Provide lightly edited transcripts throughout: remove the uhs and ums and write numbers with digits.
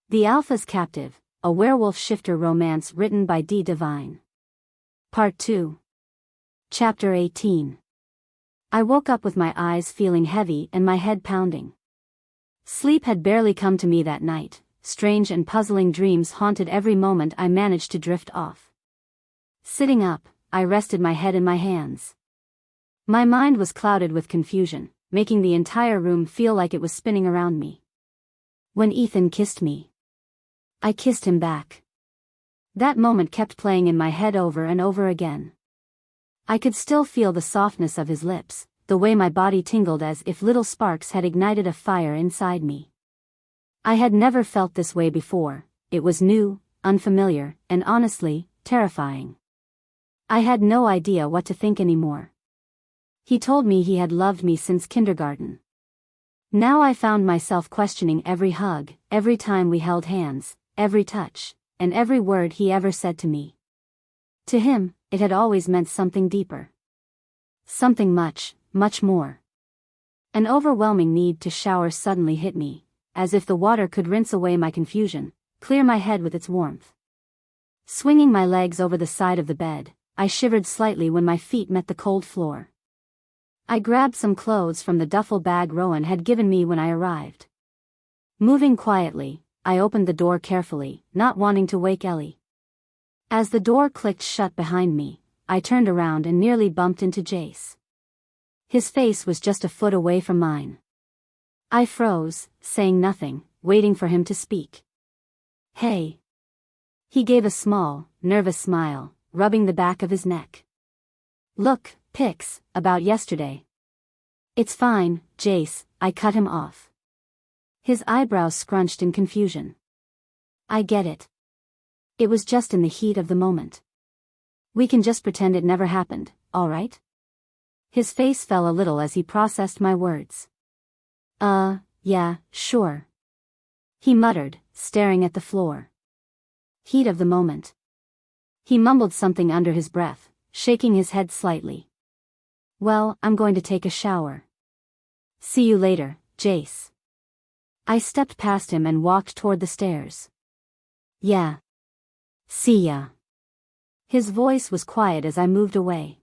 The Alpha's Captive, a werewolf shifter romance written by Defying. Part 2. Chapter 18. I woke up with my eyes feeling heavy and my head pounding. Sleep had barely come to me that night. Strange and puzzling dreams haunted every moment I managed to drift off. Sitting up, I rested my head in my hands. My mind was clouded with confusion, making the entire room feel like it was spinning around me. When Ethan kissed me, I kissed him back. That moment kept playing in my head over and over again. I could still feel the softness of his lips, the way my body tingled as if little sparks had ignited a fire inside me. I had never felt this way before. It was new, unfamiliar, and honestly, terrifying. I had no idea what to think anymore. He told me he had loved me since kindergarten. Now I found myself questioning every hug, every time we held hands, every touch, and every word he ever said to me. To him, it had always meant something deeper. Something much, much more. An overwhelming need to shower suddenly hit me, as if the water could rinse away my confusion, clear my head with its warmth. Swinging my legs over the side of the bed, I shivered slightly when my feet met the cold floor. I grabbed some clothes from the duffel bag Rowan had given me when I arrived. Moving quietly, I opened the door carefully, not wanting to wake Ellie. As the door clicked shut behind me, I turned around and nearly bumped into Jace. His face was just a foot away from mine. I froze, saying nothing, waiting for him to speak. "Hey." He gave a small, nervous smile, rubbing the back of his neck. "Look, Pix, about yesterday." "It's fine, Jace," I cut him off. His eyebrows scrunched in confusion. "I get it. It was just in the heat of the moment. We can just pretend it never happened, all right?" His face fell a little as he processed my words. Yeah, sure," he muttered, staring at the floor. Heat of the moment. He mumbled something under his breath, shaking his head slightly. "Well, I'm going to take a shower. See you later, Jace." I stepped past him and walked toward the stairs. "Yeah. See ya." His voice was quiet as I moved away.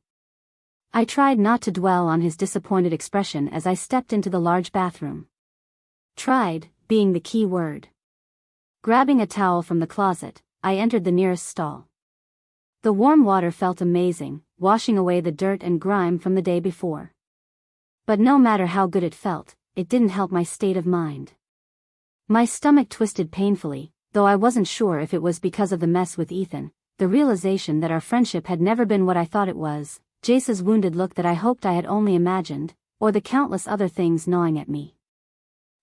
I tried not to dwell on his disappointed expression as I stepped into the large bathroom. Tried, being the key word. Grabbing a towel from the closet, I entered the nearest stall. The warm water felt amazing, washing away the dirt and grime from the day before. But no matter how good it felt, it didn't help my state of mind. My stomach twisted painfully, though I wasn't sure if it was because of the mess with Ethan, the realization that our friendship had never been what I thought it was, Jace's wounded look that I hoped I had only imagined, or the countless other things gnawing at me.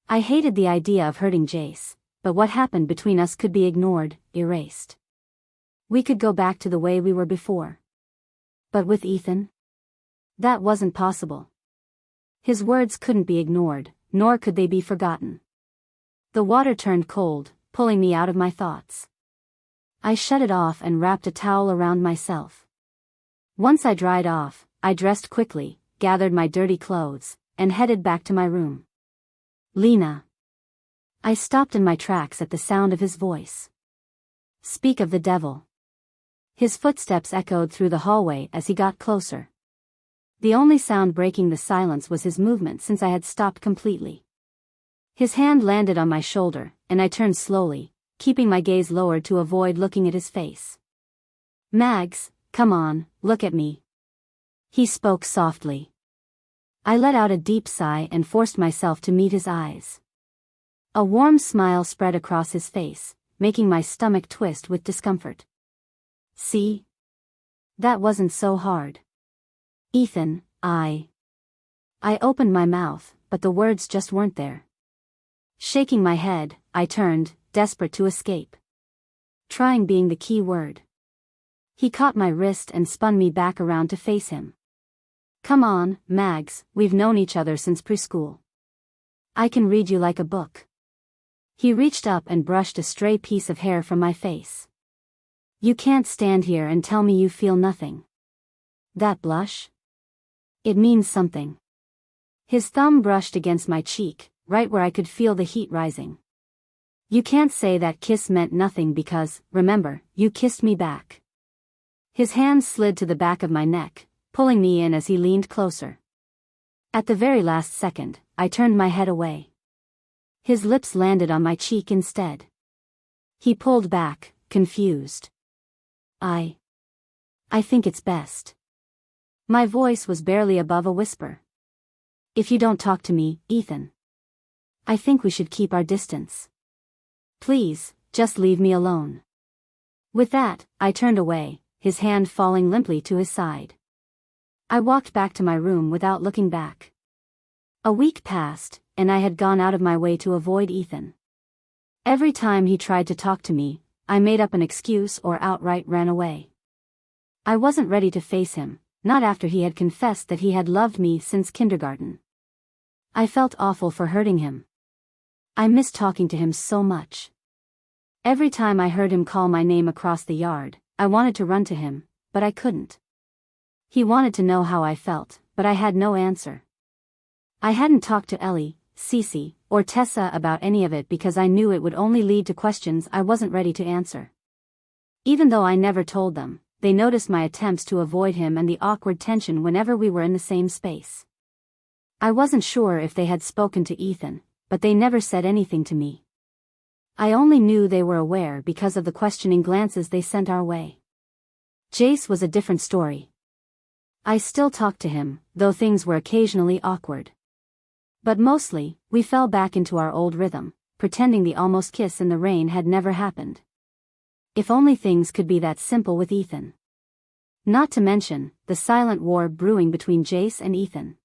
I hated the idea of hurting Jace, but what happened between us could be ignored, erased. We could go back to the way we were before. But with Ethan? That wasn't possible. His words couldn't be ignored, nor could they be forgotten. The water turned cold, pulling me out of my thoughts. I shut it off and wrapped a towel around myself. Once I dried off, I dressed quickly, gathered my dirty clothes, and headed back to my room. "Lena." I stopped in my tracks at the sound of his voice. "Speak of the devil." His footsteps echoed through the hallway as he got closer. The only sound breaking the silence was his movement since I had stopped completely. His hand landed on my shoulder, and I turned slowly, keeping my gaze lowered to avoid looking at his face. "Mags, come on, look at me." He spoke softly. I let out a deep sigh and forced myself to meet his eyes. A warm smile spread across his face, making my stomach twist with discomfort. "See? That wasn't so hard. Ethan, I opened my mouth, but the words just weren't there. Shaking my head, I turned, desperate to escape. Trying being the key word. He caught my wrist and spun me back around to face him. "Come on, Mags, we've known each other since preschool. I can read you like a book." He reached up and brushed a stray piece of hair from my face. "You can't stand here and tell me you feel nothing. That blush? It means something." His thumb brushed against my cheek, right where I could feel the heat rising. You can't say that kiss meant nothing because, remember, you kissed me back. His hand slid to the back of my neck, pulling me in as he leaned closer. At the very last second, I turned my head away. His lips landed on my cheek instead. He pulled back, confused. I think it's best. My voice was barely above a whisper. If you don't talk to me, Ethan, I think we should keep our distance. Please, just leave me alone. With that, I turned away, his hand falling limply to his side. I walked back to my room without looking back. A week passed, and I had gone out of my way to avoid Ethan. Every time he tried to talk to me, I made up an excuse or outright ran away. I wasn't ready to face him, not after he had confessed that he had loved me since kindergarten. I felt awful for hurting him. I missed talking to him so much. Every time I heard him call my name across the yard, I wanted to run to him, but I couldn't. He wanted to know how I felt, but I had no answer. I hadn't talked to Ellie, Cece, or Tessa about any of it because I knew it would only lead to questions I wasn't ready to answer. Even though I never told them, they noticed my attempts to avoid him and the awkward tension whenever we were in the same space. I wasn't sure if they had spoken to Ethan, but they never said anything to me. I only knew they were aware because of the questioning glances they sent our way. Jace was a different story. I still talked to him, though things were occasionally awkward. But mostly, we fell back into our old rhythm, pretending the almost kiss in the rain had never happened. If only things could be that simple with Ethan. Not to mention, the silent war brewing between Jace and Ethan.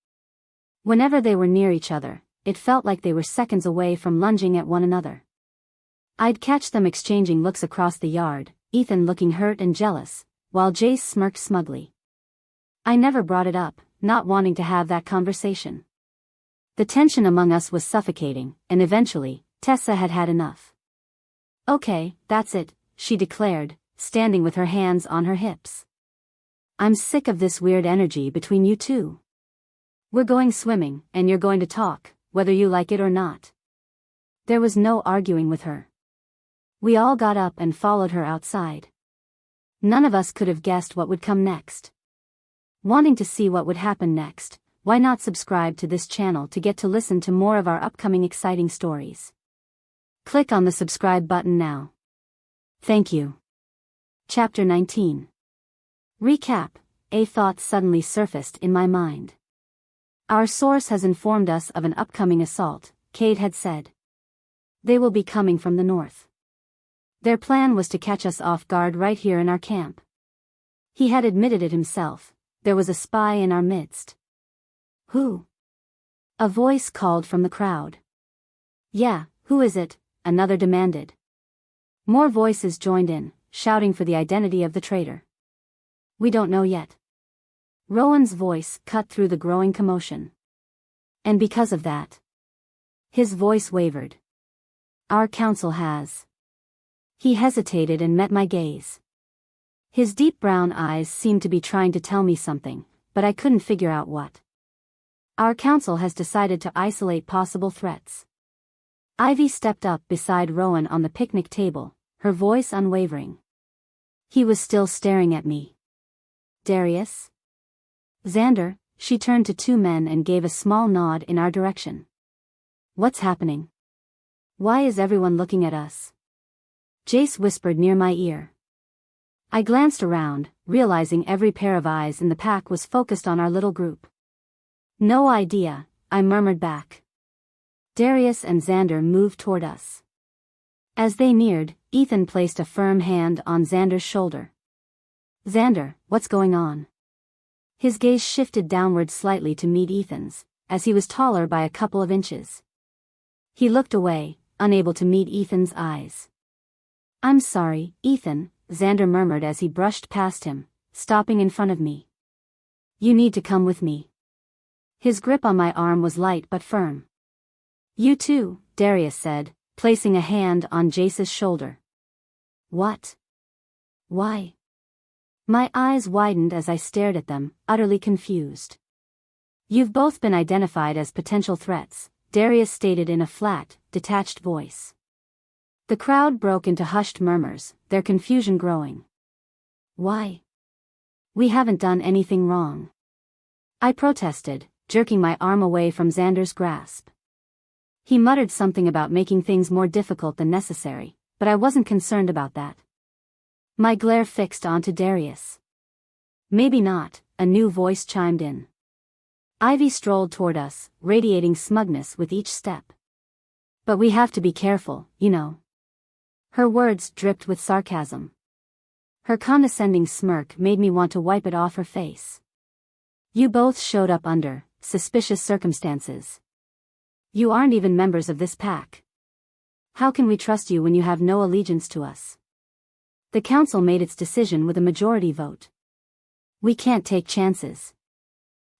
Whenever they were near each other, it felt like they were seconds away from lunging at one another. I'd catch them exchanging looks across the yard, Ethan looking hurt and jealous, while Jace smirked smugly. I never brought it up, not wanting to have that conversation. The tension among us was suffocating, and eventually, Tessa had had enough. Okay, that's it, she declared, standing with her hands on her hips. I'm sick of this weird energy between you two. We're going swimming, and you're going to talk, whether you like it or not. There was no arguing with her. We all got up and followed her outside. None of us could have guessed what would come next. Wanting to see what would happen next, why not subscribe to this channel to get to listen to more of our upcoming exciting stories? Click on the subscribe button now. Thank you. Chapter 19. Recap. A thought suddenly surfaced in my mind. Our source has informed us of an upcoming assault, Cade had said. They will be coming from the north. Their plan was to catch us off guard right here in our camp. He had admitted it himself. There was a spy in our midst. Who? A voice called from the crowd. Yeah, who is it? Another demanded. More voices joined in, shouting for the identity of the traitor. We don't know yet. Rowan's voice cut through the growing commotion. And because of that, his voice wavered. Our council has. He hesitated and met my gaze. His deep brown eyes seemed to be trying to tell me something, but I couldn't figure out what. Our council has decided to isolate possible threats. Ivy stepped up beside Rowan on the picnic table, her voice unwavering. He was still staring at me. Darius? Xander, she turned to two men and gave a small nod in our direction. What's happening? Why is everyone looking at us? Jace whispered near my ear. I glanced around, realizing every pair of eyes in the pack was focused on our little group. No idea, I murmured back. Darius and Xander moved toward us. As they neared, Ethan placed a firm hand on Xander's shoulder. Xander, what's going on? His gaze shifted downward slightly to meet Ethan's, as he was taller by a couple of inches. He looked away, unable to meet Ethan's eyes. I'm sorry, Ethan, Xander murmured as he brushed past him, stopping in front of me. You need to come with me. His grip on my arm was light but firm. You too, Darius said, placing a hand on Jace's shoulder. What? Why? My eyes widened as I stared at them, utterly confused. You've both been identified as potential threats, Darius stated in a flat, detached voice. The crowd broke into hushed murmurs, their confusion growing. Why? We haven't done anything wrong. I protested, jerking my arm away from Xander's grasp. He muttered something about making things more difficult than necessary, but I wasn't concerned about that. My glare fixed onto Darius. Maybe not, a new voice chimed in. Ivy strolled toward us, radiating smugness with each step. But we have to be careful, you know. Her words dripped with sarcasm. Her condescending smirk made me want to wipe it off her face. You both showed up under suspicious circumstances. You aren't even members of this pack. How can we trust you when you have no allegiance to us? The council made its decision with a majority vote. We can't take chances.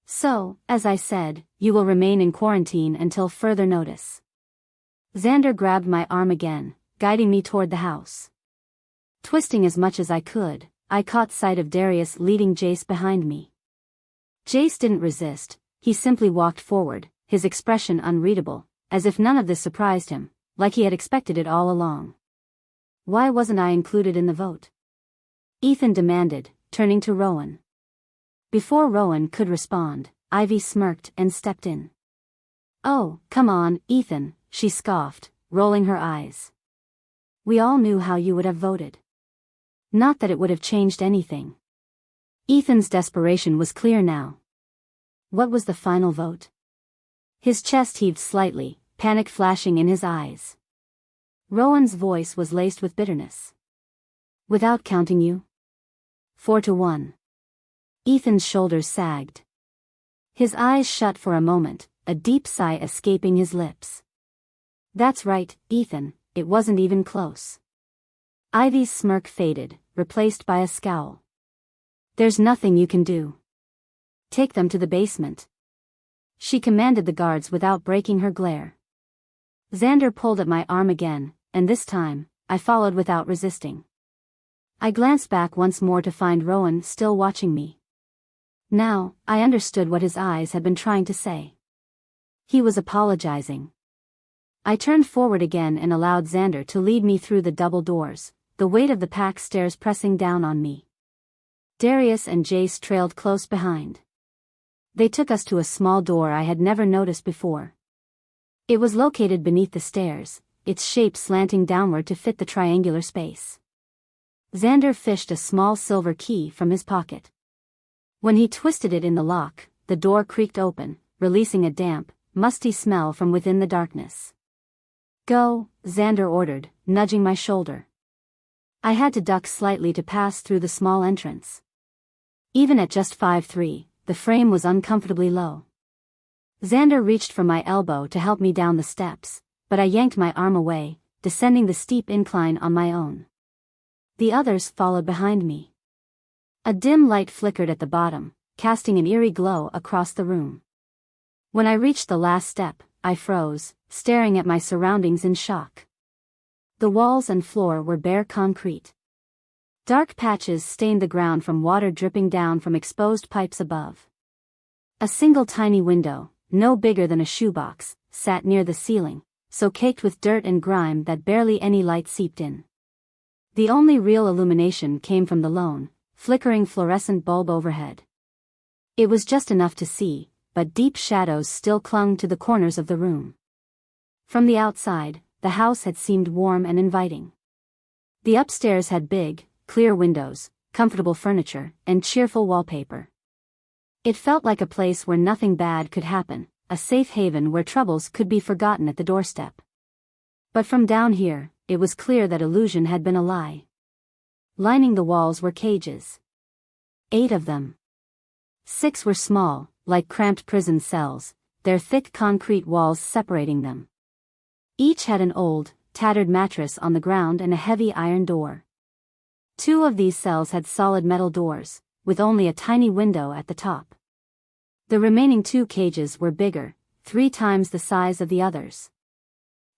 So, as I said, you will remain in quarantine until further notice. Xander grabbed my arm again, guiding me toward the house. Twisting as much as I could, I caught sight of Darius leading Jace behind me. Jace didn't resist, he simply walked forward, his expression unreadable, as if none of this surprised him, like he had expected it all along. Why wasn't I included in the vote? Ethan demanded, turning to Rowan. Before Rowan could respond, Ivy smirked and stepped in. Oh, come on, Ethan, she scoffed, rolling her eyes. We all knew how you would have voted. Not that it would have changed anything. Ethan's desperation was clear now. What was the final vote? His chest heaved slightly, panic flashing in his eyes. Rowan's voice was laced with bitterness. Without counting you? 4-1. Ethan's shoulders sagged. His eyes shut for a moment, a deep sigh escaping his lips. That's right, Ethan, it wasn't even close. Ivy's smirk faded, replaced by a scowl. There's nothing you can do. Take them to the basement. She commanded the guards without breaking her glare. Xander pulled at my arm again, and this time, I followed without resisting. I glanced back once more to find Rowan still watching me. Now, I understood what his eyes had been trying to say. He was apologizing. I turned forward again and allowed Xander to lead me through the double doors, the weight of the pack stairs pressing down on me. Darius and Jace trailed close behind. They took us to a small door I had never noticed before. It was located beneath the stairs, its shape slanting downward to fit the triangular space. Xander fished a small silver key from his pocket. When he twisted it in the lock, the door creaked open, releasing a damp, musty smell from within the darkness. Go, Xander ordered, nudging my shoulder. I had to duck slightly to pass through the small entrance. Even at just 5'3", the frame was uncomfortably low. Xander reached for my elbow to help me down the steps, but I yanked my arm away, descending the steep incline on my own. The others followed behind me. A dim light flickered at the bottom, casting an eerie glow across the room. When I reached the last step, I froze, staring at my surroundings in shock. The walls and floor were bare concrete. Dark patches stained the ground from water dripping down from exposed pipes above. A single tiny window, no bigger than a shoebox, sat near the ceiling, so caked with dirt and grime that barely any light seeped in. The only real illumination came from the lone, flickering fluorescent bulb overhead. It was just enough to see, but deep shadows still clung to the corners of the room. From the outside, the house had seemed warm and inviting. The upstairs had big, clear windows, comfortable furniture, and cheerful wallpaper. It felt like a place where nothing bad could happen, a safe haven where troubles could be forgotten at the doorstep. But from down here, it was clear that illusion had been a lie. Lining the walls were cages. 8 of them. 6 were small, like cramped prison cells, their thick concrete walls separating them. Each had an old, tattered mattress on the ground and a heavy iron door. 2 of these cells had solid metal doors, with only a tiny window at the top. The remaining 2 cages were bigger, 3 times the size of the others.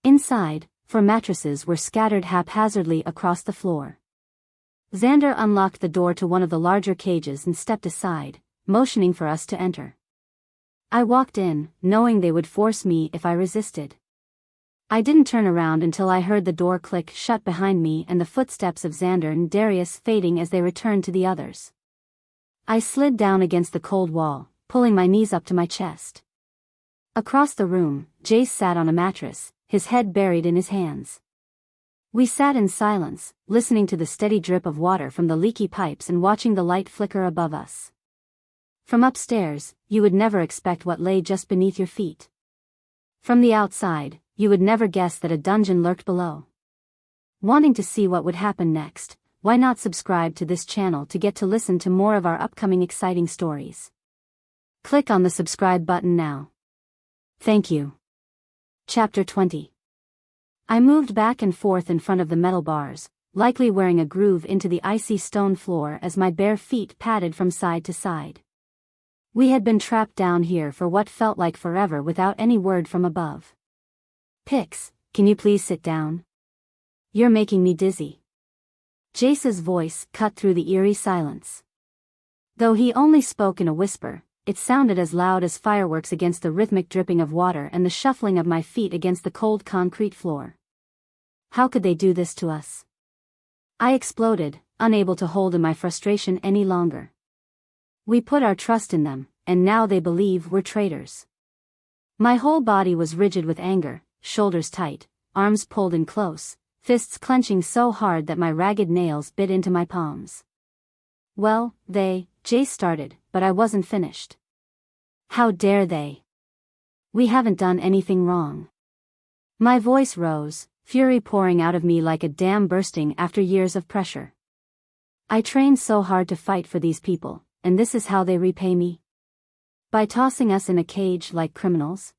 Inside, 4 mattresses were scattered haphazardly across the floor. Xander unlocked the door to one of the larger cages and stepped aside, motioning for us to enter. I walked in, knowing they would force me if I resisted. I didn't turn around until I heard the door click shut behind me and the footsteps of Xander and Darius fading as they returned to the others. I slid down against the cold wall, pulling my knees up to my chest. Across the room, Jace sat on a mattress, his head buried in his hands. We sat in silence, listening to the steady drip of water from the leaky pipes and watching the light flicker above us. From upstairs, you would never expect what lay just beneath your feet. From the outside, you would never guess that a dungeon lurked below. Wanting to see what would happen next, why not subscribe to this channel to get to listen to more of our upcoming exciting stories? Click on the subscribe button now. Thank you. Chapter 20. I moved back and forth in front of the metal bars, likely wearing a groove into the icy stone floor as my bare feet padded from side to side. We had been trapped down here for what felt like forever without any word from above. Pix, can you please sit down? You're making me dizzy. Jace's voice cut through the eerie silence. Though he only spoke in a whisper, it sounded as loud as fireworks against the rhythmic dripping of water and the shuffling of my feet against the cold concrete floor. How could they do this to us? I exploded, unable to hold in my frustration any longer. We put our trust in them, and now they believe we're traitors. My whole body was rigid with anger, shoulders tight, arms pulled in close, fists clenching so hard that my ragged nails bit into my palms. Well, Jace started, but I wasn't finished. How dare they? We haven't done anything wrong. My voice rose, fury pouring out of me like a dam bursting after years of pressure. I trained so hard to fight for these people, and this is how they repay me? By tossing us in a cage like criminals?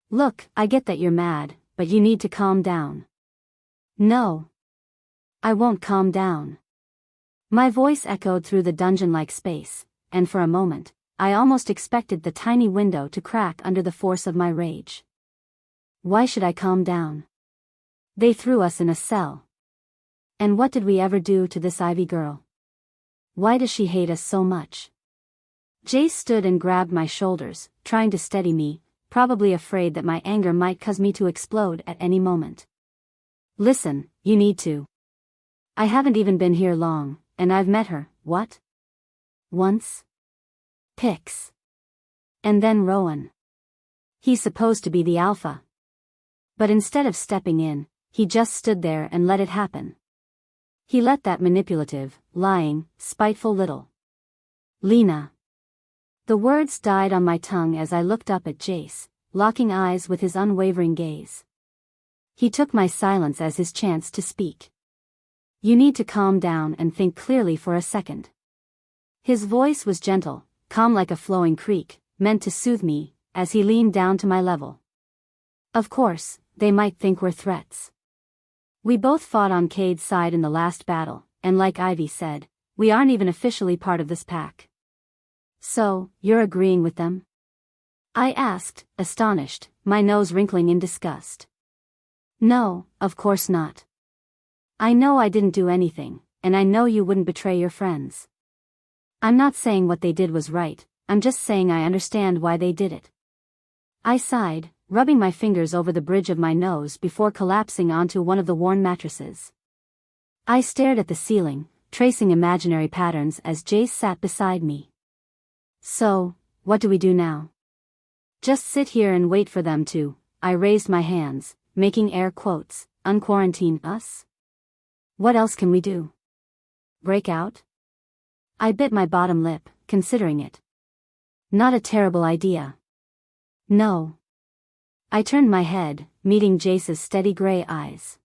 Look, I get that you're mad, but you need to calm down. No. I won't calm down. My voice echoed through the dungeon-like space, and for a moment, I almost expected the tiny window to crack under the force of my rage. Why should I calm down? They threw us in a cell. And what did we ever do to this Ivy girl? Why does she hate us so much? Jace stood and grabbed my shoulders, trying to steady me, probably afraid that my anger might cause me to explode at any moment. Listen, you need to. I haven't even been here long, and I've met her, what? Once? Pix. And then Rowan. He's supposed to be the alpha. But instead of stepping in, he just stood there and let it happen. He let that manipulative, lying, spiteful little Lena. The words died on my tongue as I looked up at Jace, locking eyes with his unwavering gaze. He took my silence as his chance to speak. You need to calm down and think clearly for a second. His voice was gentle, calm like a flowing creek, meant to soothe me, as he leaned down to my level. Of course, they might think we're threats. We both fought on Cade's side in the last battle, and like Ivy said, we aren't even officially part of this pack. So, you're agreeing with them? I asked, astonished, my nose wrinkling in disgust. No, of course not. I know I didn't do anything, and I know you wouldn't betray your friends. I'm not saying what they did was right, I'm just saying I understand why they did it. I sighed, rubbing my fingers over the bridge of my nose before collapsing onto one of the worn mattresses. I stared at the ceiling, tracing imaginary patterns as Jace sat beside me. So, what do we do now? Just sit here and wait for them to, I raised my hands, making air quotes, unquarantine us? What else can we do? Break out? I bit my bottom lip, considering it. Not a terrible idea. No. I turned my head, meeting Jace's steady gray eyes.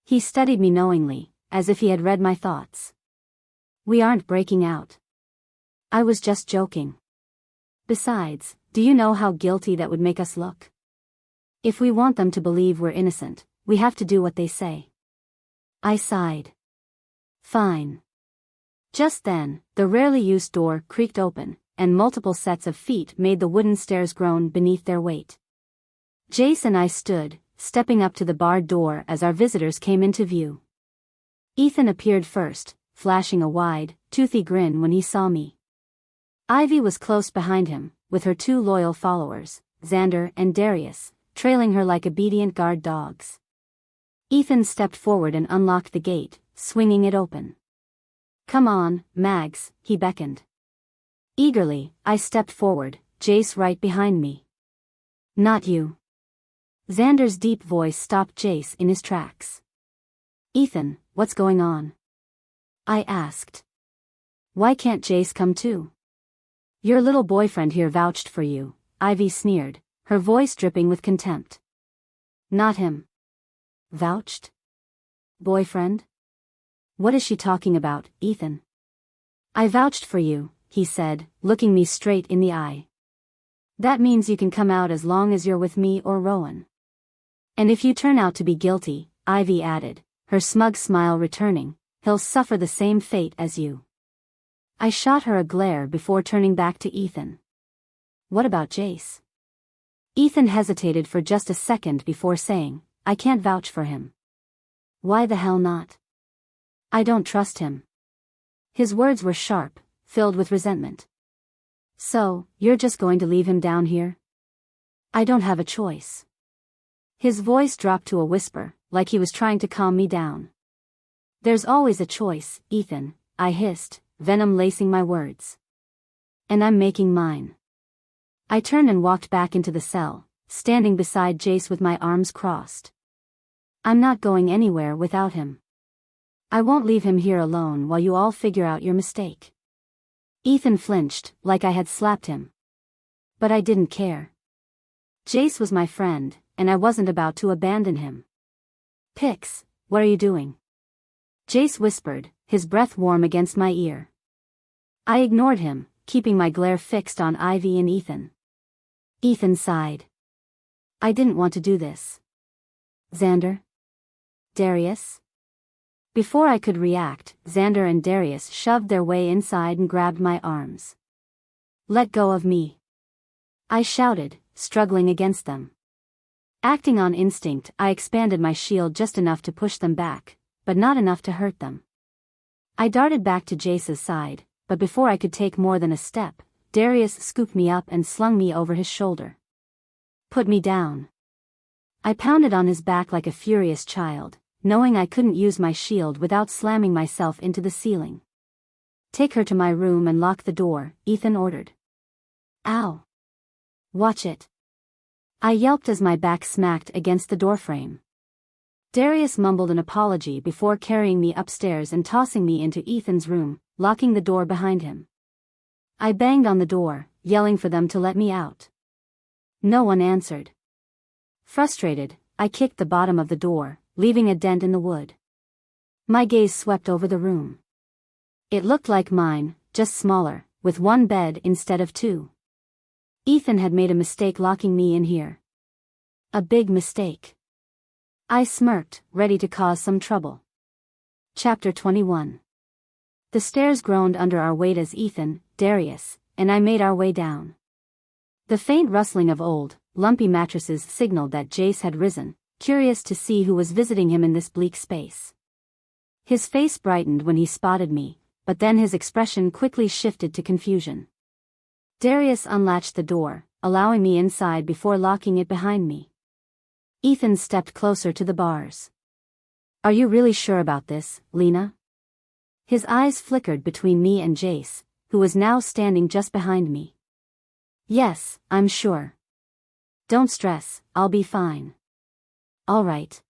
He studied me knowingly, as if he had read my thoughts. We aren't breaking out. I was just joking. Besides, do you know how guilty that would make us look? If we want them to believe we're innocent, we have to do what they say. I sighed. Fine. Just then, the rarely used door creaked open, and multiple sets of feet made the wooden stairs groan beneath their weight. Jace and I stood, stepping up to the barred door as our visitors came into view. Ethan appeared first, flashing a wide, toothy grin when he saw me. Ivy was close behind him, with her two loyal followers, Xander and Darius, trailing her like obedient guard dogs. Ethan stepped forward and unlocked the gate, swinging it open. "Come on, Mags," he beckoned. Eagerly, I stepped forward, Jace right behind me. "Not you." Xander's deep voice stopped Jace in his tracks. "Ethan, what's going on?" I asked. "Why can't Jace come too?" "Your little boyfriend here vouched for you," Ivy sneered, her voice dripping with contempt. "Not him." "Vouched? Boyfriend? What is she talking about, Ethan?" "I vouched for you," he said, looking me straight in the eye. "That means you can come out as long as you're with me or Rowan. And if you turn out to be guilty," Ivy added, her smug smile returning, "he'll suffer the same fate as you." I shot her a glare before turning back to Ethan. "What about Jace?" Ethan hesitated for just a second before saying, "I can't vouch for him." "Why the hell not?" "I don't trust him." His words were sharp, filled with resentment. "So, you're just going to leave him down here?" "I don't have a choice." His voice dropped to a whisper, like he was trying to calm me down. "There's always a choice, Ethan," I hissed, venom lacing my words. "And I'm making mine." I turned and walked back into the cell, standing beside Jace with my arms crossed. "I'm not going anywhere without him. I won't leave him here alone while you all figure out your mistake." Ethan flinched, like I had slapped him. But I didn't care. Jace was my friend, and I wasn't about to abandon him. "Pix, what are you doing?" Jace whispered, his breath warm against my ear. I ignored him, keeping my glare fixed on Ivy and Ethan. Ethan sighed. "I didn't want to do this." "Xander? Darius?" Before I could react, Xander and Darius shoved their way inside and grabbed my arms. "Let go of me," I shouted, struggling against them. Acting on instinct, I expanded my shield just enough to push them back, but not enough to hurt them. I darted back to Jace's side, but before I could take more than a step, Darius scooped me up and slung me over his shoulder. "Put me down." I pounded on his back like a furious child, knowing I couldn't use my shield without slamming myself into the ceiling. "Take her to my room and lock the door," Ethan ordered. "Ow. Watch it." I yelped as my back smacked against the doorframe. Darius mumbled an apology before carrying me upstairs and tossing me into Ethan's room, locking the door behind him. I banged on the door, yelling for them to let me out. No one answered. Frustrated, I kicked the bottom of the door, leaving a dent in the wood. My gaze swept over the room. It looked like mine, just smaller, with one bed instead of two. Ethan had made a mistake locking me in here. A big mistake. I smirked, ready to cause some trouble. Chapter 21. The stairs groaned under our weight as Ethan, Darius, and I made our way down. The faint rustling of old, lumpy mattresses signaled that Jace had risen, curious to see who was visiting him in this bleak space. His face brightened when he spotted me, but then his expression quickly shifted to confusion. Darius unlatched the door, allowing me inside before locking it behind me. Ethan stepped closer to the bars. "Are you really sure about this, Lena?" His eyes flickered between me and Jace, who was now standing just behind me. "Yes, I'm sure. Don't stress, I'll be fine." "All right.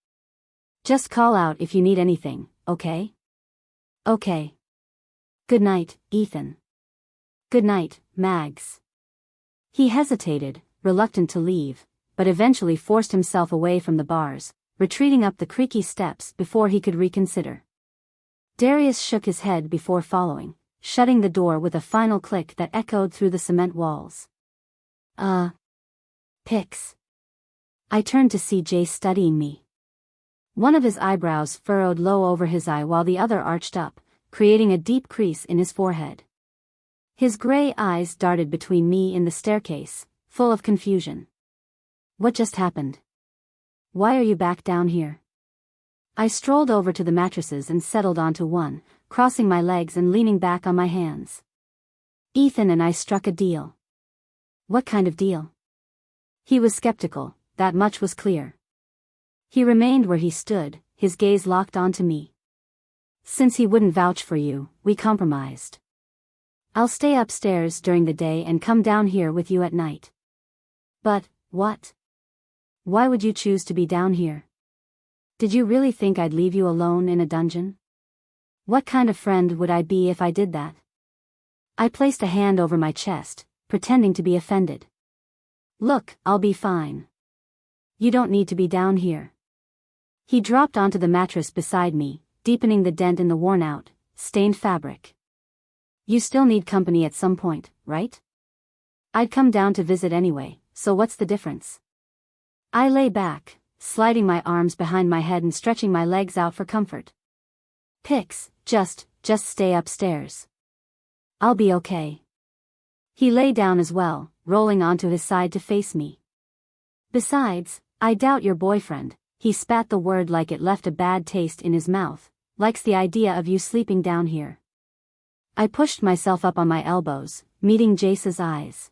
Just call out if you need anything, okay?" "Okay. Good night, Ethan." "Good night, Mags." He hesitated, reluctant to leave, but eventually forced himself away from the bars, retreating up the creaky steps before he could reconsider. Darius shook his head before following, shutting the door with a final click that echoed through the cement walls. Pix." I turned to see Jace studying me. One of his eyebrows furrowed low over his eye while the other arched up, creating a deep crease in his forehead. His gray eyes darted between me and the staircase, full of confusion. "What just happened? Why are you back down here?" I strolled over to the mattresses and settled onto one, crossing my legs and leaning back on my hands. "Ethan and I struck a deal." "What kind of deal?" He was skeptical, that much was clear. He remained where he stood, his gaze locked onto me. Since he wouldn't vouch for you, we compromised. I'll stay upstairs during the day and come down here with you at night. But, what? Why would you choose to be down here? Did you really think I'd leave you alone in a dungeon? What kind of friend would I be if I did that? I placed a hand over my chest, pretending to be offended. Look, I'll be fine. You don't need to be down here. He dropped onto the mattress beside me, deepening the dent in the worn-out, stained fabric. You still need company at some point, right? I'd come down to visit anyway, so what's the difference? I lay back, sliding my arms behind my head and stretching my legs out for comfort. Pix, just stay upstairs. I'll be okay. He lay down as well, rolling onto his side to face me. Besides, I doubt your boyfriend, he spat the word like it left a bad taste in his mouth, likes the idea of you sleeping down here. I pushed myself up on my elbows, meeting Jace's eyes.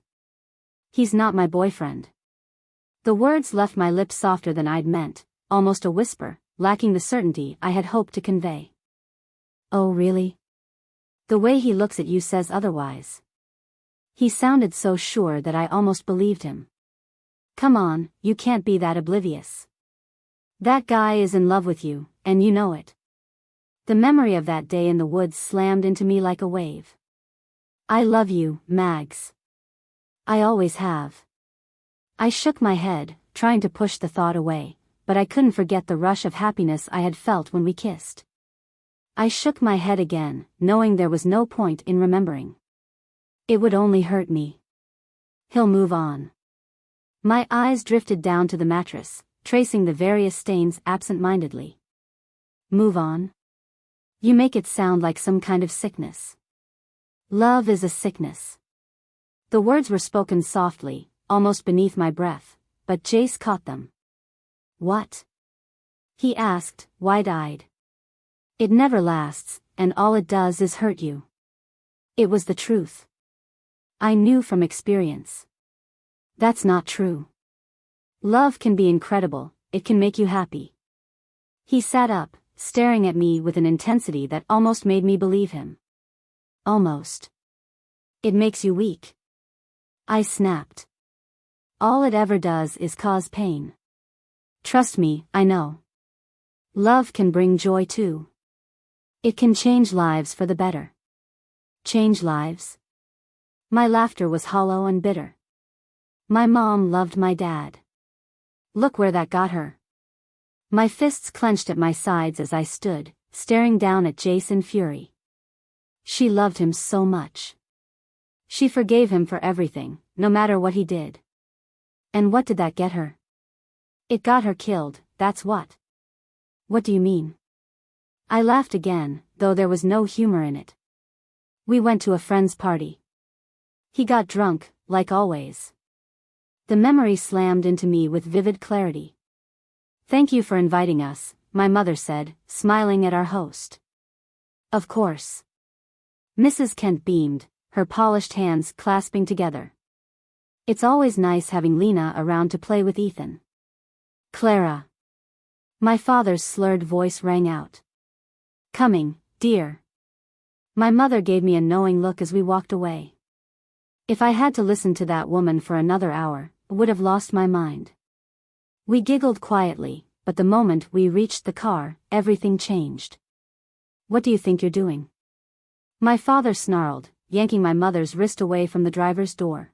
He's not my boyfriend. The words left my lips softer than I'd meant, almost a whisper, lacking the certainty I had hoped to convey. Oh really? The way he looks at you says otherwise. He sounded so sure that I almost believed him. Come on, you can't be that oblivious. That guy is in love with you, and you know it. The memory of that day in the woods slammed into me like a wave. I love you, Mags. I always have. I shook my head, trying to push the thought away, but I couldn't forget the rush of happiness I had felt when we kissed. I shook my head again, knowing there was no point in remembering. It would only hurt me. He'll move on. My eyes drifted down to the mattress, tracing the various stains absent-mindedly. Move on? You make it sound like some kind of sickness. Love is a sickness. The words were spoken softly, almost beneath my breath, but Jace caught them. What? He asked, wide-eyed. It never lasts, and all it does is hurt you. It was the truth. I knew from experience. That's not true. Love can be incredible, it can make you happy. He sat up, staring at me with an intensity that almost made me believe him. Almost. It makes you weak. I snapped. All it ever does is cause pain. Trust me, I know. Love can bring joy too. It can change lives for the better. Change lives? My laughter was hollow and bitter. My mom loved my dad. Look where that got her. My fists clenched at my sides as I stood, staring down at Jace in fury. She loved him so much. She forgave him for everything, no matter what he did. And what did that get her? It got her killed, that's what. What do you mean? I laughed again, though there was no humor in it. We went to a friend's party. He got drunk, like always. The memory slammed into me with vivid clarity. Thank you for inviting us, my mother said, smiling at our host. Of course. Mrs. Kent beamed, her polished hands clasping together. It's always nice having Lena around to play with Ethan. Clara. My father's slurred voice rang out. Coming, dear. My mother gave me a knowing look as we walked away. If I had to listen to that woman for another hour, I would have lost my mind. We giggled quietly, but the moment we reached the car, everything changed. What do you think you're doing? My father snarled, yanking my mother's wrist away from the driver's door.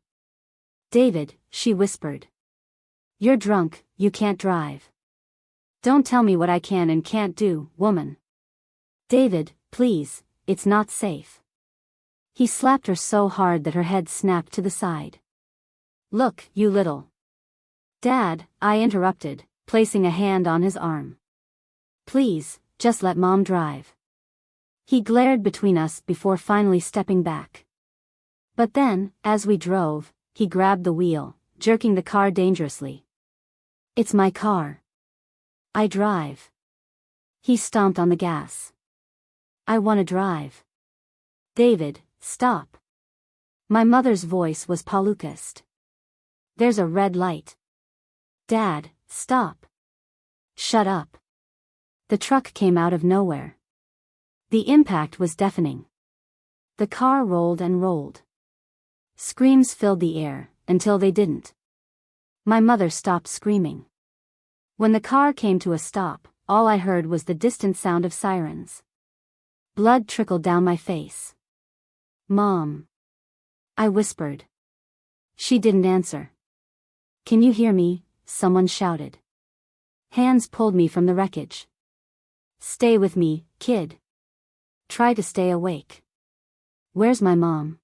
David, she whispered. You're drunk, you can't drive. Don't tell me what I can and can't do, woman. David, please, it's not safe. He slapped her so hard that her head snapped to the side. Look, you little. Dad, I interrupted, placing a hand on his arm. Please, just let Mom drive. He glared between us before finally stepping back. But then, as we drove, he grabbed the wheel, jerking the car dangerously. It's my car. I drive. He stomped on the gas. I want to drive. David, stop. My mother's voice was Palukist. There's a red light. Dad, stop. Shut up. The truck came out of nowhere. The impact was deafening. The car rolled and rolled. Screams filled the air, until they didn't. My mother stopped screaming. When the car came to a stop, all I heard was the distant sound of sirens. Blood trickled down my face. Mom. I whispered. She didn't answer. Can you hear me? Someone shouted. Hands pulled me from the wreckage. Stay with me, kid. Try to stay awake. Where's my mom?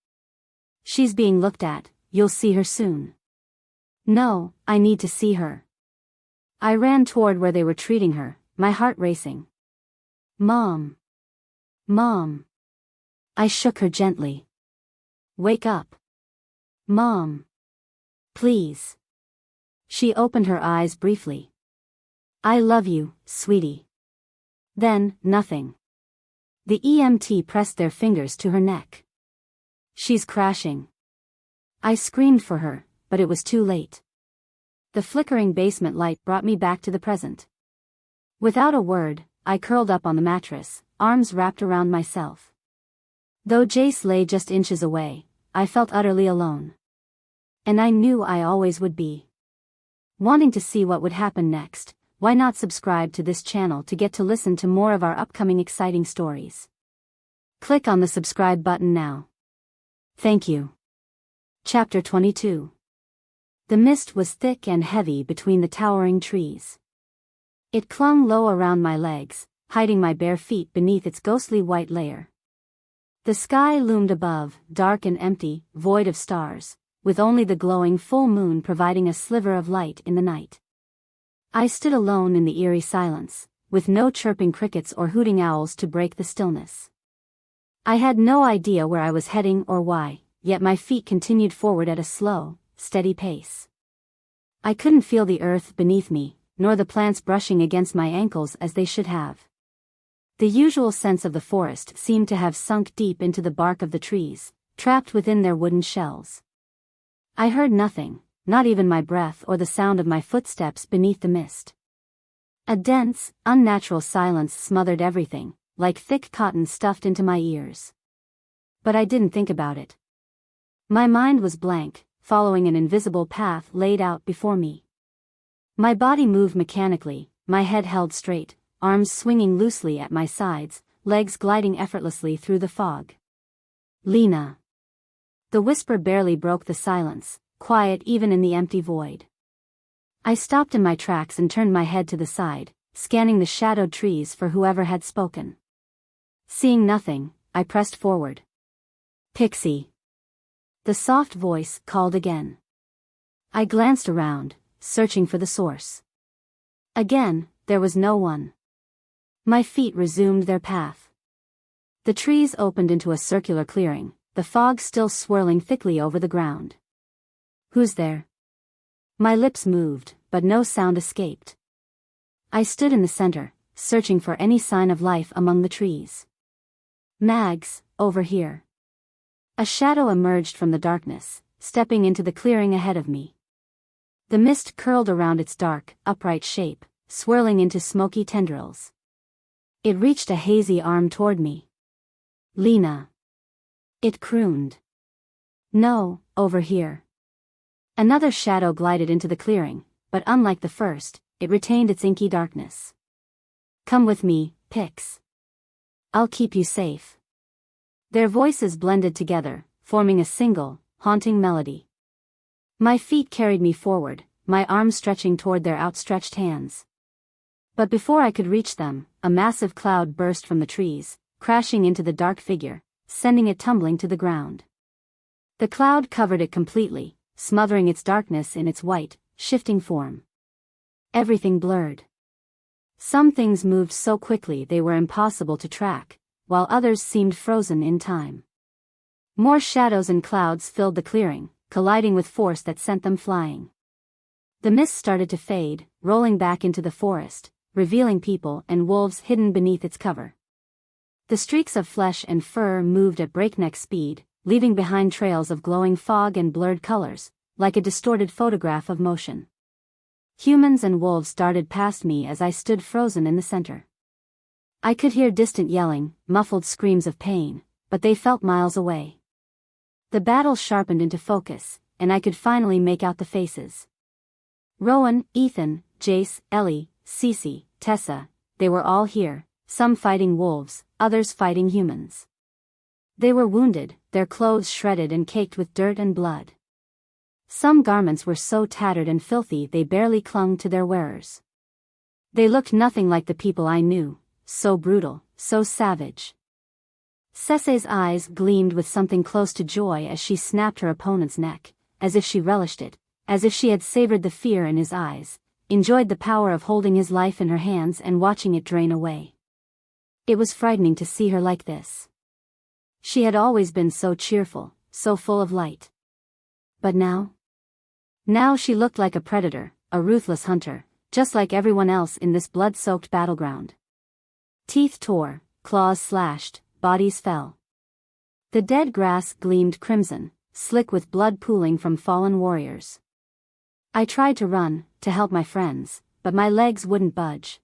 She's being looked at, you'll see her soon. No, I need to see her. I ran toward where they were treating her, my heart racing. Mom. Mom. I shook her gently. Wake up. Mom. Please. She opened her eyes briefly. I love you, sweetie. Then, nothing. The EMT pressed their fingers to her neck. She's crashing. I screamed for her, but it was too late. The flickering basement light brought me back to the present. Without a word, I curled up on the mattress, arms wrapped around myself. Though Jace lay just inches away, I felt utterly alone. And I knew I always would be. Wanting to see what would happen next, why not subscribe to this channel to get to listen to more of our upcoming exciting stories? Click on the subscribe button now. Thank you. Chapter 22. The mist was thick and heavy between the towering trees. It clung low around my legs, hiding my bare feet beneath its ghostly white layer. The sky loomed above, dark and empty, void of stars, with only the glowing full moon providing a sliver of light in the night. I stood alone in the eerie silence, with no chirping crickets or hooting owls to break the stillness. I had no idea where I was heading or why, yet my feet continued forward at a slow, steady pace. I couldn't feel the earth beneath me, nor the plants brushing against my ankles as they should have. The usual sense of the forest seemed to have sunk deep into the bark of the trees, trapped within their wooden shells. I heard nothing, not even my breath or the sound of my footsteps beneath the mist. A dense, unnatural silence smothered everything, like thick cotton stuffed into my ears. But I didn't think about it. My mind was blank, following an invisible path laid out before me. My body moved mechanically, my head held straight, arms swinging loosely at my sides, legs gliding effortlessly through the fog. Lena. The whisper barely broke the silence, quiet even in the empty void. I stopped in my tracks and turned my head to the side, scanning the shadowed trees for whoever had spoken. Seeing nothing, I pressed forward. Pixie. The soft voice called again. I glanced around, searching for the source. Again, there was no one. My feet resumed their path. The trees opened into a circular clearing, the fog still swirling thickly over the ground. Who's there? My lips moved, but no sound escaped. I stood in the center, searching for any sign of life among the trees. Mags, over here. A shadow emerged from the darkness, stepping into the clearing ahead of me. The mist curled around its dark, upright shape, swirling into smoky tendrils. It reached a hazy arm toward me. Lena. It crooned. No, over here. Another shadow glided into the clearing, but unlike the first, it retained its inky darkness. Come with me, Pix. I'll keep you safe. Their voices blended together, forming a single, haunting melody. My feet carried me forward, my arms stretching toward their outstretched hands. But before I could reach them, a massive cloud burst from the trees, crashing into the dark figure, sending it tumbling to the ground. The cloud covered it completely, smothering its darkness in its white, shifting form. Everything blurred. Some things moved so quickly they were impossible to track, while others seemed frozen in time. More shadows and clouds filled the clearing, colliding with force that sent them flying. The mist started to fade, rolling back into the forest, revealing people and wolves hidden beneath its cover. The streaks of flesh and fur moved at breakneck speed, leaving behind trails of glowing fog and blurred colors, like a distorted photograph of motion. Humans and wolves darted past me as I stood frozen in the center. I could hear distant yelling, muffled screams of pain, but they felt miles away. The battle sharpened into focus, and I could finally make out the faces. Rowan, Ethan, Jace, Ellie, Cece, Tessa, they were all here, some fighting wolves, others fighting humans. They were wounded, their clothes shredded and caked with dirt and blood. Some garments were so tattered and filthy they barely clung to their wearers. They looked nothing like the people I knew, so brutal, so savage. Cece's eyes gleamed with something close to joy as she snapped her opponent's neck, as if she relished it, as if she had savored the fear in his eyes, enjoyed the power of holding his life in her hands and watching it drain away. It was frightening to see her like this. She had always been so cheerful, so full of light. But now? Now she looked like a predator, a ruthless hunter, just like everyone else in this blood-soaked battleground. Teeth tore, claws slashed, bodies fell. The dead grass gleamed crimson, slick with blood pooling from fallen warriors. I tried to run, to help my friends, but my legs wouldn't budge.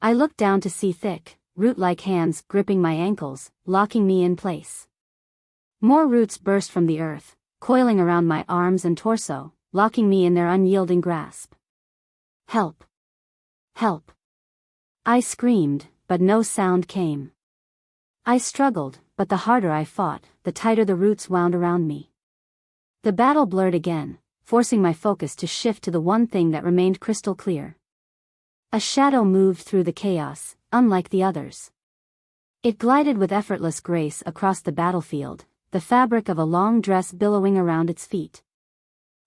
I looked down to see thick, root-like hands gripping my ankles, locking me in place. More roots burst from the earth, coiling around my arms and torso, locking me in their unyielding grasp. Help! Help! I screamed, but no sound came. I struggled, but the harder I fought, the tighter the roots wound around me. The battle blurred again, forcing my focus to shift to the one thing that remained crystal clear. A shadow moved through the chaos, unlike the others. It glided with effortless grace across the battlefield, the fabric of a long dress billowing around its feet.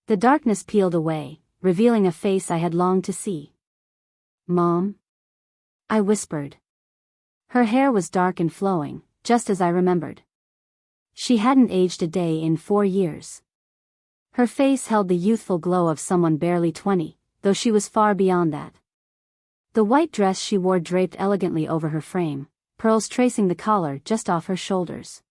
The darkness peeled away, revealing a face I had longed to see. "Mom?" I whispered. Her hair was dark and flowing, just as I remembered. She hadn't aged a day in 4 years. Her face held the youthful glow of someone barely 20, though she was far beyond that. The white dress she wore draped elegantly over her frame, pearls tracing the collar just off her shoulders.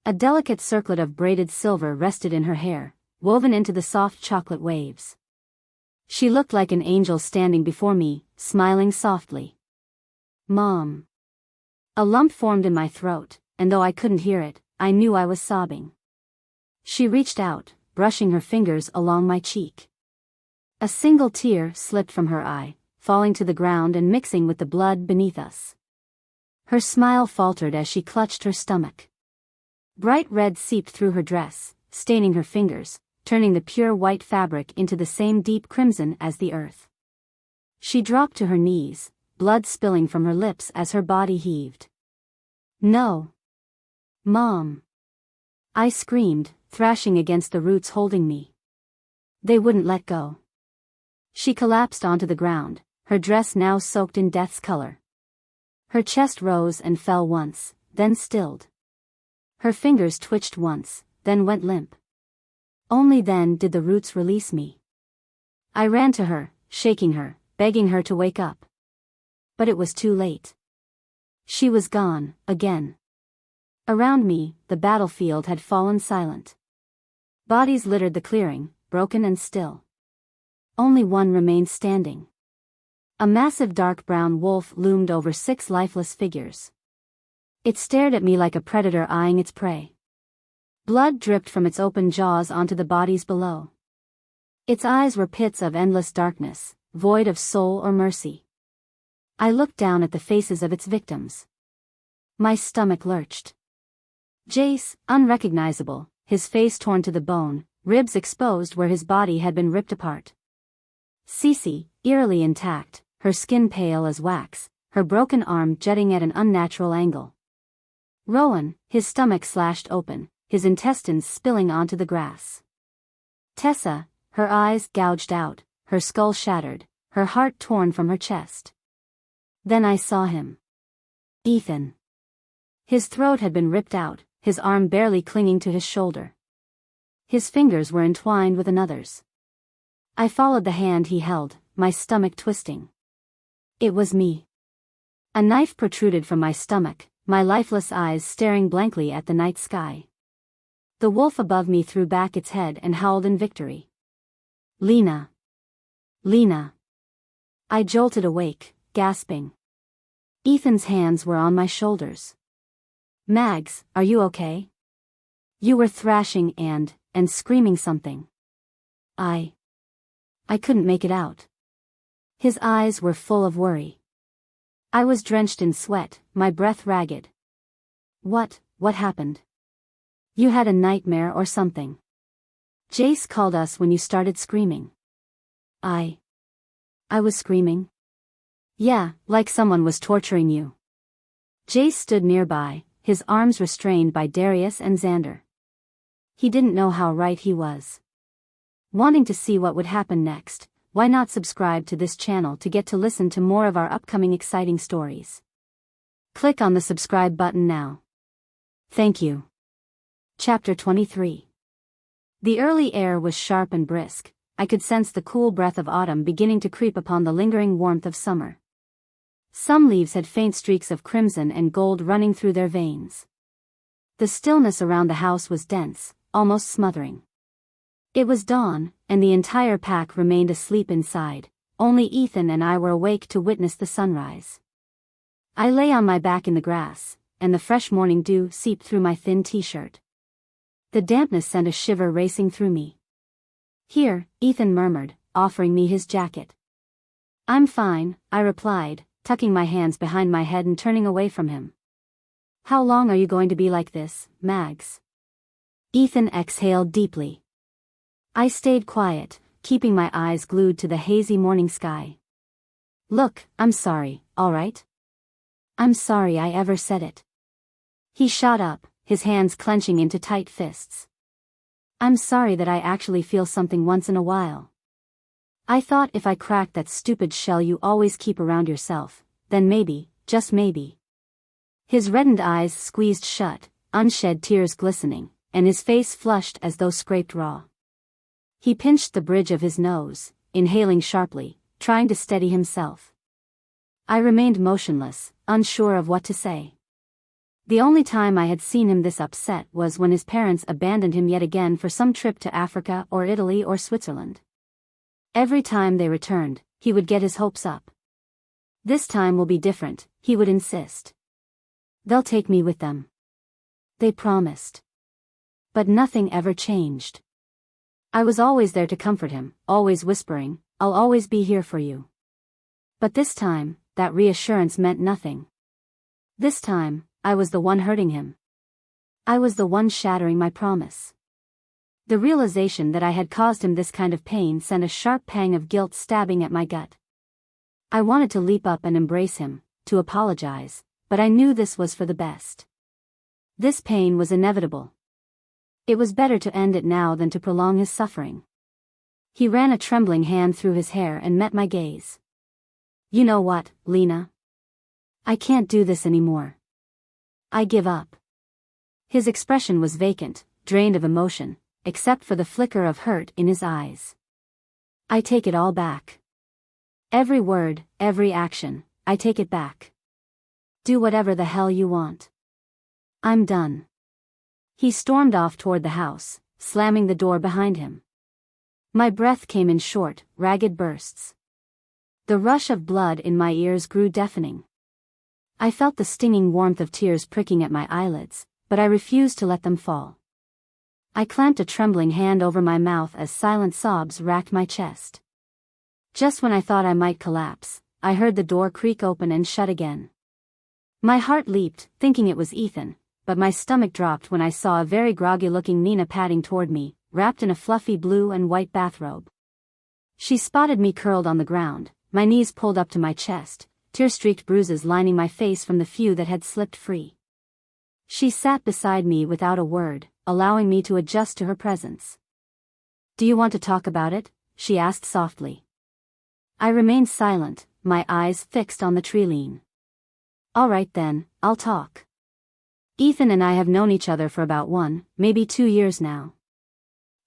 A delicate circlet of braided silver rested in her hair, woven into the soft chocolate waves. She looked like an angel standing before me, smiling softly. "Mom." A lump formed in my throat, and though I couldn't hear it, I knew I was sobbing. She reached out, brushing her fingers along my cheek. A single tear slipped from her eye, falling to the ground and mixing with the blood beneath us. Her smile faltered as she clutched her stomach. Bright red seeped through her dress, staining her fingers, turning the pure white fabric into the same deep crimson as the earth. She dropped to her knees, blood spilling from her lips as her body heaved. "No. Mom." I screamed, thrashing against the roots holding me. They wouldn't let go. She collapsed onto the ground, her dress now soaked in death's color. Her chest rose and fell once, then stilled. Her fingers twitched once, then went limp. Only then did the roots release me. I ran to her, shaking her, begging her to wake up. But it was too late. She was gone, again. Around me, the battlefield had fallen silent. Bodies littered the clearing, broken and still. Only one remained standing. A massive dark brown wolf loomed over 6 lifeless figures. It stared at me like a predator eyeing its prey. Blood dripped from its open jaws onto the bodies below. Its eyes were pits of endless darkness, void of soul or mercy. I looked down at the faces of its victims. My stomach lurched. Jace, unrecognizable, his face torn to the bone, ribs exposed where his body had been ripped apart. Cece, eerily intact, her skin pale as wax, her broken arm jutting at an unnatural angle. Rowan, his stomach slashed open, his intestines spilling onto the grass. Tessa, her eyes gouged out, her skull shattered, her heart torn from her chest. Then I saw him. Ethan. His throat had been ripped out, his arm barely clinging to his shoulder. His fingers were entwined with another's. I followed the hand he held, my stomach twisting. It was me. A knife protruded from my stomach, my lifeless eyes staring blankly at the night sky. The wolf above me threw back its head and howled in victory. "Lena! Lena. I jolted awake, gasping. Ethan's hands were on my shoulders. Mags, are you okay? You were thrashing and screaming something. I couldn't make it out. His eyes were full of worry. I was drenched in sweat, my breath ragged. What happened? You had a nightmare or something. Jace called us when you started screaming. I was screaming? Yeah, like someone was torturing you. Jace stood nearby, his arms restrained by Darius and Xander. He didn't know how right he was. Wanting to see what would happen next, why not subscribe to this channel to get to listen to more of our upcoming exciting stories? Click on the subscribe button now. Thank you. Chapter 23. The early air was sharp and brisk. I could sense the cool breath of autumn beginning to creep upon the lingering warmth of summer. Some leaves had faint streaks of crimson and gold running through their veins. The stillness around the house was dense, almost smothering. It was dawn, and the entire pack remained asleep inside. Only Ethan and I were awake to witness the sunrise. I lay on my back in the grass, and the fresh morning dew seeped through my thin t-shirt. The dampness sent a shiver racing through me. Here, Ethan murmured, offering me his jacket. I'm fine, I replied, tucking my hands behind my head and turning away from him. How long are you going to be like this, Mags? Ethan exhaled deeply. I stayed quiet, keeping my eyes glued to the hazy morning sky. Look, I'm sorry, all right? I'm sorry I ever said it. He shot up, his hands clenching into tight fists. I'm sorry that I actually feel something once in a while. I thought if I cracked that stupid shell you always keep around yourself, then maybe, just maybe. His reddened eyes squeezed shut, unshed tears glistening, and his face flushed as though scraped raw. He pinched the bridge of his nose, inhaling sharply, trying to steady himself. I remained motionless, unsure of what to say. The only time I had seen him this upset was when his parents abandoned him yet again for some trip to Africa or Italy or Switzerland. Every time they returned, he would get his hopes up. This time will be different, he would insist. They'll take me with them. They promised. But nothing ever changed. I was always there to comfort him, always whispering, I'll always be here for you. But this time, that reassurance meant nothing. This time, I was the one hurting him. I was the one shattering my promise. The realization that I had caused him this kind of pain sent a sharp pang of guilt stabbing at my gut. I wanted to leap up and embrace him, to apologize, but I knew this was for the best. This pain was inevitable. It was better to end it now than to prolong his suffering. He ran a trembling hand through his hair and met my gaze. You know what, Lena? I can't do this anymore. I give up. His expression was vacant, drained of emotion, except for the flicker of hurt in his eyes. I take it all back. Every word, every action, I take it back. Do whatever the hell you want. I'm done. He stormed off toward the house, slamming the door behind him. My breath came in short, ragged bursts. The rush of blood in my ears grew deafening. I felt the stinging warmth of tears pricking at my eyelids, but I refused to let them fall. I clamped a trembling hand over my mouth as silent sobs racked my chest. Just when I thought I might collapse, I heard the door creak open and shut again. My heart leaped, thinking it was Ethan, but my stomach dropped when I saw a very groggy-looking Nina padding toward me, wrapped in a fluffy blue and white bathrobe. She spotted me curled on the ground, my knees pulled up to my chest, tear-streaked bruises lining my face from the few that had slipped free. She sat beside me without a word, allowing me to adjust to her presence. Do you want to talk about it? She asked softly. I remained silent, my eyes fixed on the tree-line. All right then, I'll talk. Ethan and I have known each other for about 1, maybe 2 years now.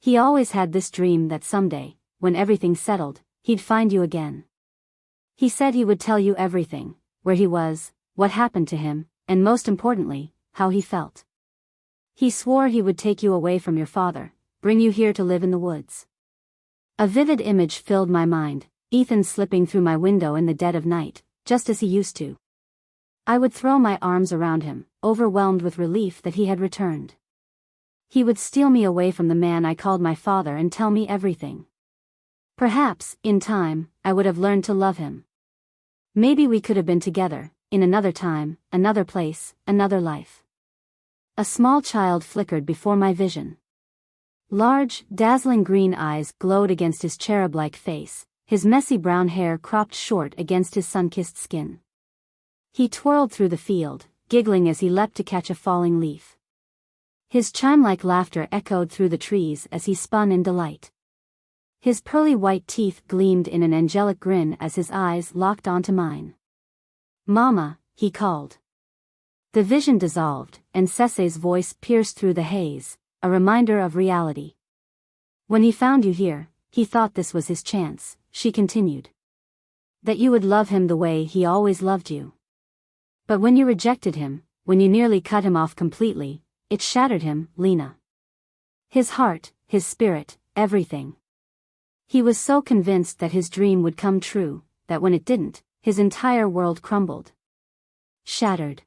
He always had this dream that someday, when everything's settled, he'd find you again. He said he would tell you everything, where he was, what happened to him, and most importantly, how he felt. He swore he would take you away from your father, bring you here to live in the woods. A vivid image filled my mind, Ethan slipping through my window in the dead of night, just as he used to. I would throw my arms around him, overwhelmed with relief that he had returned. He would steal me away from the man I called my father and tell me everything. Perhaps, in time, I would have learned to love him. Maybe we could have been together, in another time, another place, another life. A small child flickered before my vision. Large, dazzling green eyes glowed against his cherub-like face, his messy brown hair cropped short against his sun-kissed skin. He twirled through the field, giggling as he leapt to catch a falling leaf. His chime-like laughter echoed through the trees as he spun in delight. His pearly white teeth gleamed in an angelic grin as his eyes locked onto mine. "Mama," he called. The vision dissolved, and Cece's voice pierced through the haze, a reminder of reality. "When he found you here, he thought this was his chance," she continued. "That you would love him the way he always loved you. But when you rejected him, when you nearly cut him off completely, it shattered him, Lena. His heart, his spirit, everything. He was so convinced that his dream would come true, that when it didn't, his entire world crumbled. Shattered.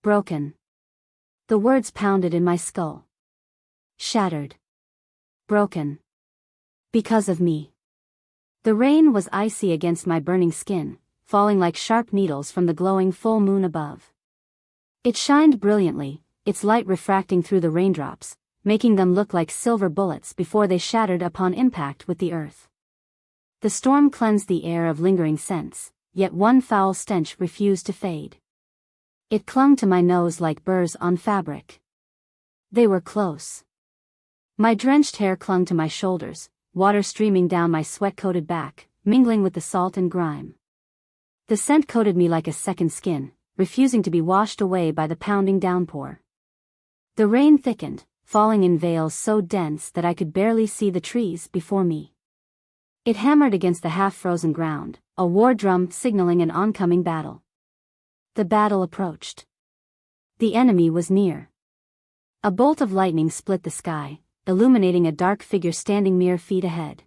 Broken." The words pounded in my skull. Shattered. Broken. Because of me. The rain was icy against my burning skin, falling like sharp needles from the glowing full moon above. It shined brilliantly, its light refracting through the raindrops, making them look like silver bullets before they shattered upon impact with the earth. The storm cleansed the air of lingering scents, yet one foul stench refused to fade. It clung to my nose like burrs on fabric. They were close. My drenched hair clung to my shoulders, water streaming down my sweat-coated back, mingling with the salt and grime. The scent coated me like a second skin, refusing to be washed away by the pounding downpour. The rain thickened, falling in veils so dense that I could barely see the trees before me. It hammered against the half-frozen ground, a war drum signaling an oncoming battle. The battle approached. The enemy was near. A bolt of lightning split the sky, illuminating a dark figure standing mere feet ahead.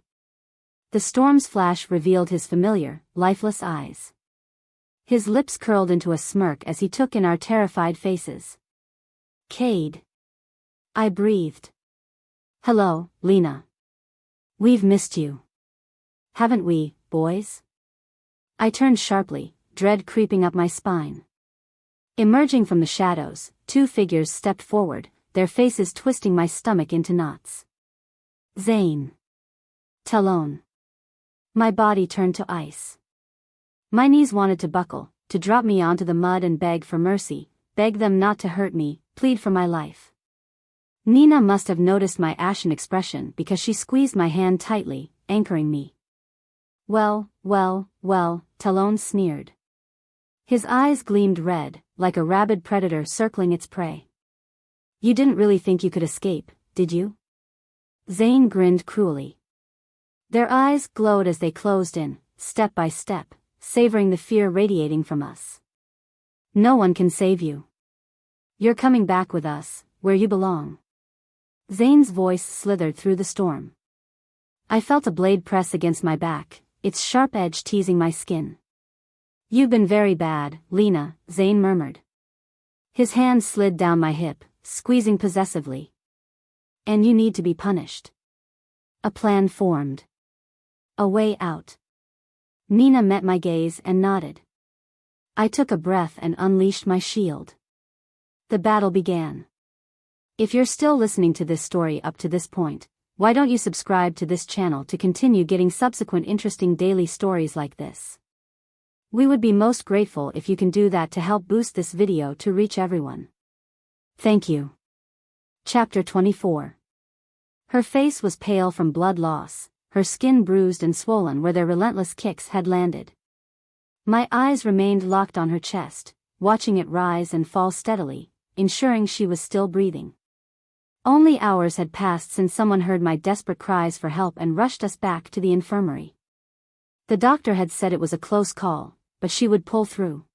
The storm's flash revealed his familiar, lifeless eyes. His lips curled into a smirk as he took in our terrified faces. "Cade." I breathed. "Hello, Lena. We've missed you. Haven't we, boys?" I turned sharply, dread creeping up my spine. Emerging from the shadows, two figures stepped forward, their faces twisting my stomach into knots. Zane. Talon. My body turned to ice. My knees wanted to buckle, to drop me onto the mud and beg for mercy, beg them not to hurt me, plead for my life. Nina must have noticed my ashen expression because she squeezed my hand tightly, anchoring me. Well, Talon sneered. His eyes gleamed red, like a rabid predator circling its prey. "You didn't really think you could escape, did you?" Zane grinned cruelly. Their eyes glowed as they closed in, step by step, savoring the fear radiating from us. "No one can save you. You're coming back with us, where you belong." Zane's voice slithered through the storm. I felt a blade press against my back, its sharp edge teasing my skin. "You've been very bad, Lena," Zane murmured. His hand slid down my hip, squeezing possessively. "And you need to be punished." A plan formed. A way out. Nina met my gaze and nodded. I took a breath and unleashed my shield. The battle began. If you're still listening to this story up to this point, why don't you subscribe to this channel to continue getting subsequent interesting daily stories like this? We would be most grateful if you can do that to help boost this video to reach everyone. Thank you. Chapter 24. Her face was pale from blood loss, her skin bruised and swollen where their relentless kicks had landed. My eyes remained locked on her chest, watching it rise and fall steadily, ensuring she was still breathing. Only hours had passed since someone heard my desperate cries for help and rushed us back to the infirmary. The doctor had said it was a close call, but she would pull through.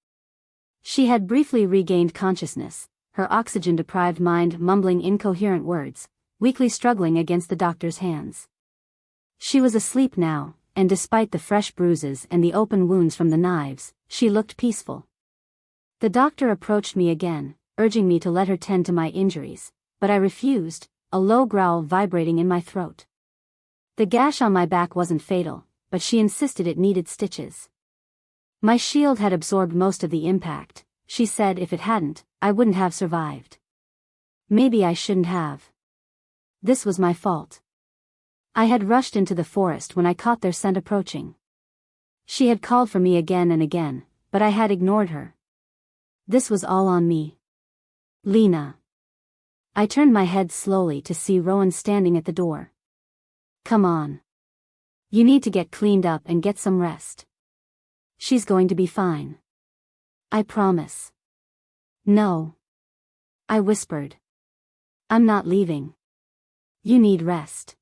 She had briefly regained consciousness, her oxygen-deprived mind mumbling incoherent words, weakly struggling against the doctor's hands. She was asleep now, and despite the fresh bruises and the open wounds from the knives, she looked peaceful. The doctor approached me again, urging me to let her tend to my injuries, but I refused, a low growl vibrating in my throat. The gash on my back wasn't fatal, but she insisted it needed stitches. My shield had absorbed most of the impact, she said. If it hadn't, I wouldn't have survived. Maybe I shouldn't have. This was my fault. I had rushed into the forest when I caught their scent approaching. She had called for me again and again, but I had ignored her. This was all on me. Lena. I turned my head slowly to see Rowan standing at the door. Come on. You need to get cleaned up and get some rest. She's going to be fine. I promise. No. I whispered. I'm not leaving. You need rest.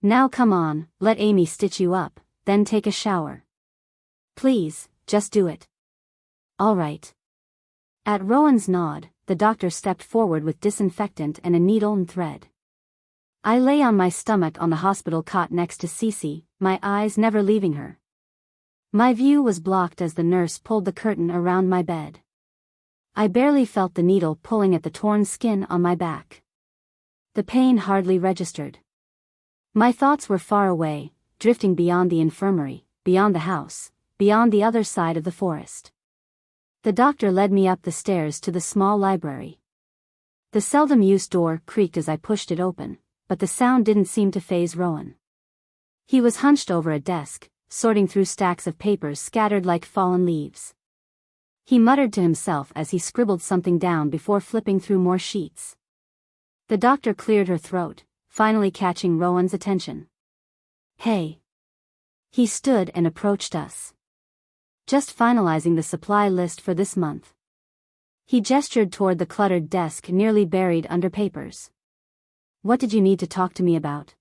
Now come on, let Amy stitch you up, then take a shower. Please, just do it. All right. At Rowan's nod, the doctor stepped forward with disinfectant and a needle and thread. I lay on my stomach on the hospital cot next to Cece, my eyes never leaving her. My view was blocked as the nurse pulled the curtain around my bed. I barely felt the needle pulling at the torn skin on my back. The pain hardly registered. My thoughts were far away, drifting beyond the infirmary, beyond the house, beyond the other side of the forest. The doctor led me up the stairs to the small library. The seldom-used door creaked as I pushed it open, but the sound didn't seem to faze Rowan. He was hunched over a desk, sorting through stacks of papers scattered like fallen leaves. He muttered to himself as he scribbled something down before flipping through more sheets. The doctor cleared her throat, finally catching Rowan's attention. Hey. He stood and approached us. Just finalizing the supply list for this month. He gestured toward the cluttered desk nearly buried under papers. What did you need to talk to me about?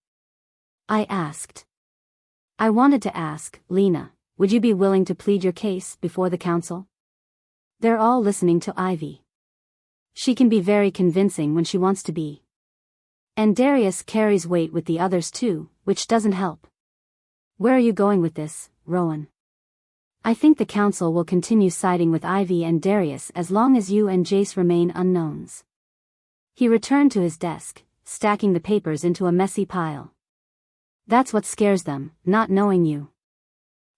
I asked. I wanted to ask, Lena, would you be willing to plead your case before the council? They're all listening to Ivy. She can be very convincing when she wants to be. And Darius carries weight with the others too, which doesn't help. Where are you going with this, Rowan? I think the council will continue siding with Ivy and Darius as long as you and Jace remain unknowns. He returned to his desk, stacking the papers into a messy pile. That's what scares them, not knowing you.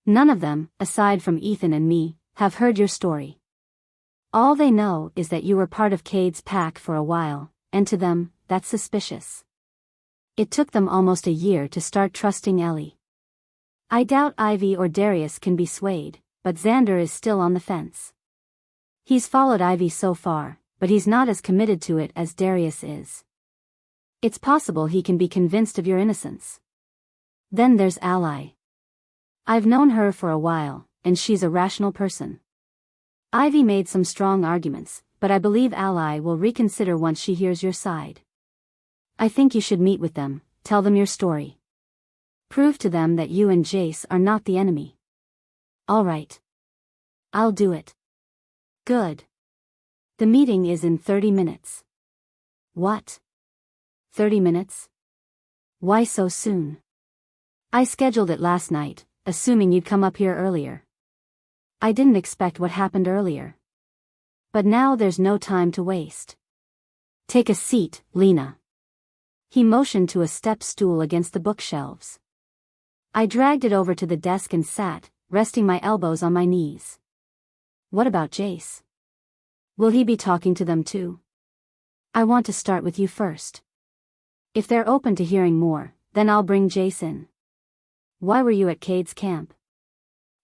None of them, aside from Ethan and me, have heard your story. All they know is that you were part of Cade's pack for a while, and to them, that's suspicious. It took them almost a year to start trusting Ellie. I doubt Ivy or Darius can be swayed, but Xander is still on the fence. He's followed Ivy so far, but he's not as committed to it as Darius is. It's possible he can be convinced of your innocence. Then there's Ally. I've known her for a while, and she's a rational person. Ivy made some strong arguments, but I believe Ally will reconsider once she hears your side. I think you should meet with them, tell them your story. Prove to them that you and Jace are not the enemy. All right. I'll do it. Good. The meeting is in 30 minutes. What? 30 minutes? Why so soon? I scheduled it last night, assuming you'd come up here earlier. I didn't expect what happened earlier. But now there's no time to waste. Take a seat, Lena. He motioned to a step stool against the bookshelves. I dragged it over to the desk and sat, resting my elbows on my knees. What about Jace? Will he be talking to them too? I want to start with you first. If they're open to hearing more, then I'll bring Jace in. Why were you at Cade's camp?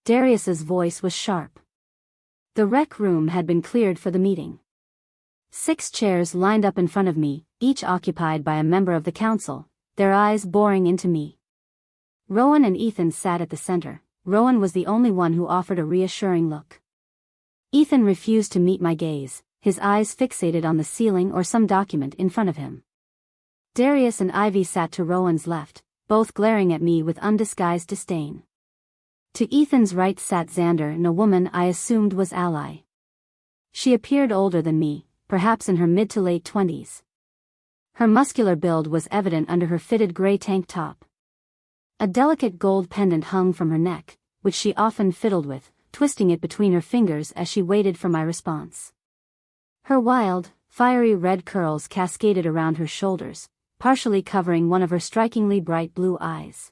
Darius's voice was sharp. The rec room had been cleared for the meeting. 6 chairs lined up in front of me, each occupied by a member of the council, their eyes boring into me. Rowan and Ethan sat at the center. Rowan was the only one who offered a reassuring look. Ethan refused to meet my gaze, his eyes fixated on the ceiling or some document in front of him. Darius and Ivy sat to Rowan's left, both glaring at me with undisguised disdain. To Ethan's right sat Xander and a woman I assumed was Ally. She appeared older than me, perhaps in her mid to late 20s. Her muscular build was evident under her fitted gray tank top. A delicate gold pendant hung from her neck, which she often fiddled with, twisting it between her fingers as she waited for my response. Her wild, fiery red curls cascaded around her shoulders, partially covering one of her strikingly bright blue eyes.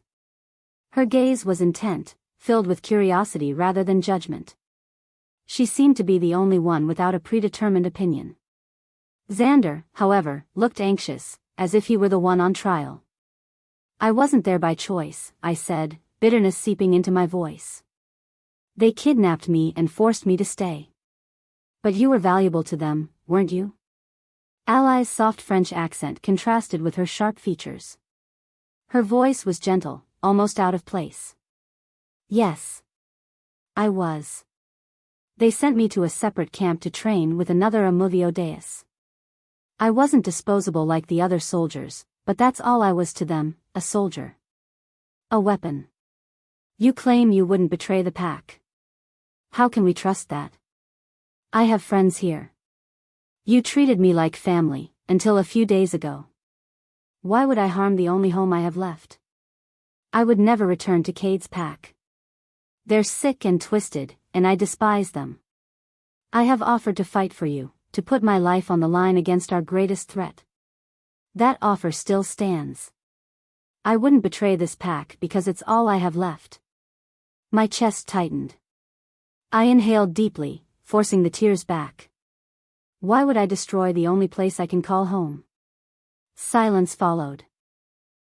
Her gaze was intent, filled with curiosity rather than judgment. She seemed to be the only one without a predetermined opinion. Xander, however, looked anxious, as if he were the one on trial. "I wasn't there by choice," I said, bitterness seeping into my voice. "They kidnapped me and forced me to stay." "But you were valuable to them, weren't you?" Ally's soft French accent contrasted with her sharp features. Her voice was gentle, almost out of place. "Yes. I was. They sent me to a separate camp to train with another Amuvio Deus. I wasn't disposable like the other soldiers, but that's all I was to them, a soldier. A weapon. You claim you wouldn't betray the pack. How can we trust that? I have friends here. You treated me like family, until a few days ago. Why would I harm the only home I have left? I would never return to Cade's pack. They're sick and twisted, and I despise them. I have offered to fight for you, to put my life on the line against our greatest threat. That offer still stands. I wouldn't betray this pack because it's all I have left." My chest tightened. I inhaled deeply, forcing the tears back. Why would I destroy the only place I can call home? Silence followed.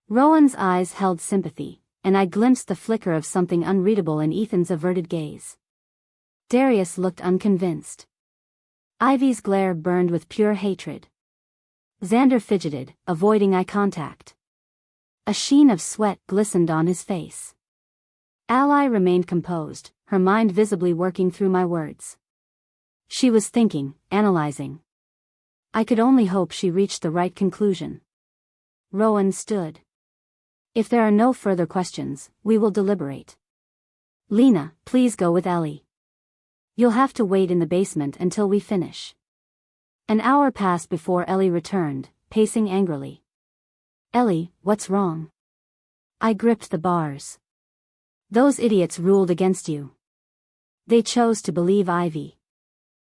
Rowan's eyes held sympathy, and I glimpsed the flicker of something unreadable in Ethan's averted gaze. Darius looked unconvinced. Ivy's glare burned with pure hatred. Xander fidgeted, avoiding eye contact. A sheen of sweat glistened on his face. Ally remained composed, her mind visibly working through my words. She was thinking, analyzing. I could only hope she reached the right conclusion. Rowan stood. "If there are no further questions, we will deliberate. Lena, please go with Ellie. You'll have to wait in the basement until we finish." An hour passed before Ellie returned, pacing angrily. "Ellie, what's wrong?" I gripped the bars. "Those idiots ruled against you. They chose to believe Ivy.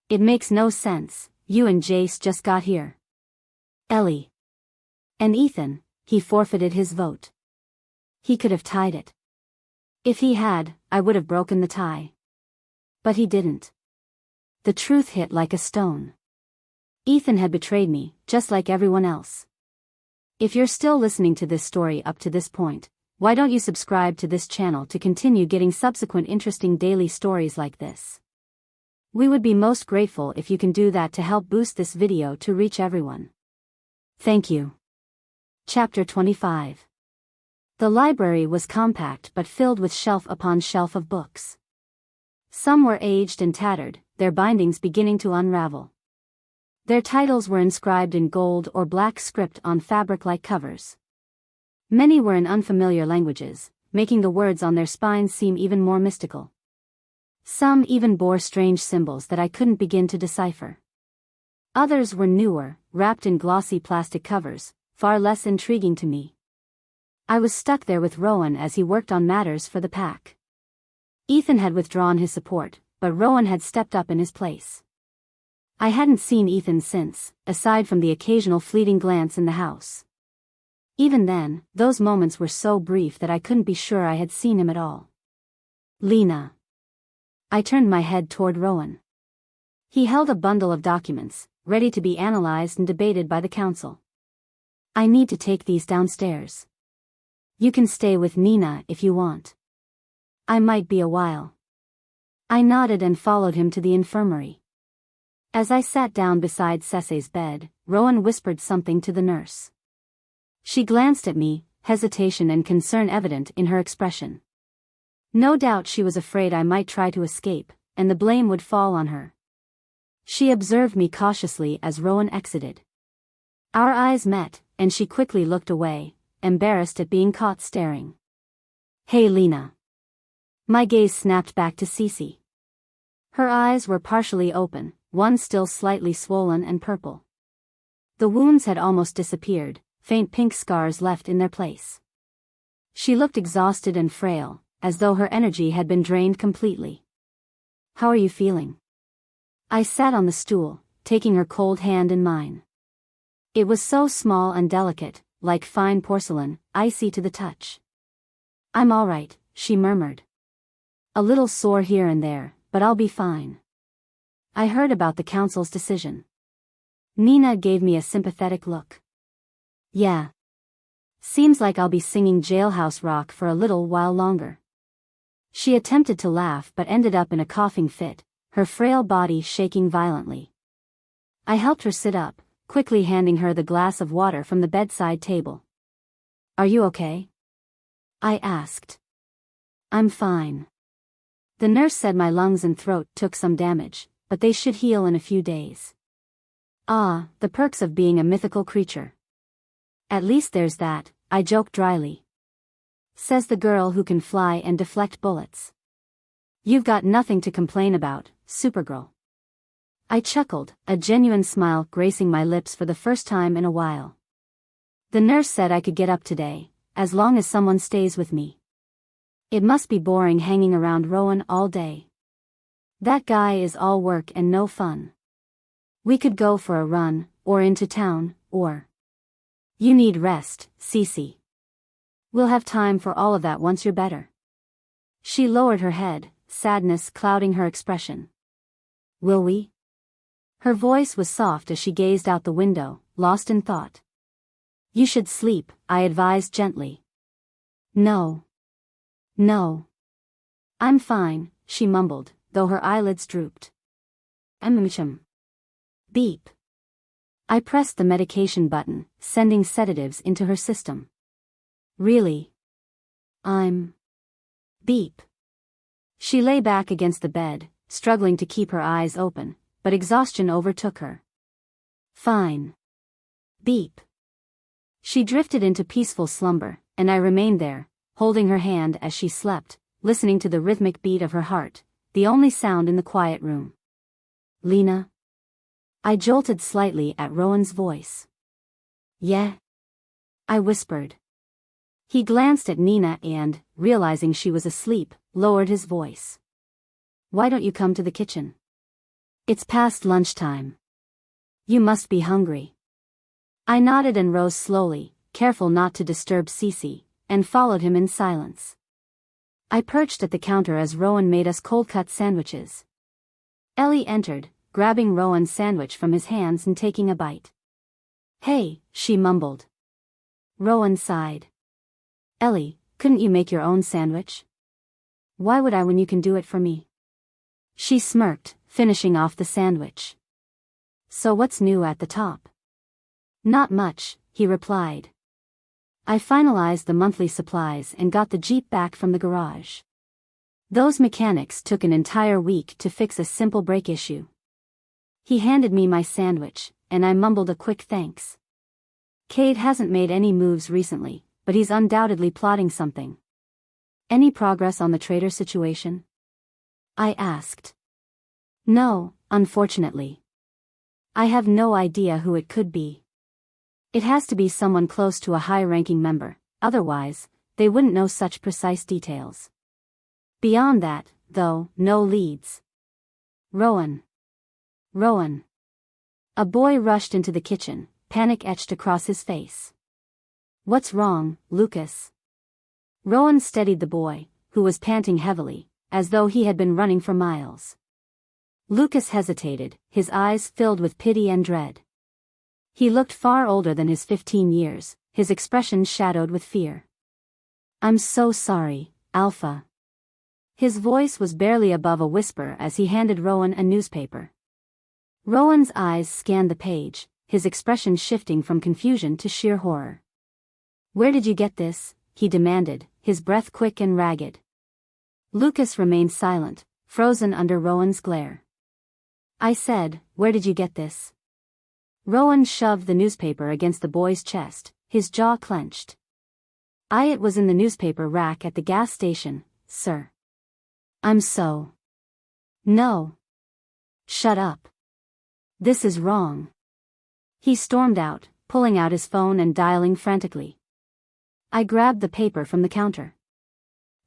It makes no sense, you and Jace just got here." "Ellie." "And Ethan, he forfeited his vote. He could have tied it. If he had, I would have broken the tie. But he didn't." The truth hit like a stone. Ethan had betrayed me, just like everyone else. If you're still listening to this story up to this point, why don't you subscribe to this channel to continue getting subsequent interesting daily stories like this? We would be most grateful if you can do that to help boost this video to reach everyone. Thank you. Chapter 25. The library was compact but filled with shelf upon shelf of books. Some were aged and tattered, their bindings beginning to unravel. Their titles were inscribed in gold or black script on fabric-like covers. Many were in unfamiliar languages, making the words on their spines seem even more mystical. Some even bore strange symbols that I couldn't begin to decipher. Others were newer, wrapped in glossy plastic covers, far less intriguing to me. I was stuck there with Rowan as he worked on matters for the pack. Ethan had withdrawn his support, but Rowan had stepped up in his place. I hadn't seen Ethan since, aside from the occasional fleeting glance in the house. Even then, those moments were so brief that I couldn't be sure I had seen him at all. "Lena." I turned my head toward Rowan. He held a bundle of documents, ready to be analyzed and debated by the council. "I need to take these downstairs. You can stay with Nina if you want. I might be a while." I nodded and followed him to the infirmary. As I sat down beside Cece's bed, Rowan whispered something to the nurse. She glanced at me, hesitation and concern evident in her expression. No doubt she was afraid I might try to escape, and the blame would fall on her. She observed me cautiously as Rowan exited. Our eyes met, and she quickly looked away, embarrassed at being caught staring. "Hey Lena." My gaze snapped back to Cece. Her eyes were partially open, one still slightly swollen and purple. The wounds had almost disappeared, faint pink scars left in their place. She looked exhausted and frail, as though her energy had been drained completely. "How are you feeling?" I sat on the stool, taking her cold hand in mine. It was so small and delicate, like fine porcelain, icy to the touch. "I'm all right," she murmured. "A little sore here and there, but I'll be fine." I heard about the council's decision. Nina gave me a sympathetic look. "Yeah. Seems like I'll be singing Jailhouse Rock for a little while longer." She attempted to laugh but ended up in a coughing fit, her frail body shaking violently. I helped her sit up, quickly handing her the glass of water from the bedside table. "Are you okay?" I asked. "I'm fine. The nurse said my lungs and throat took some damage, but they should heal in a few days." "Ah, the perks of being a mythical creature. At least there's that," I joked dryly. "Says the girl who can fly and deflect bullets. You've got nothing to complain about, Supergirl." I chuckled, a genuine smile gracing my lips for the first time in a while. "The nurse said I could get up today, as long as someone stays with me. It must be boring hanging around Rowan all day. That guy is all work and no fun. We could go for a run, or into town, or..." "You need rest, Cece. We'll have time for all of that once you're better." She lowered her head, sadness clouding her expression. "Will we?" Her voice was soft as she gazed out the window, lost in thought. "You should sleep," I advised gently. No. "I'm fine," she mumbled, though her eyelids drooped. Beep. I pressed the medication button, sending sedatives into her system. "Really? Beep." She lay back against the bed, struggling to keep her eyes open, but exhaustion overtook her. "Fine. Beep." She drifted into peaceful slumber, and I remained there, holding her hand as she slept, listening to the rhythmic beat of her heart, the only sound in the quiet room. "Lena?" I jolted slightly at Rowan's voice. "Yeah?" I whispered. He glanced at Nina and, realizing she was asleep, lowered his voice. "Why don't you come to the kitchen? It's past lunchtime. You must be hungry." I nodded and rose slowly, careful not to disturb Cece, and followed him in silence. I perched at the counter as Rowan made us cold-cut sandwiches. Ellie entered, grabbing Rowan's sandwich from his hands and taking a bite. "Hey," she mumbled. Rowan sighed. "Ellie, couldn't you make your own sandwich?" "Why would I when you can do it for me?" She smirked, finishing off the sandwich. "So what's new at the top?" "Not much," he replied. "I finalized the monthly supplies and got the Jeep back from the garage. Those mechanics took an entire week to fix a simple brake issue." He handed me my sandwich, and I mumbled a quick thanks. "Cade hasn't made any moves recently, but he's undoubtedly plotting something." "Any progress on the traitor situation?" I asked. "No, unfortunately. I have no idea who it could be. It has to be someone close to a high-ranking member, otherwise, they wouldn't know such precise details. Beyond that, though, no leads." Rowan. A boy rushed into the kitchen, panic etched across his face. "What's wrong, Lucas?" Rowan steadied the boy, who was panting heavily, as though he had been running for miles. Lucas hesitated, his eyes filled with pity and dread. He looked far older than his 15 years, his expression shadowed with fear. "I'm so sorry, Alpha." His voice was barely above a whisper as he handed Rowan a newspaper. Rowan's eyes scanned the page, his expression shifting from confusion to sheer horror. "Where did you get this?" he demanded, his breath quick and ragged. Lucas remained silent, frozen under Rowan's glare. I said, "Where did you get this?" Rowan shoved the newspaper against the boy's chest, his jaw clenched. "It was in the newspaper rack at the gas station, sir." "I'm so..." "No. Shut up. This is wrong." He stormed out, pulling out his phone and dialing frantically. I grabbed the paper from the counter.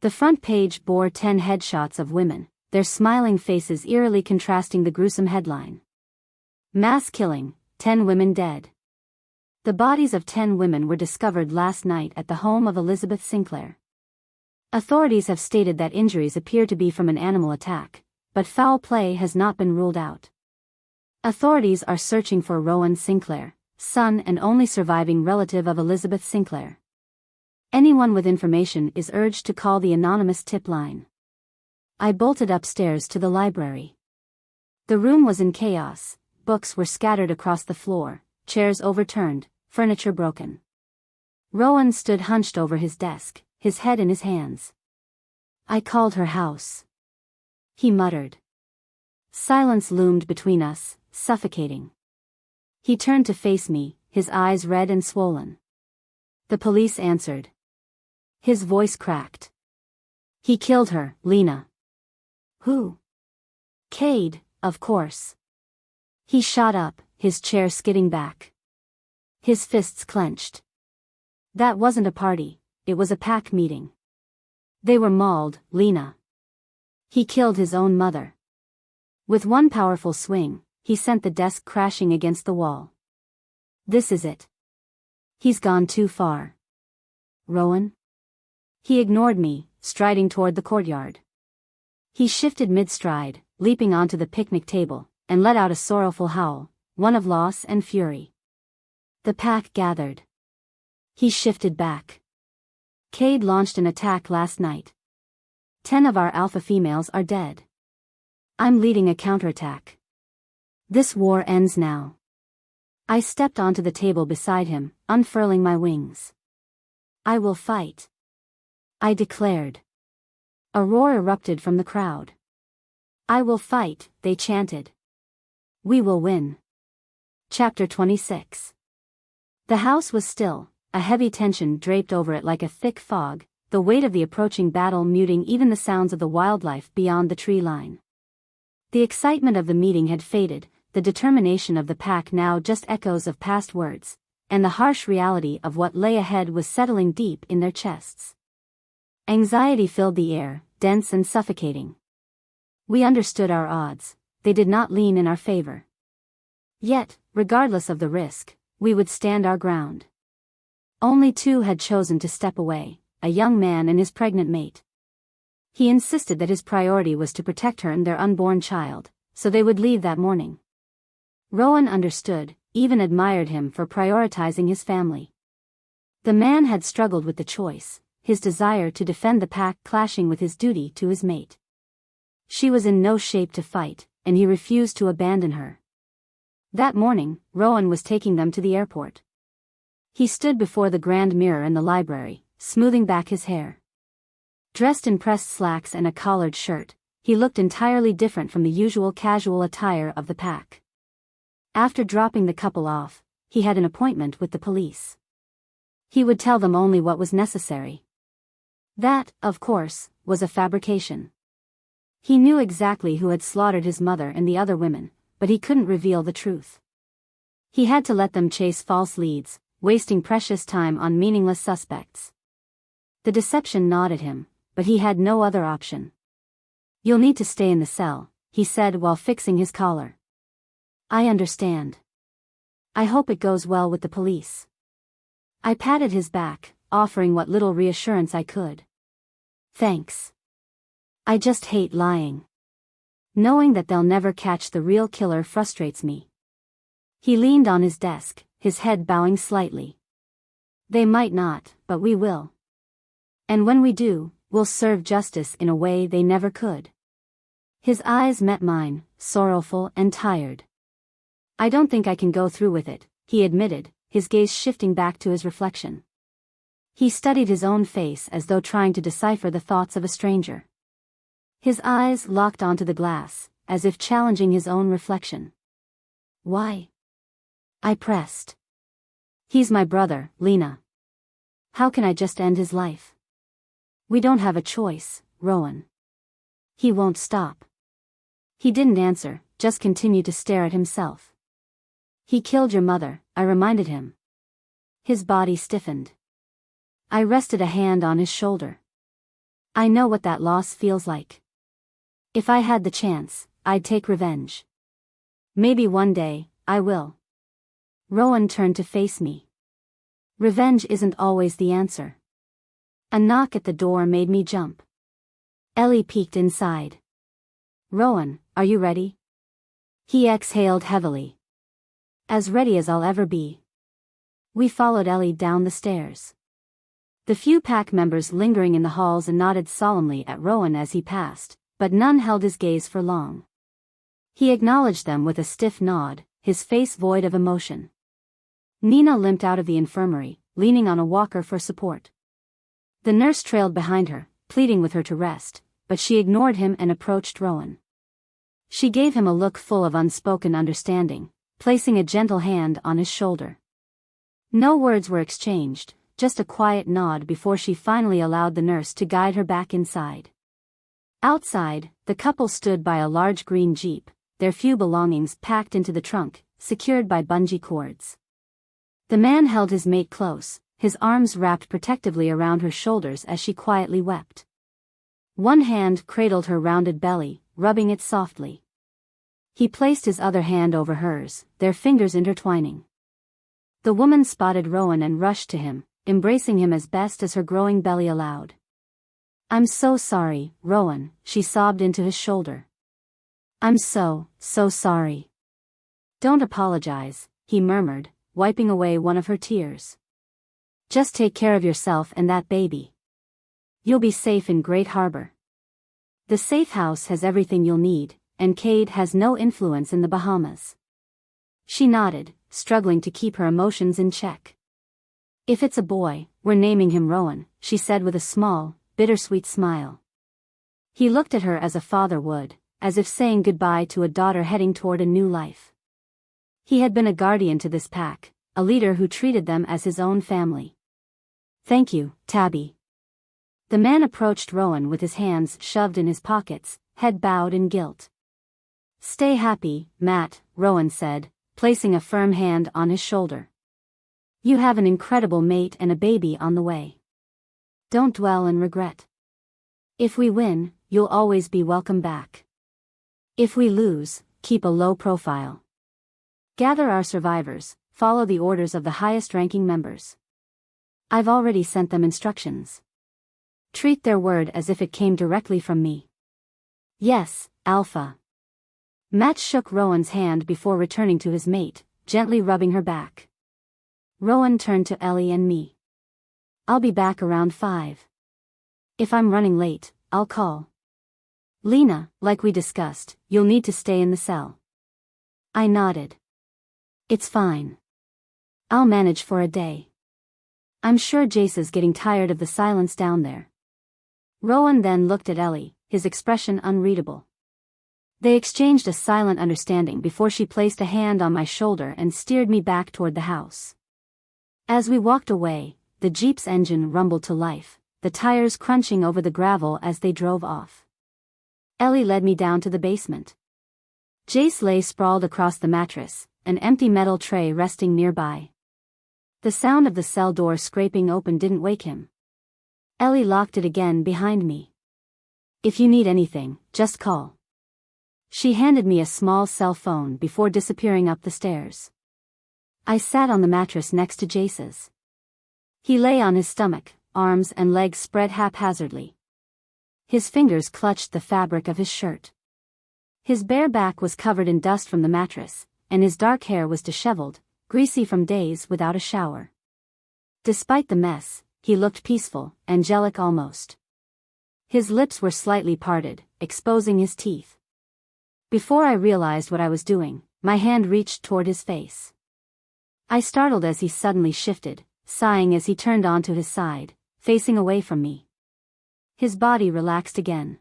The front page bore 10 headshots of women, their smiling faces eerily contrasting the gruesome headline. Mass killing, 10 women dead. The bodies of 10 women were discovered last night at the home of Elizabeth Sinclair. Authorities have stated that injuries appear to be from an animal attack, but foul play has not been ruled out. Authorities are searching for Rowan Sinclair, son and only surviving relative of Elizabeth Sinclair. Anyone with information is urged to call the anonymous tip line. I bolted upstairs to the library. The room was in chaos, books were scattered across the floor, chairs overturned, furniture broken. Rowan stood hunched over his desk, his head in his hands. I called her house. He muttered. Silence loomed between us, suffocating. He turned to face me, his eyes red and swollen. The police answered. His voice cracked. He killed her, Lena. Who? Cade, of course. He shot up, his chair skidding back. His fists clenched. That wasn't a party, it was a pack meeting. They were mauled, Lena. He killed his own mother. With one powerful swing, he sent the desk crashing against the wall. This is it. He's gone too far. Rowan? He ignored me, striding toward the courtyard. He shifted mid-stride, leaping onto the picnic table, and let out a sorrowful howl, one of loss and fury. The pack gathered. He shifted back. Cade launched an attack last night. 10 of our alpha females are dead. I'm leading a counterattack. This war ends now. I stepped onto the table beside him, unfurling my wings. I will fight. I declared. A roar erupted from the crowd. I will fight, they chanted. We will win. Chapter 26. The house was still, a heavy tension draped over it like a thick fog, the weight of the approaching battle muting even the sounds of the wildlife beyond the tree line. The excitement of the meeting had faded, the determination of the pack now just echoes of past words, and the harsh reality of what lay ahead was settling deep in their chests. Anxiety filled the air, dense and suffocating. We understood our odds, they did not lean in our favor. Yet, regardless of the risk, we would stand our ground. Only 2 had chosen to step away, a young man and his pregnant mate. He insisted that his priority was to protect her and their unborn child, so they would leave that morning. Rowan understood, even admired him for prioritizing his family. The man had struggled with the choice, his desire to defend the pack clashing with his duty to his mate. She was in no shape to fight, and he refused to abandon her. That morning, Rowan was taking them to the airport. He stood before the grand mirror in the library, smoothing back his hair. Dressed in pressed slacks and a collared shirt, he looked entirely different from the usual casual attire of the pack. After dropping the couple off, he had an appointment with the police. He would tell them only what was necessary. That, of course, was a fabrication. He knew exactly who had slaughtered his mother and the other women, but he couldn't reveal the truth. He had to let them chase false leads, wasting precious time on meaningless suspects. The deception gnawed at him, but he had no other option. You'll need to stay in the cell, he said while fixing his collar. I understand. I hope it goes well with the police. I patted his back, offering what little reassurance I could. Thanks. I just hate lying. Knowing that they'll never catch the real killer frustrates me. He leaned on his desk, his head bowing slightly. They might not, but we will. And when we do, we'll serve justice in a way they never could. His eyes met mine, sorrowful and tired. I don't think I can go through with it, he admitted, his gaze shifting back to his reflection. He studied his own face as though trying to decipher the thoughts of a stranger. His eyes locked onto the glass, as if challenging his own reflection. Why? I pressed. He's my brother, Lena. How can I just end his life? We don't have a choice, Rowan. He won't stop. He didn't answer, just continued to stare at himself. He killed your mother, I reminded him. His body stiffened. I rested a hand on his shoulder. I know what that loss feels like. If I had the chance, I'd take revenge. Maybe one day, I will. Rowan turned to face me. Revenge isn't always the answer. A knock at the door made me jump. Ellie peeked inside. Rowan, are you ready? He exhaled heavily. As ready as I'll ever be. We followed Ellie down the stairs. The few pack members lingering in the halls nodded solemnly at Rowan as he passed, but none held his gaze for long. He acknowledged them with a stiff nod, his face void of emotion. Nina limped out of the infirmary, leaning on a walker for support. The nurse trailed behind her, pleading with her to rest, but she ignored him and approached Rowan. She gave him a look full of unspoken understanding, placing a gentle hand on his shoulder. No words were exchanged, just a quiet nod before she finally allowed the nurse to guide her back inside. Outside, the couple stood by a large green Jeep, their few belongings packed into the trunk, secured by bungee cords. The man held his mate close, his arms wrapped protectively around her shoulders as she quietly wept. One hand cradled her rounded belly, rubbing it softly. He placed his other hand over hers, their fingers intertwining. The woman spotted Rowan and rushed to him, embracing him as best as her growing belly allowed. "I'm so sorry, Rowan," she sobbed into his shoulder. "I'm so sorry." "Don't apologize," he murmured, wiping away one of her tears. "Just take care of yourself and that baby. You'll be safe in Great Harbor. The safe house has everything you'll need, and Cade has no influence in the Bahamas." She nodded, struggling to keep her emotions in check. "If it's a boy, we're naming him Rowan," she said with a small, bittersweet smile. He looked at her as a father would, as if saying goodbye to a daughter heading toward a new life. He had been a guardian to this pack, a leader who treated them as his own family. "Thank you, Tabby." The man approached Rowan with his hands shoved in his pockets, head bowed in guilt. "Stay happy, Matt," Rowan said, placing a firm hand on his shoulder. "You have an incredible mate and a baby on the way. Don't dwell in regret. If we win, you'll always be welcome back. If we lose, keep a low profile. Gather our survivors, follow the orders of the highest-ranking members. I've already sent them instructions. Treat their word as if it came directly from me." "Yes, Alpha." Matt shook Rowan's hand before returning to his mate, gently rubbing her back. Rowan turned to Ellie and me. "I'll be back around 5. If I'm running late, I'll call. Lena, like we discussed, you'll need to stay in the cell." I nodded. "It's fine. I'll manage for a day. I'm sure Jace is getting tired of the silence down there." Rowan then looked at Ellie, his expression unreadable. They exchanged a silent understanding before she placed a hand on my shoulder and steered me back toward the house. As we walked away, the Jeep's engine rumbled to life, the tires crunching over the gravel as they drove off. Ellie led me down to the basement. Jace lay sprawled across the mattress, an empty metal tray resting nearby. The sound of the cell door scraping open didn't wake him. Ellie locked it again behind me. "If you need anything, just call." She handed me a small cell phone before disappearing up the stairs. I sat on the mattress next to Jace's. He lay on his stomach, arms and legs spread haphazardly. His fingers clutched the fabric of his shirt. His bare back was covered in dust from the mattress, and his dark hair was disheveled, greasy from days without a shower. Despite the mess, he looked peaceful, angelic almost. His lips were slightly parted, exposing his teeth. Before I realized what I was doing, my hand reached toward his face. I startled as he suddenly shifted, sighing as he turned onto his side, facing away from me. His body relaxed again.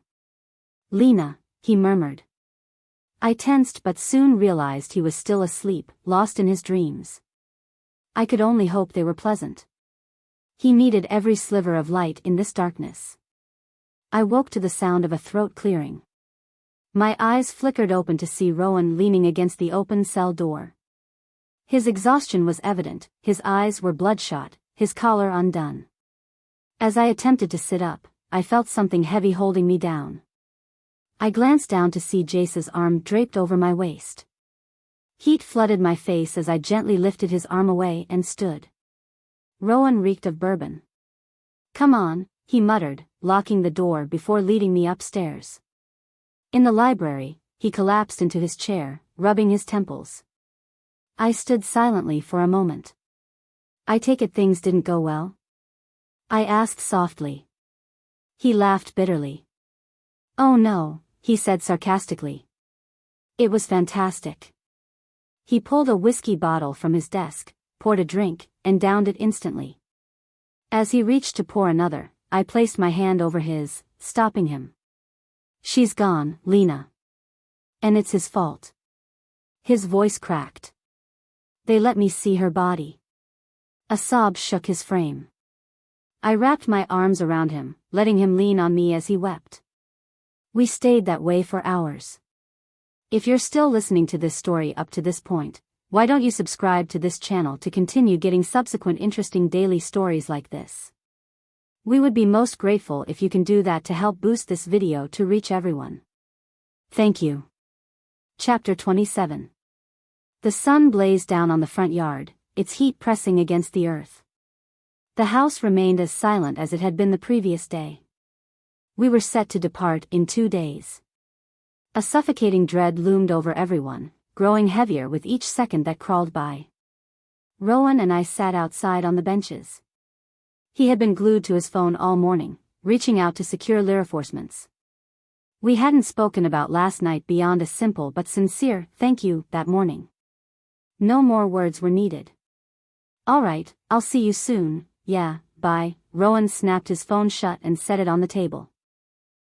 "Lena," he murmured. I tensed but soon realized he was still asleep, lost in his dreams. I could only hope they were pleasant. He needed every sliver of light in this darkness. I woke to the sound of a throat clearing. My eyes flickered open to see Rowan leaning against the open cell door. His exhaustion was evident, his eyes were bloodshot, his collar undone. As I attempted to sit up, I felt something heavy holding me down. I glanced down to see Jace's arm draped over my waist. Heat flooded my face as I gently lifted his arm away and stood. Rowan reeked of bourbon. "Come on," he muttered, locking the door before leading me upstairs. In the library, he collapsed into his chair, rubbing his temples. I stood silently for a moment. "I take it things didn't go well?" I asked softly. He laughed bitterly. "Oh no," he said sarcastically. "It was fantastic." He pulled a whiskey bottle from his desk, poured a drink, and downed it instantly. As he reached to pour another, I placed my hand over his, stopping him. "She's gone, Lena. And it's his fault." His voice cracked. "They let me see her body." A sob shook his frame. I wrapped my arms around him, letting him lean on me as he wept. We stayed that way for hours. If you're still listening to this story up to this point, why don't you subscribe to this channel to continue getting subsequent interesting daily stories like this? We would be most grateful if you can do that to help boost this video to reach everyone. Thank you. Chapter 27. The sun blazed down on the front yard, its heat pressing against the earth. The house remained as silent as it had been the previous day. We were set to depart in 2 days. A suffocating dread loomed over everyone, growing heavier with each second that crawled by. Rowan and I sat outside on the benches. He had been glued to his phone all morning, reaching out to secure reinforcements. We hadn't spoken about last night beyond a simple but sincere "thank you" that morning. No more words were needed. "All right, I'll see you soon, yeah, bye." Rowan snapped his phone shut and set it on the table.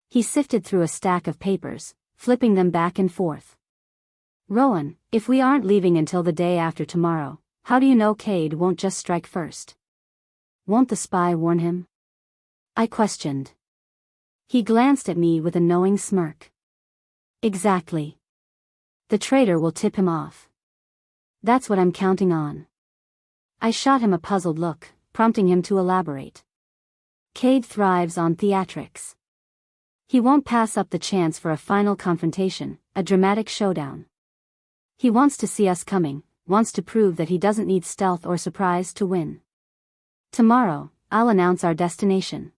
He sifted through a stack of papers, flipping them back and forth. "Rowan, if we aren't leaving until the day after tomorrow, how do you know Cade won't just strike first? Won't the spy warn him?" I questioned. He glanced at me with a knowing smirk. "Exactly. The traitor will tip him off. That's what I'm counting on." I shot him a puzzled look, prompting him to elaborate. "Cade thrives on theatrics. He won't pass up the chance for a final confrontation, a dramatic showdown. He wants to see us coming, wants to prove that he doesn't need stealth or surprise to win. Tomorrow, I'll announce our destination.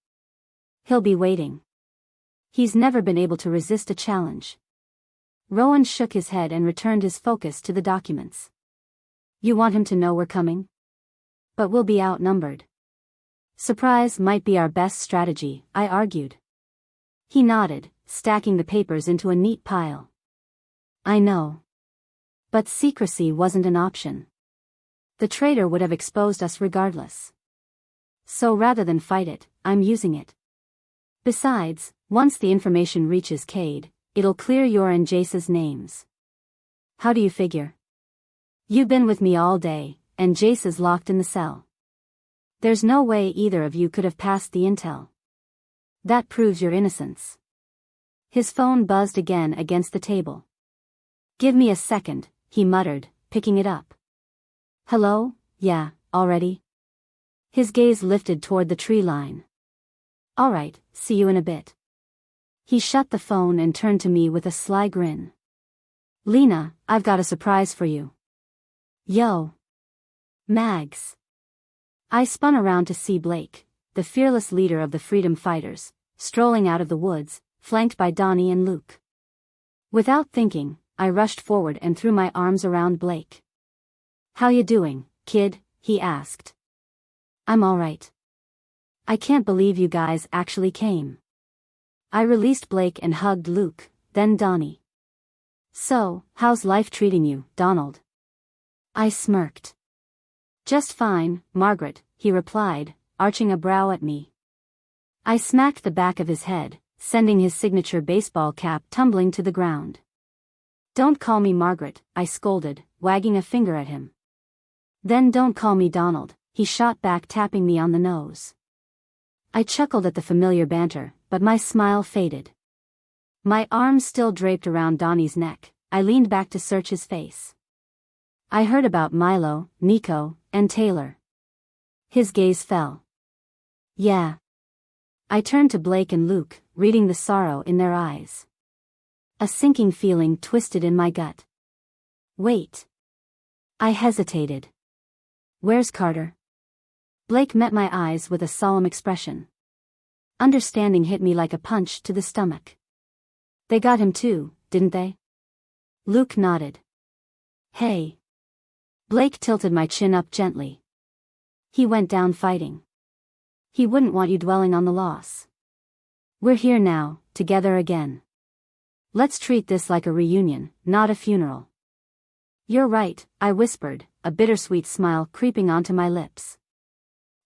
He'll be waiting. He's never been able to resist a challenge." Rowan shook his head and returned his focus to the documents. "You want him to know we're coming? But we'll be outnumbered." "Surprise might be our best strategy," I argued. He nodded, stacking the papers into a neat pile. "I know. But secrecy wasn't an option. The traitor would have exposed us regardless. So rather than fight it, I'm using it. Besides, once the information reaches Cade, it'll clear your and Jace's names." "How do you figure?" "You've been with me all day, and Jace is locked in the cell. There's no way either of you could have passed the intel. That proves your innocence." His phone buzzed again against the table. "Give me a second," he muttered, picking it up. "Hello? Yeah, already?" His gaze lifted toward the tree line. "All right, see you in a bit." He shut the phone and turned to me with a sly grin. "Lena, I've got a surprise for you." "Yo. Mags." I spun around to see Blake, the fearless leader of the freedom fighters, strolling out of the woods, flanked by Donnie and Luke. Without thinking, I rushed forward and threw my arms around Blake. "How you doing, kid?" he asked. "I'm all right. I can't believe you guys actually came." I released Blake and hugged Luke, then Donnie. "So, how's life treating you, Donald?" I smirked. "Just fine, Margaret," he replied, arching a brow at me. I smacked the back of his head, sending his signature baseball cap tumbling to the ground. "Don't call me Margaret," I scolded, wagging a finger at him. "Then don't call me Donald," he shot back, tapping me on the nose. I chuckled at the familiar banter, but my smile faded. My arms still draped around Donnie's neck, I leaned back to search his face. "I heard about Milo, Nico, and Taylor." His gaze fell. "Yeah. I turned to Blake and Luke, reading the sorrow in their eyes. A sinking feeling twisted in my gut. Wait. I hesitated. Where's Carter? Blake met my eyes with a solemn expression. Understanding hit me like a punch to the stomach. They got him too, didn't they? Luke nodded. Hey. Blake tilted my chin up gently. He went down fighting. He wouldn't want you dwelling on the loss. We're here now, together again. Let's treat this like a reunion, not a funeral. You're right, I whispered, a bittersweet smile creeping onto my lips.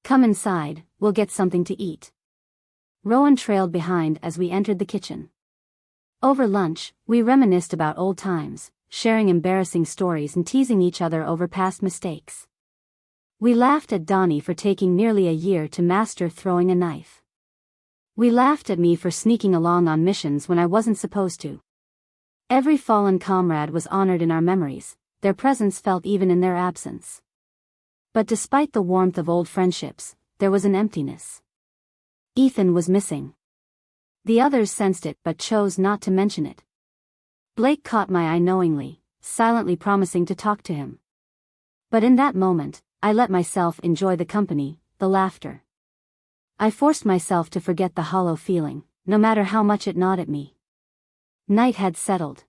Come inside, we'll get something to eat. Rowan trailed behind as we entered the kitchen. Over lunch, we reminisced about old times, sharing embarrassing stories and teasing each other over past mistakes. We laughed at Donnie for taking nearly a year to master throwing a knife. We laughed at me for sneaking along on missions when I wasn't supposed to. Every fallen comrade was honored in our memories, their presence felt even in their absence. But despite the warmth of old friendships, there was an emptiness. Ethan was missing. The others sensed it but chose not to mention it. Blake caught my eye knowingly, silently promising to talk to him. But in that moment, I let myself enjoy the company, the laughter. I forced myself to forget the hollow feeling, no matter how much it gnawed at me. Night had settled.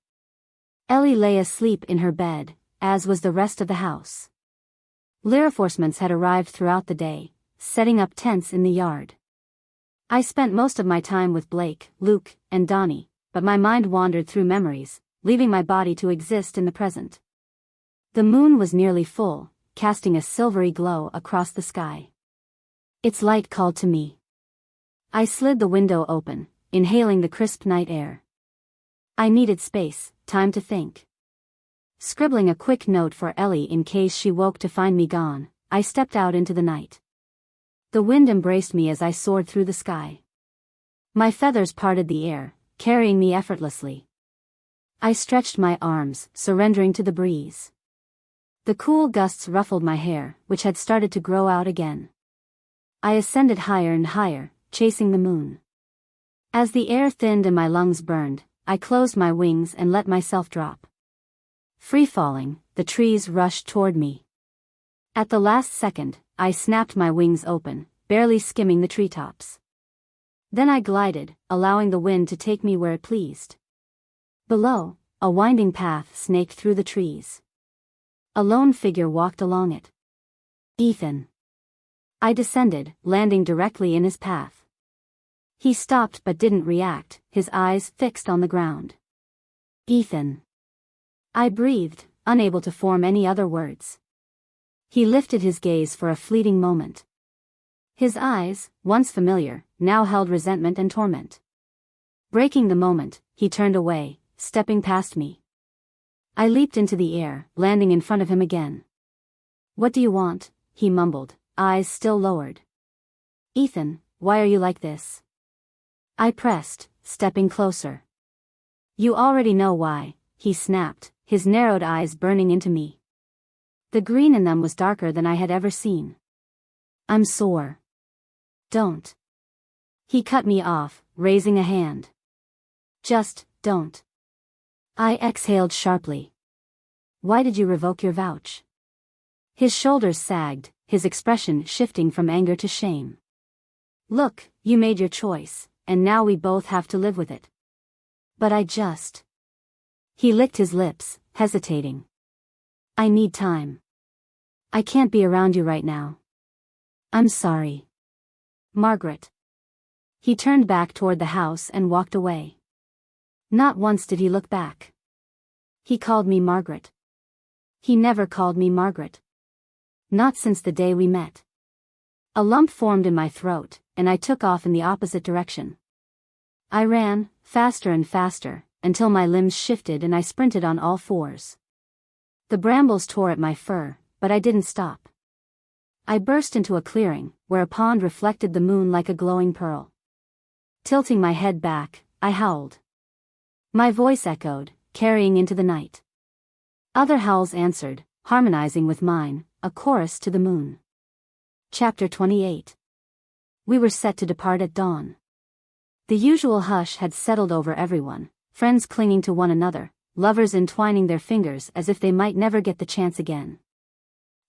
Ellie lay asleep in her bed, as was the rest of the house. Reinforcements had arrived throughout the day, setting up tents in the yard. I spent most of my time with Blake, Luke, and Donnie, but my mind wandered through memories, leaving my body to exist in the present. The moon was nearly full, casting a silvery glow across the sky. Its light called to me. I slid the window open, inhaling the crisp night air. I needed space, time to think. Scribbling a quick note for Ellie in case she woke to find me gone, I stepped out into the night. The wind embraced me as I soared through the sky. My feathers parted the air, carrying me effortlessly. I stretched my arms, surrendering to the breeze. The cool gusts ruffled my hair, which had started to grow out again. I ascended higher and higher, chasing the moon. As the air thinned and my lungs burned, I closed my wings and let myself drop. Free falling, the trees rushed toward me. At the last second, I snapped my wings open, barely skimming the treetops. Then I glided, allowing the wind to take me where it pleased. Below, a winding path snaked through the trees. A lone figure walked along it. Ethan. I descended, landing directly in his path. He stopped but didn't react, his eyes fixed on the ground. Ethan. I breathed, unable to form any other words. He lifted his gaze for a fleeting moment. His eyes, once familiar, now held resentment and torment. Breaking the moment, he turned away, stepping past me. I leaped into the air, landing in front of him again. What do you want? He mumbled, eyes still lowered. Ethan, why are you like this? I pressed, stepping closer. You already know why, he snapped, his narrowed eyes burning into me. The green in them was darker than I had ever seen. I'm sore. Don't. He cut me off, raising a hand. Just, don't. I exhaled sharply. Why did you revoke your vouch? His shoulders sagged, his expression shifting from anger to shame. Look, you made your choice, and now we both have to live with it. But I just... He licked his lips, hesitating. I need time. I can't be around you right now. I'm sorry. Margaret. He turned back toward the house and walked away. Not once did he look back. He called me Margaret. He never called me Margaret. Not since the day we met. A lump formed in my throat, and I took off in the opposite direction. I ran, faster and faster, until my limbs shifted and I sprinted on all fours. The brambles tore at my fur, but I didn't stop. I burst into a clearing, where a pond reflected the moon like a glowing pearl. Tilting my head back, I howled. My voice echoed, carrying into the night. Other howls answered, harmonizing with mine, a chorus to the moon. Chapter 28. We were set to depart at dawn. The usual hush had settled over everyone, friends clinging to one another, lovers entwining their fingers as if they might never get the chance again.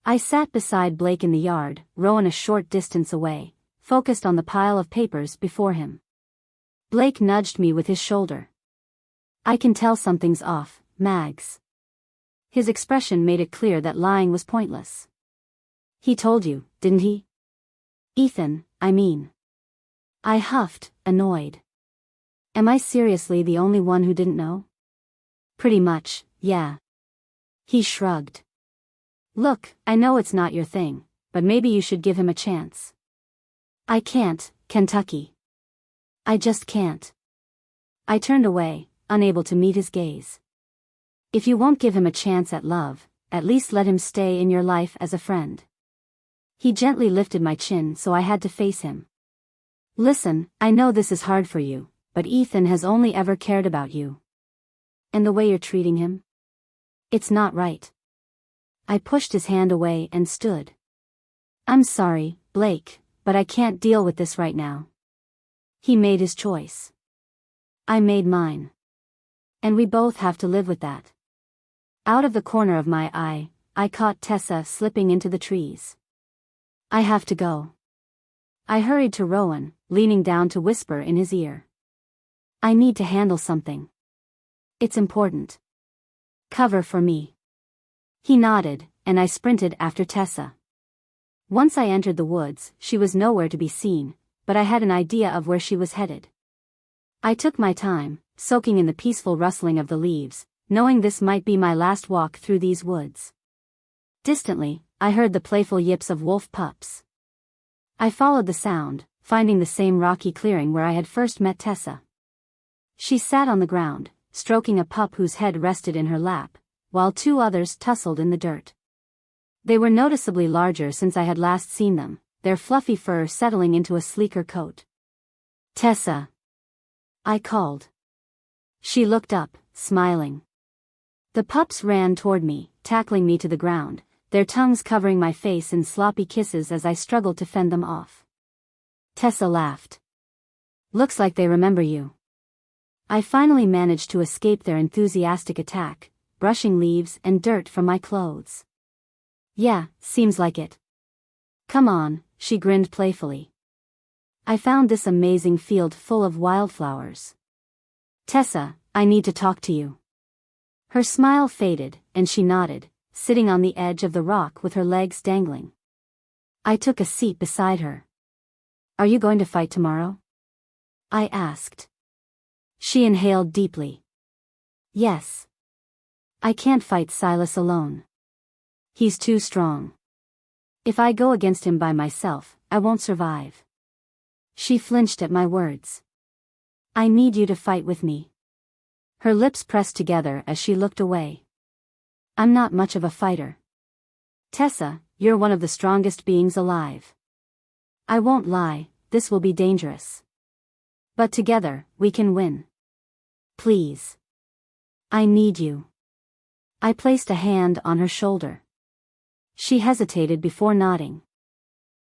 I sat beside Blake in the yard, Rowan a short distance away, focused on the pile of papers before him. Blake nudged me with his shoulder. "I can tell something's off, Mags." His expression made it clear that lying was pointless. "He told you, didn't he?" "Ethan, I mean." I huffed, annoyed. "Am I seriously the only one who didn't know?" "Pretty much, yeah." He shrugged. "Look, I know it's not your thing, but maybe you should give him a chance." "I can't, Kentucky. I just can't." I turned away, unable to meet his gaze. "If you won't give him a chance at love, at least let him stay in your life as a friend." He gently lifted my chin so I had to face him. "Listen, I know this is hard for you, but Ethan has only ever cared about you. And the way you're treating him? It's not right." I pushed his hand away and stood. "I'm sorry, Blake, but I can't deal with this right now." He made his choice. I made mine. And we both have to live with that. Out of the corner of my eye, I caught Tessa slipping into the trees. "I have to go." I hurried to Rowan, leaning down to whisper in his ear. "I need to handle something. It's important. Cover for me." He nodded, and I sprinted after Tessa. Once I entered the woods, she was nowhere to be seen, but I had an idea of where she was headed. I took my time, soaking in the peaceful rustling of the leaves, knowing this might be my last walk through these woods. Distantly, I heard the playful yips of wolf pups. I followed the sound, finding the same rocky clearing where I had first met Tessa. She sat on the ground, stroking a pup whose head rested in her lap, while two others tussled in the dirt. They were noticeably larger since I had last seen them, their fluffy fur settling into a sleeker coat. "Tessa," I called. She looked up, smiling. The pups ran toward me, tackling me to the ground, their tongues covering my face in sloppy kisses as I struggled to fend them off. Tessa laughed. "Looks like they remember you." I finally managed to escape their enthusiastic attack, brushing leaves and dirt from my clothes. "Yeah, seems like it." "Come on," she grinned playfully. "I found this amazing field full of wildflowers." "Tessa, I need to talk to you." Her smile faded, and she nodded, sitting on the edge of the rock with her legs dangling. I took a seat beside her. "Are you going to fight tomorrow?" I asked. She inhaled deeply. "Yes. I can't fight Silas alone. He's too strong. If I go against him by myself, I won't survive." She flinched at my words. "I need you to fight with me." Her lips pressed together as she looked away. "I'm not much of a fighter." "Tessa, you're one of the strongest beings alive." "I won't lie, this will be dangerous. But together, we can win. Please. I need you." I placed a hand on her shoulder. She hesitated before nodding.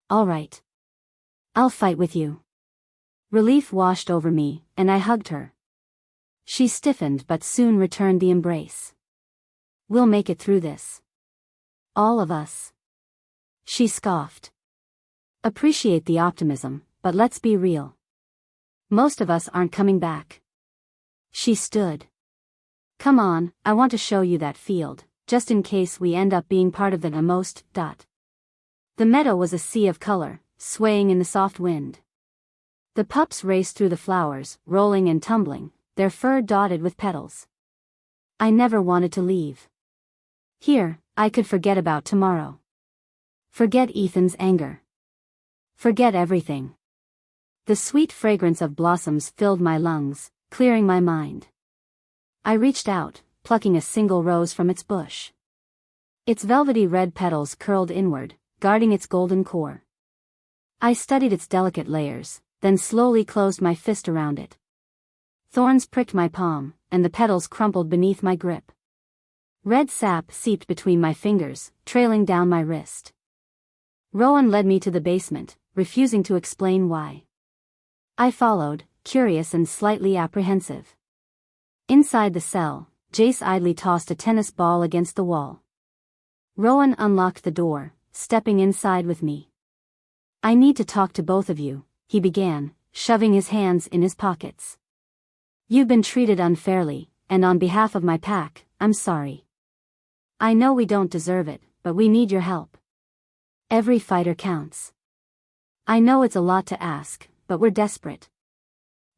"All right. I'll fight with you." Relief washed over me, and I hugged her. She stiffened but soon returned the embrace. "We'll make it through this. All of us." She scoffed. "Appreciate the optimism, but let's be real. Most of us aren't coming back." She stood. "Come on, I want to show you that field, just in case we end up being part of the most. The meadow was a sea of color, swaying in the soft wind. The pups raced through the flowers, rolling and tumbling, their fur dotted with petals. I never wanted to leave. Here, I could forget about tomorrow. Forget Ethan's anger. Forget everything. The sweet fragrance of blossoms filled my lungs, clearing my mind. I reached out, plucking a single rose from its bush. Its velvety red petals curled inward, guarding its golden core. I studied its delicate layers, then slowly closed my fist around it. Thorns pricked my palm, and the petals crumpled beneath my grip. Red sap seeped between my fingers, trailing down my wrist. Rowan led me to the basement, refusing to explain why. I followed, curious and slightly apprehensive. Inside the cell, Jace idly tossed a tennis ball against the wall. Rowan unlocked the door, stepping inside with me. "I need to talk to both of you," he began, shoving his hands in his pockets. "You've been treated unfairly, and on behalf of my pack, I'm sorry. I know we don't deserve it, but we need your help. Every fighter counts. I know it's a lot to ask, but we're desperate.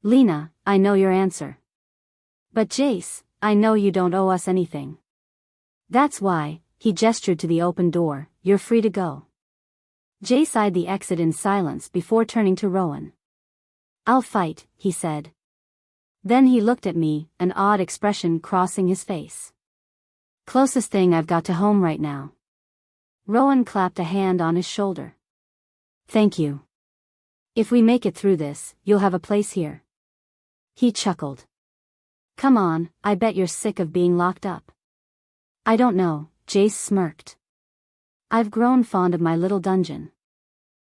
Lena, I know your answer. But Jace, I know you don't owe us anything. That's why," he gestured to the open door, "you're free to go." Jace eyed the exit in silence before turning to Rowan. "I'll fight," he said. Then he looked at me, an odd expression crossing his face. "Closest thing I've got to home right now." Rowan clapped a hand on his shoulder. "Thank you. If we make it through this, you'll have a place here." He chuckled. "Come on, I bet you're sick of being locked up." "I don't know," Jace smirked. "I've grown fond of my little dungeon."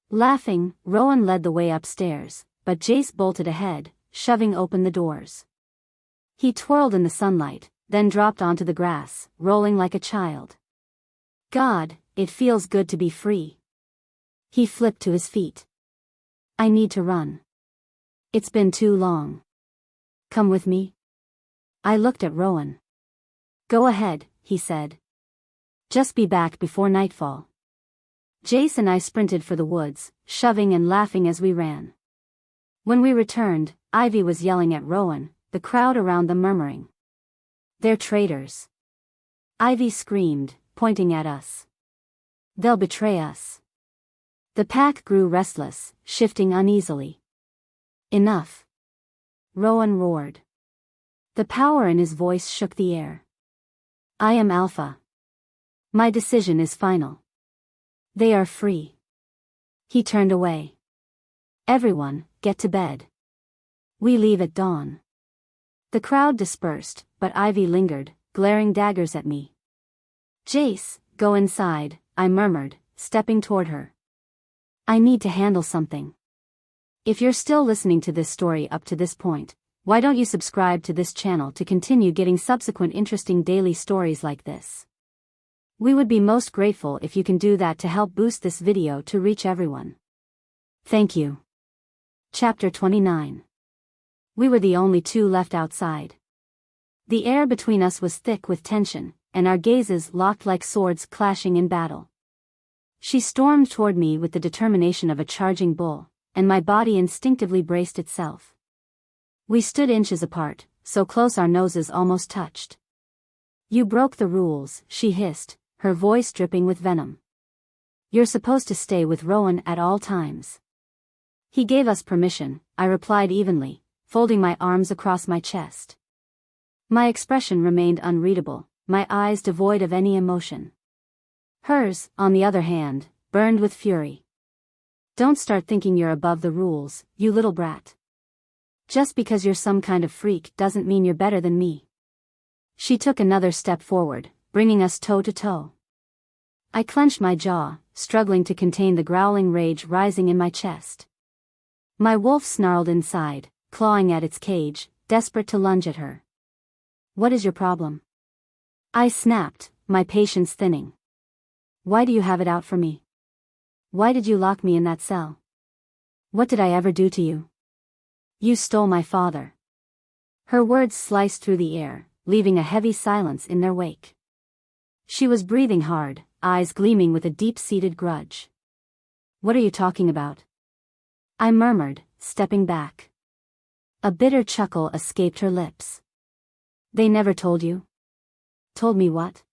Laughing, Rowan led the way upstairs, but Jace bolted ahead, shoving open the doors. He twirled in the sunlight, then dropped onto the grass, rolling like a child. "God, it feels good to be free." He flipped to his feet. "I need to run. It's been too long. Come with me?" I looked at Rowan. "Go ahead," he said. "Just be back before nightfall." Jace and I sprinted for the woods, shoving and laughing as we ran. When we returned, Ivy was yelling at Rowan, the crowd around them murmuring, "They're traitors." Ivy screamed, pointing at us. "They'll betray us." The pack grew restless, shifting uneasily. "Enough!" Rowan roared. The power in his voice shook the air. "I am Alpha. My decision is final. They are free." He turned away. "Everyone, get to bed. We leave at dawn." The crowd dispersed, but Ivy lingered, glaring daggers at me. "Jace, go inside," I murmured, stepping toward her. "I need to handle something." If you're still listening to this story up to this point, why don't you subscribe to this channel to continue getting subsequent interesting daily stories like this? We would be most grateful if you can do that to help boost this video to reach everyone. Thank you. Chapter 29. We were the only two left outside. The air between us was thick with tension, and our gazes locked like swords clashing in battle. She stormed toward me with the determination of a charging bull, and my body instinctively braced itself. We stood inches apart, so close our noses almost touched. "You broke the rules," she hissed, her voice dripping with venom. "You're supposed to stay with Rowan at all times." "He gave us permission," I replied evenly, folding my arms across my chest. My expression remained unreadable, my eyes devoid of any emotion. Hers, on the other hand, burned with fury. "Don't start thinking you're above the rules, you little brat. Just because you're some kind of freak doesn't mean you're better than me." She took another step forward, bringing us toe to toe. I clenched my jaw, struggling to contain the growling rage rising in my chest. My wolf snarled inside, clawing at its cage, desperate to lunge at her. "What is your problem?" I snapped, my patience thinning. "Why do you have it out for me? Why did you lock me in that cell? What did I ever do to you? You stole my father." Her words sliced through the air, leaving a heavy silence in their wake. She was breathing hard, eyes gleaming with a deep-seated grudge. "What are you talking about?" I murmured, stepping back. A bitter chuckle escaped her lips. "They never told you?" "Told me what?"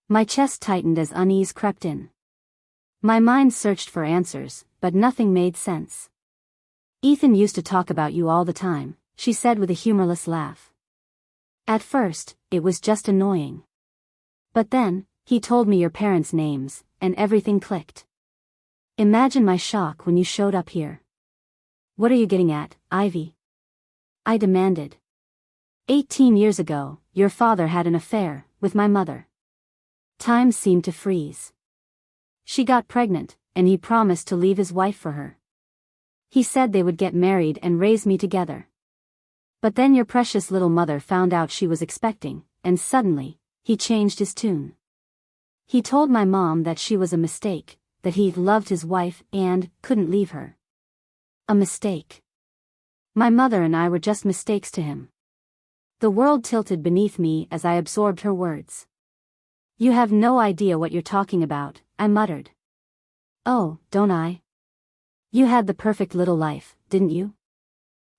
My chest tightened as unease crept in. My mind searched for answers, but nothing made sense. "Ethan used to talk about you all the time," she said with a humorless laugh. "At first, it was just annoying. But then, he told me your parents' names, and everything clicked. Imagine my shock when you showed up here." "What are you getting at, Ivy?" I demanded. 18 years ago, your father had an affair with my mother. Time seemed to freeze. She got pregnant, and he promised to leave his wife for her. He said they would get married and raise me together. But then your precious little mother found out she was expecting, and suddenly, he changed his tune. He told my mom that she was a mistake, that he loved his wife and couldn't leave her. A mistake. My mother and I were just mistakes to him. The world tilted beneath me as I absorbed her words. You have no idea what you're talking about, I muttered. Oh, don't I? You had the perfect little life, didn't you?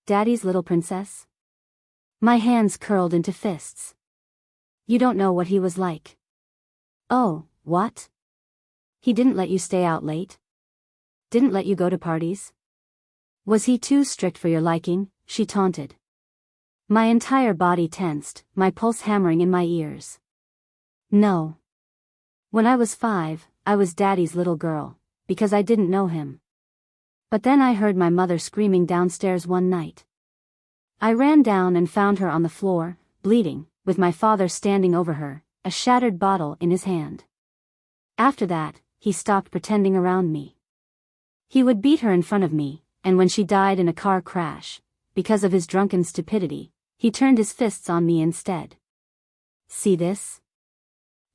Daddy's little princess? My hands curled into fists. You don't know what he was like. Oh, what? He didn't let you stay out late? Didn't let you go to parties? Was he too strict for your liking? She taunted. My entire body tensed, my pulse hammering in my ears. No. When I was 5, I was Daddy's little girl, because I didn't know him. But then I heard my mother screaming downstairs one night. I ran down and found her on the floor, bleeding, with my father standing over her, a shattered bottle in his hand. After that, he stopped pretending around me. He would beat her in front of me, and when she died in a car crash, because of his drunken stupidity, he turned his fists on me instead. See this?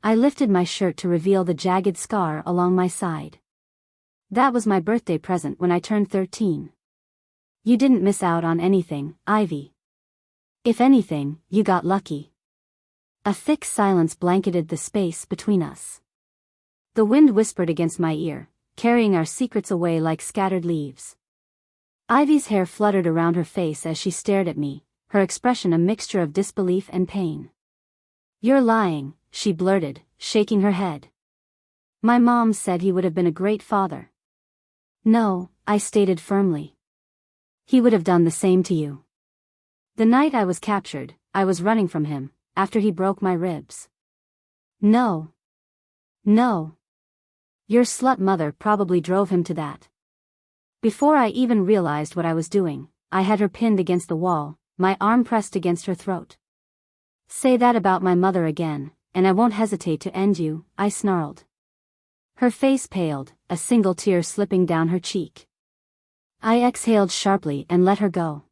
I lifted my shirt to reveal the jagged scar along my side. That was my birthday present when I turned 13. You didn't miss out on anything, Ivy. If anything, you got lucky. A thick silence blanketed the space between us. The wind whispered against my ear, carrying our secrets away like scattered leaves. Ivy's hair fluttered around her face as she stared at me, her expression a mixture of disbelief and pain. You're lying, she blurted, shaking her head. My mom said he would have been a great father. No, I stated firmly. He would have done the same to you. The night I was captured, I was running from him, after he broke my ribs. No. No. Your slut mother probably drove him to that. Before I even realized what I was doing, I had her pinned against the wall, my arm pressed against her throat. Say that about my mother again, and I won't hesitate to end you, I snarled. Her face paled, a single tear slipping down her cheek. I exhaled sharply and let her go.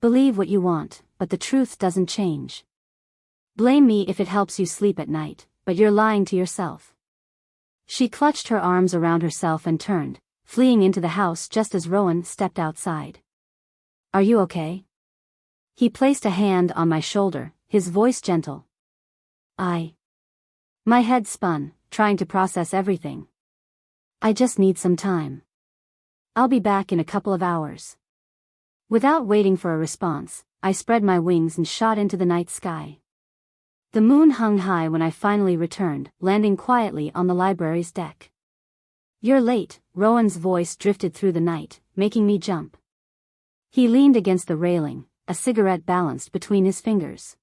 Believe what you want, but the truth doesn't change. Blame me if it helps you sleep at night, but you're lying to yourself. She clutched her arms around herself and turned, fleeing into the house just as Rowan stepped outside. Are you okay? He placed a hand on my shoulder, his voice gentle. My head spun, trying to process everything. I just need some time. I'll be back in a couple of hours. Without waiting for a response, I spread my wings and shot into the night sky. The moon hung high when I finally returned, landing quietly on the library's deck. You're late, Rowan's voice drifted through the night, making me jump. He leaned against the railing, a cigarette balanced between his fingers.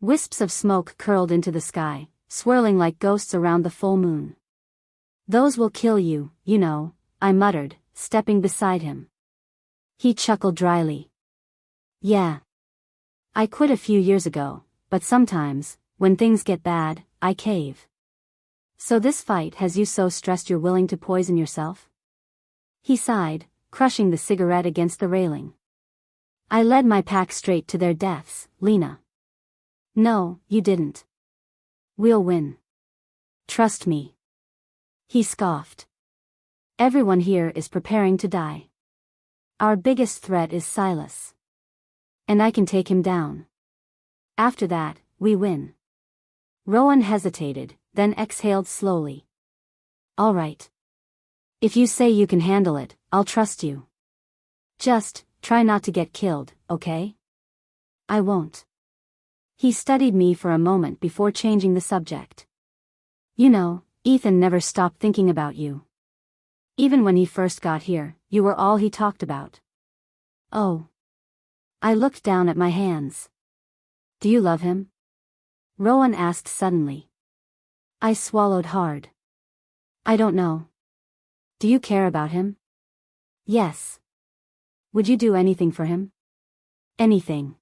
Wisps of smoke curled into the sky, swirling like ghosts around the full moon. Those will kill you, you know, I muttered, stepping beside him. He chuckled dryly. Yeah. I quit a few years ago, but sometimes, when things get bad, I cave. So this fight has you so stressed you're willing to poison yourself? He sighed, crushing the cigarette against the railing. I led my pack straight to their deaths, Lena. No, you didn't. We'll win. Trust me. He scoffed. Everyone here is preparing to die. Our biggest threat is Silas. And I can take him down. After that, we win. Rowan hesitated, then exhaled slowly. All right. If you say you can handle it, I'll trust you. Just, try not to get killed, okay? I won't. He studied me for a moment before changing the subject. You know, Ethan never stopped thinking about you. Even when he first got here, you were all he talked about. Oh. I looked down at my hands. Do you love him? Rowan asked suddenly. I swallowed hard. I don't know. Do you care about him? Yes. Would you do anything for him? Anything.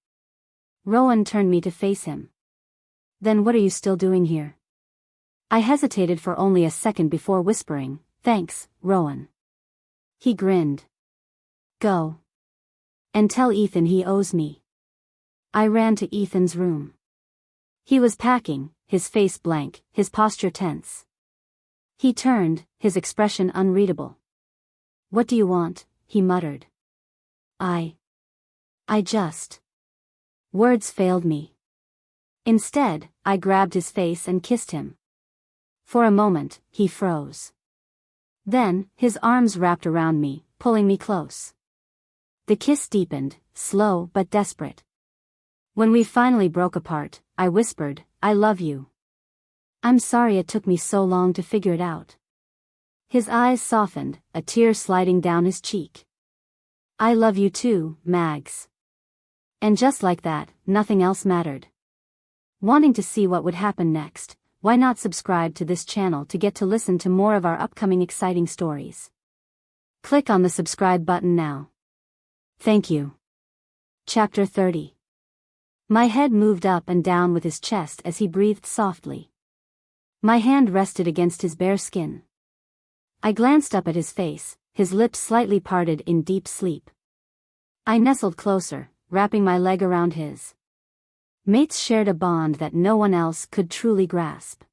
Rowan turned me to face him. Then what are you still doing here? I hesitated for only a second before whispering, thanks, Rowan. He grinned. Go. And tell Ethan he owes me. I ran to Ethan's room. He was packing, his face blank, his posture tense. He turned, his expression unreadable. What do you want? He muttered. I just. Words failed me. Instead, I grabbed his face and kissed him. For a moment, he froze. Then, his arms wrapped around me, pulling me close. The kiss deepened, slow but desperate. When we finally broke apart, I whispered, I love you. I'm sorry it took me so long to figure it out. His eyes softened, a tear sliding down his cheek. I love you too, Mags. And just like that, nothing else mattered. Wanting to see what would happen next, why not subscribe to this channel to get to listen to more of our upcoming exciting stories? Click on the subscribe button now. Thank you. Chapter 30. My head moved up and down with his chest as he breathed softly. My hand rested against his bare skin. I glanced up at his face, his lips slightly parted in deep sleep. I nestled closer, wrapping my leg around his. Mates shared a bond that no one else could truly grasp.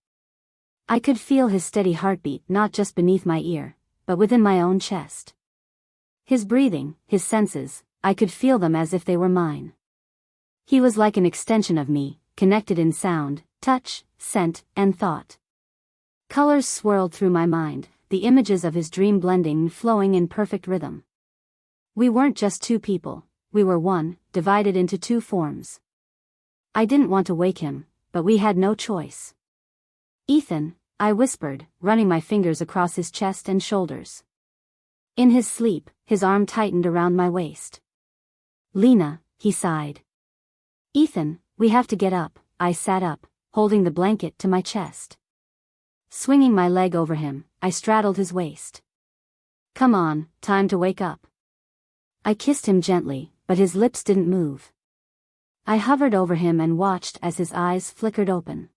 I could feel his steady heartbeat not just beneath my ear, but within my own chest. His breathing, his senses, I could feel them as if they were mine. He was like an extension of me, connected in sound, touch, scent, and thought. Colors swirled through my mind, the images of his dream blending and flowing in perfect rhythm. We weren't just two people, we were one, divided into two forms. I didn't want to wake him, but we had no choice. Ethan, I whispered, running my fingers across his chest and shoulders. In his sleep, his arm tightened around my waist. Lena, he sighed. Ethan, we have to get up. I sat up, holding the blanket to my chest. Swinging my leg over him, I straddled his waist. Come on, time to wake up. I kissed him gently, but his lips didn't move. I hovered over him and watched as his eyes flickered open.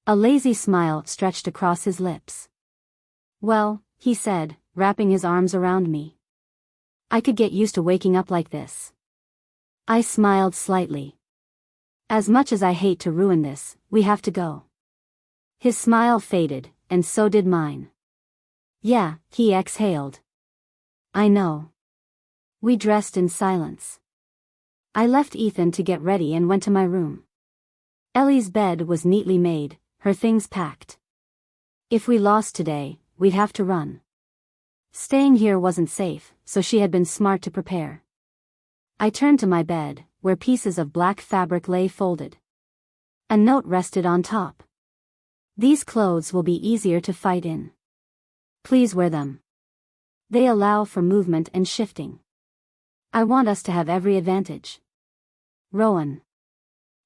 A lazy smile stretched across his lips. Well, he said, wrapping his arms around me. I could get used to waking up like this. I smiled slightly. As much as I hate to ruin this, we have to go. His smile faded, and so did mine. Yeah, he exhaled. I know. We dressed in silence. I left Ethan to get ready and went to my room. Ellie's bed was neatly made, her things packed. If we lost today, we'd have to run. Staying here wasn't safe, so she had been smart to prepare. I turned to my bed, where pieces of black fabric lay folded. A note rested on top. These clothes will be easier to fight in. Please wear them. They allow for movement and shifting. I want us to have every advantage. Rowan.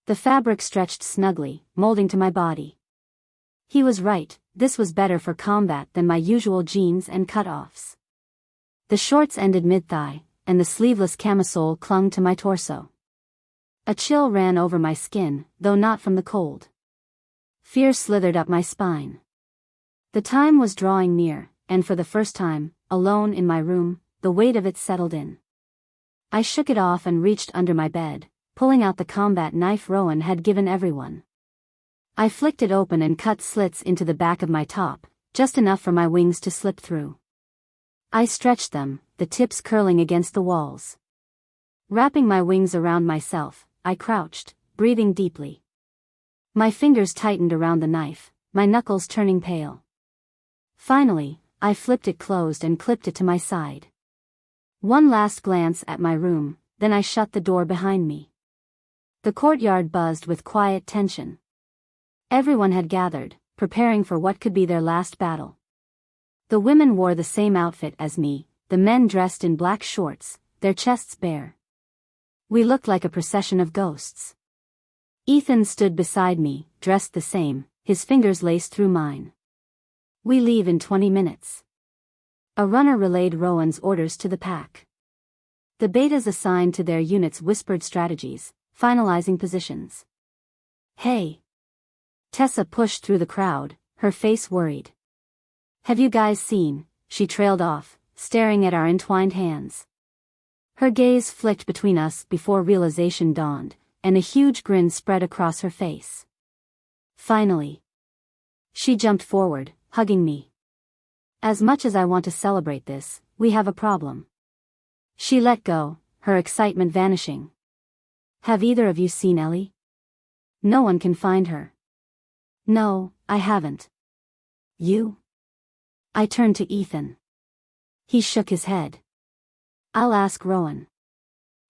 The fabric stretched snugly, molding to my body. He was right, this was better for combat than my usual jeans and cut-offs. The shorts ended mid-thigh, and the sleeveless camisole clung to my torso. A chill ran over my skin, though not from the cold. Fear slithered up my spine. The time was drawing near, and for the first time, alone in my room, the weight of it settled in. I shook it off and reached under my bed, pulling out the combat knife Rowan had given everyone. I flicked it open and cut slits into the back of my top, just enough for my wings to slip through. I stretched them, the tips curling against the walls. Wrapping my wings around myself, I crouched, breathing deeply. My fingers tightened around the knife, my knuckles turning pale. Finally, I flipped it closed and clipped it to my side. One last glance at my room, then I shut the door behind me. The courtyard buzzed with quiet tension. Everyone had gathered, preparing for what could be their last battle. The women wore the same outfit as me, the men dressed in black shorts, their chests bare. We looked like a procession of ghosts. Ethan stood beside me, dressed the same, his fingers laced through mine. We leave in 20 minutes. A runner relayed Rowan's orders to the pack. The betas assigned to their units whispered strategies, finalizing positions. Hey! Tessa pushed through the crowd, her face worried. Have you guys seen? She trailed off, staring at our entwined hands. Her gaze flicked between us before realization dawned, and a huge grin spread across her face. Finally. She jumped forward, hugging me. As much as I want to celebrate this, we have a problem. She let go, her excitement vanishing. Have either of you seen Ellie? No one can find her. No, I haven't. You? I turned to Ethan. He shook his head. I'll ask Rowan.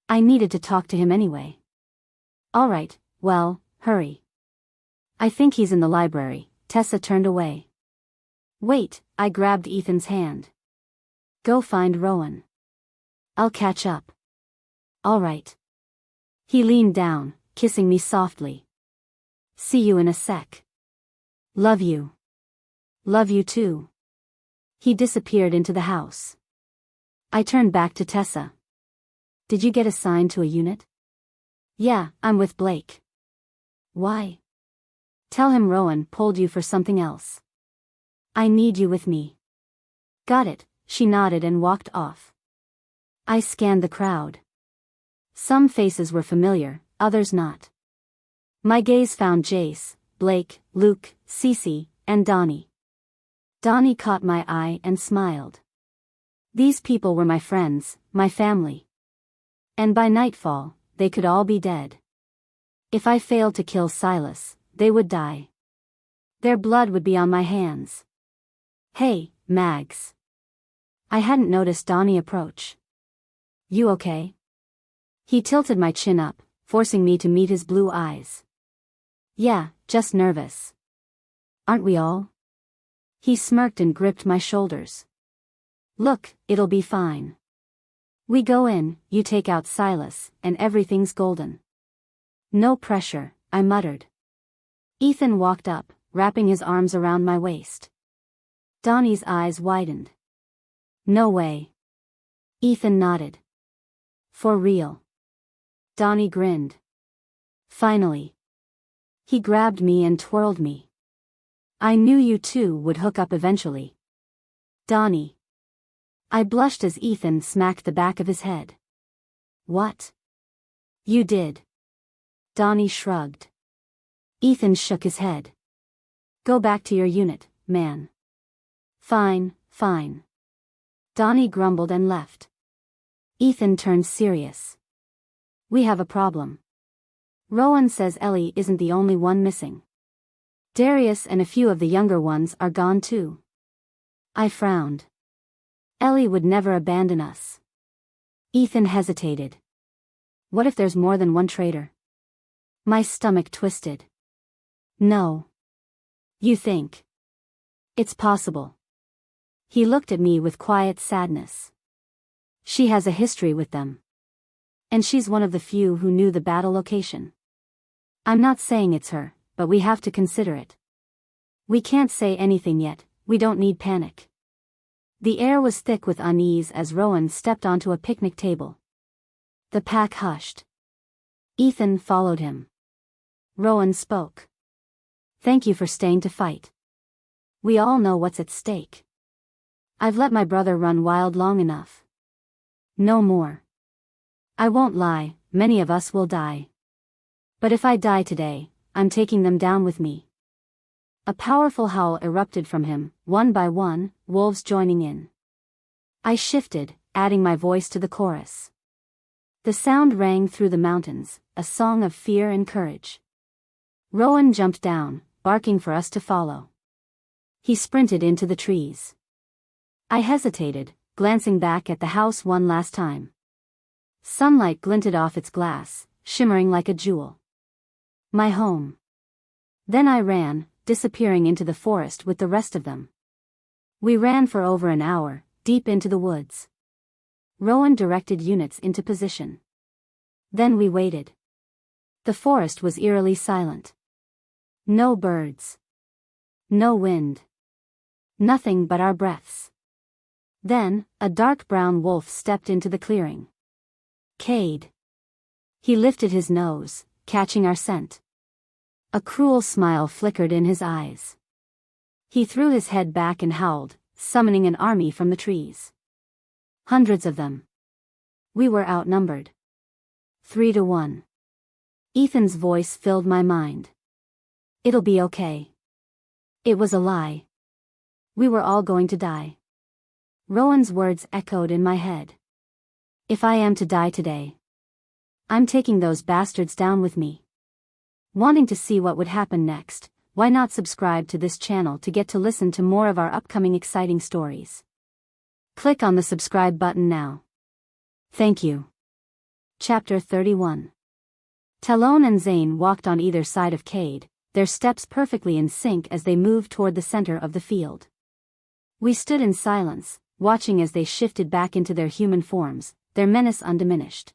I needed to talk to him anyway. All right, well, hurry. I think he's in the library. Tessa turned away. Wait, I grabbed Ethan's hand. Go find Rowan. I'll catch up. All right. He leaned down, kissing me softly. See you in a sec. Love you. Love you too. He disappeared into the house. I turned back to Tessa. Did you get assigned to a unit? Yeah, I'm with Blake. Why? Tell him Rowan pulled you for something else. I need you with me. Got it, she nodded and walked off. I scanned the crowd. Some faces were familiar, others not. My gaze found Jace, Blake, Luke, Cece, and Donnie. Donnie caught my eye and smiled. These people were my friends, my family. And by nightfall, they could all be dead. If I failed to kill Silas, they would die. Their blood would be on my hands. Hey, Mags. I hadn't noticed Donnie approach. You okay? He tilted my chin up, forcing me to meet his blue eyes. Yeah, just nervous. Aren't we all? He smirked and gripped my shoulders. Look, it'll be fine. We go in, you take out Silas, and everything's golden. No pressure, I muttered. Ethan walked up, wrapping his arms around my waist. Donnie's eyes widened. No way. Ethan nodded. For real. Donnie grinned. Finally. He grabbed me and twirled me. I knew you two would hook up eventually. Donnie. I blushed as Ethan smacked the back of his head. What? You did. Donnie shrugged. Ethan shook his head. Go back to your unit, man. Fine, fine. Donnie grumbled and left. Ethan turned serious. We have a problem. Rowan says Ellie isn't the only one missing. Darius and a few of the younger ones are gone too. I frowned. Ellie would never abandon us. Ethan hesitated. What if there's more than one traitor? My stomach twisted. No. You think? It's possible. He looked at me with quiet sadness. She has a history with them. And she's one of the few who knew the battle location. I'm not saying it's her, but we have to consider it. We can't say anything yet, we don't need panic. The air was thick with unease as Rowan stepped onto a picnic table. The pack hushed. Ethan followed him. Rowan spoke. Thank you for staying to fight. We all know what's at stake. I've let my brother run wild long enough. No more. I won't lie, many of us will die. But if I die today, I'm taking them down with me. A powerful howl erupted from him, one by one, wolves joining in. I shifted, adding my voice to the chorus. The sound rang through the mountains, a song of fear and courage. Rowan jumped down, barking for us to follow. He sprinted into the trees. I hesitated, glancing back at the house one last time. Sunlight glinted off its glass, shimmering like a jewel. My home. Then I ran, disappearing into the forest with the rest of them. We ran for over an hour, deep into the woods. Rowan directed units into position. Then we waited. The forest was eerily silent. No birds. No wind. Nothing but our breaths. Then, a dark brown wolf stepped into the clearing. Cade. He lifted his nose, catching our scent. A cruel smile flickered in his eyes. He threw his head back and howled, summoning an army from the trees. Hundreds of them. We were outnumbered. 3-1. Ethan's voice filled my mind. It'll be okay. It was a lie. We were all going to die. Rowan's words echoed in my head. If I am to die today, I'm taking those bastards down with me. Wanting to see what would happen next, why not subscribe to this channel to get to listen to more of our upcoming exciting stories? Click on the subscribe button now. Thank you. Chapter 31. Talon and Zane walked on either side of Cade, their steps perfectly in sync as they moved toward the center of the field. We stood in silence, watching as they shifted back into their human forms, their menace undiminished.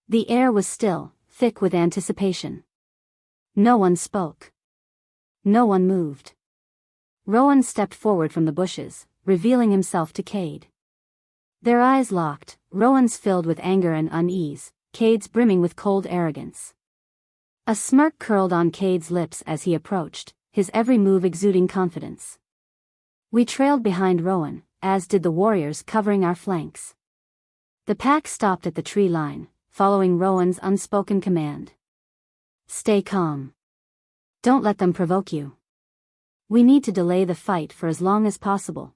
The air was still, thick with anticipation. No one spoke. No one moved. Rowan stepped forward from the bushes, revealing himself to Cade. Their eyes locked, Rowan's filled with anger and unease, Cade's brimming with cold arrogance. A smirk curled on Cade's lips as he approached, his every move exuding confidence. We trailed behind Rowan, as did the warriors covering our flanks. The pack stopped at the tree line, following Rowan's unspoken command. Stay calm. Don't let them provoke you. We need to delay the fight for as long as possible.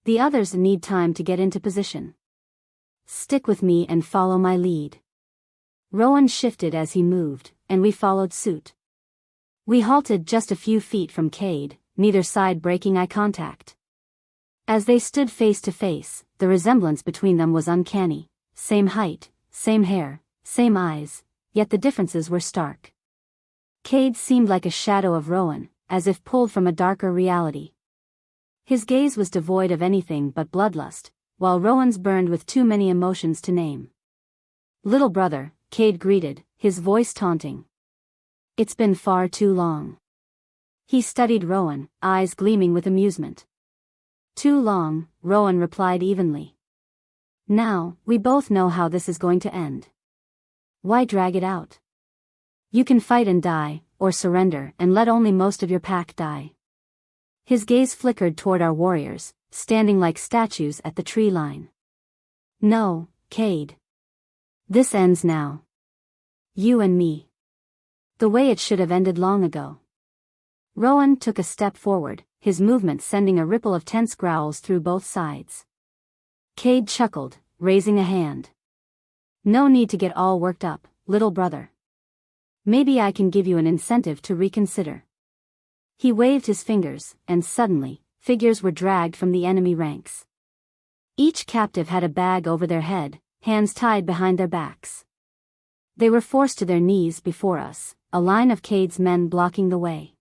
The others need time to get into position. Stick with me and follow my lead. Rowan shifted as he moved, and we followed suit. We halted just a few feet from Cade, neither side breaking eye contact. As they stood face to face, the resemblance between them was uncanny. Same height, same hair, same eyes, yet the differences were stark. Cade seemed like a shadow of Rowan, as if pulled from a darker reality. His gaze was devoid of anything but bloodlust, while Rowan's burned with too many emotions to name. Little brother, Cade greeted, his voice taunting. It's been far too long. He studied Rowan, eyes gleaming with amusement. Too long, Rowan replied evenly. Now, we both know how this is going to end. Why drag it out? You can fight and die, or surrender and let only most of your pack die. His gaze flickered toward our warriors, standing like statues at the tree line. No, Cade. This ends now. You and me. The way it should have ended long ago. Rowan took a step forward, his movement sending a ripple of tense growls through both sides. Cade chuckled, raising a hand. No need to get all worked up, little brother. Maybe I can give you an incentive to reconsider. He waved his fingers, and suddenly, figures were dragged from the enemy ranks. Each captive had a bag over their head, hands tied behind their backs. They were forced to their knees before us, a line of Cade's men blocking the way.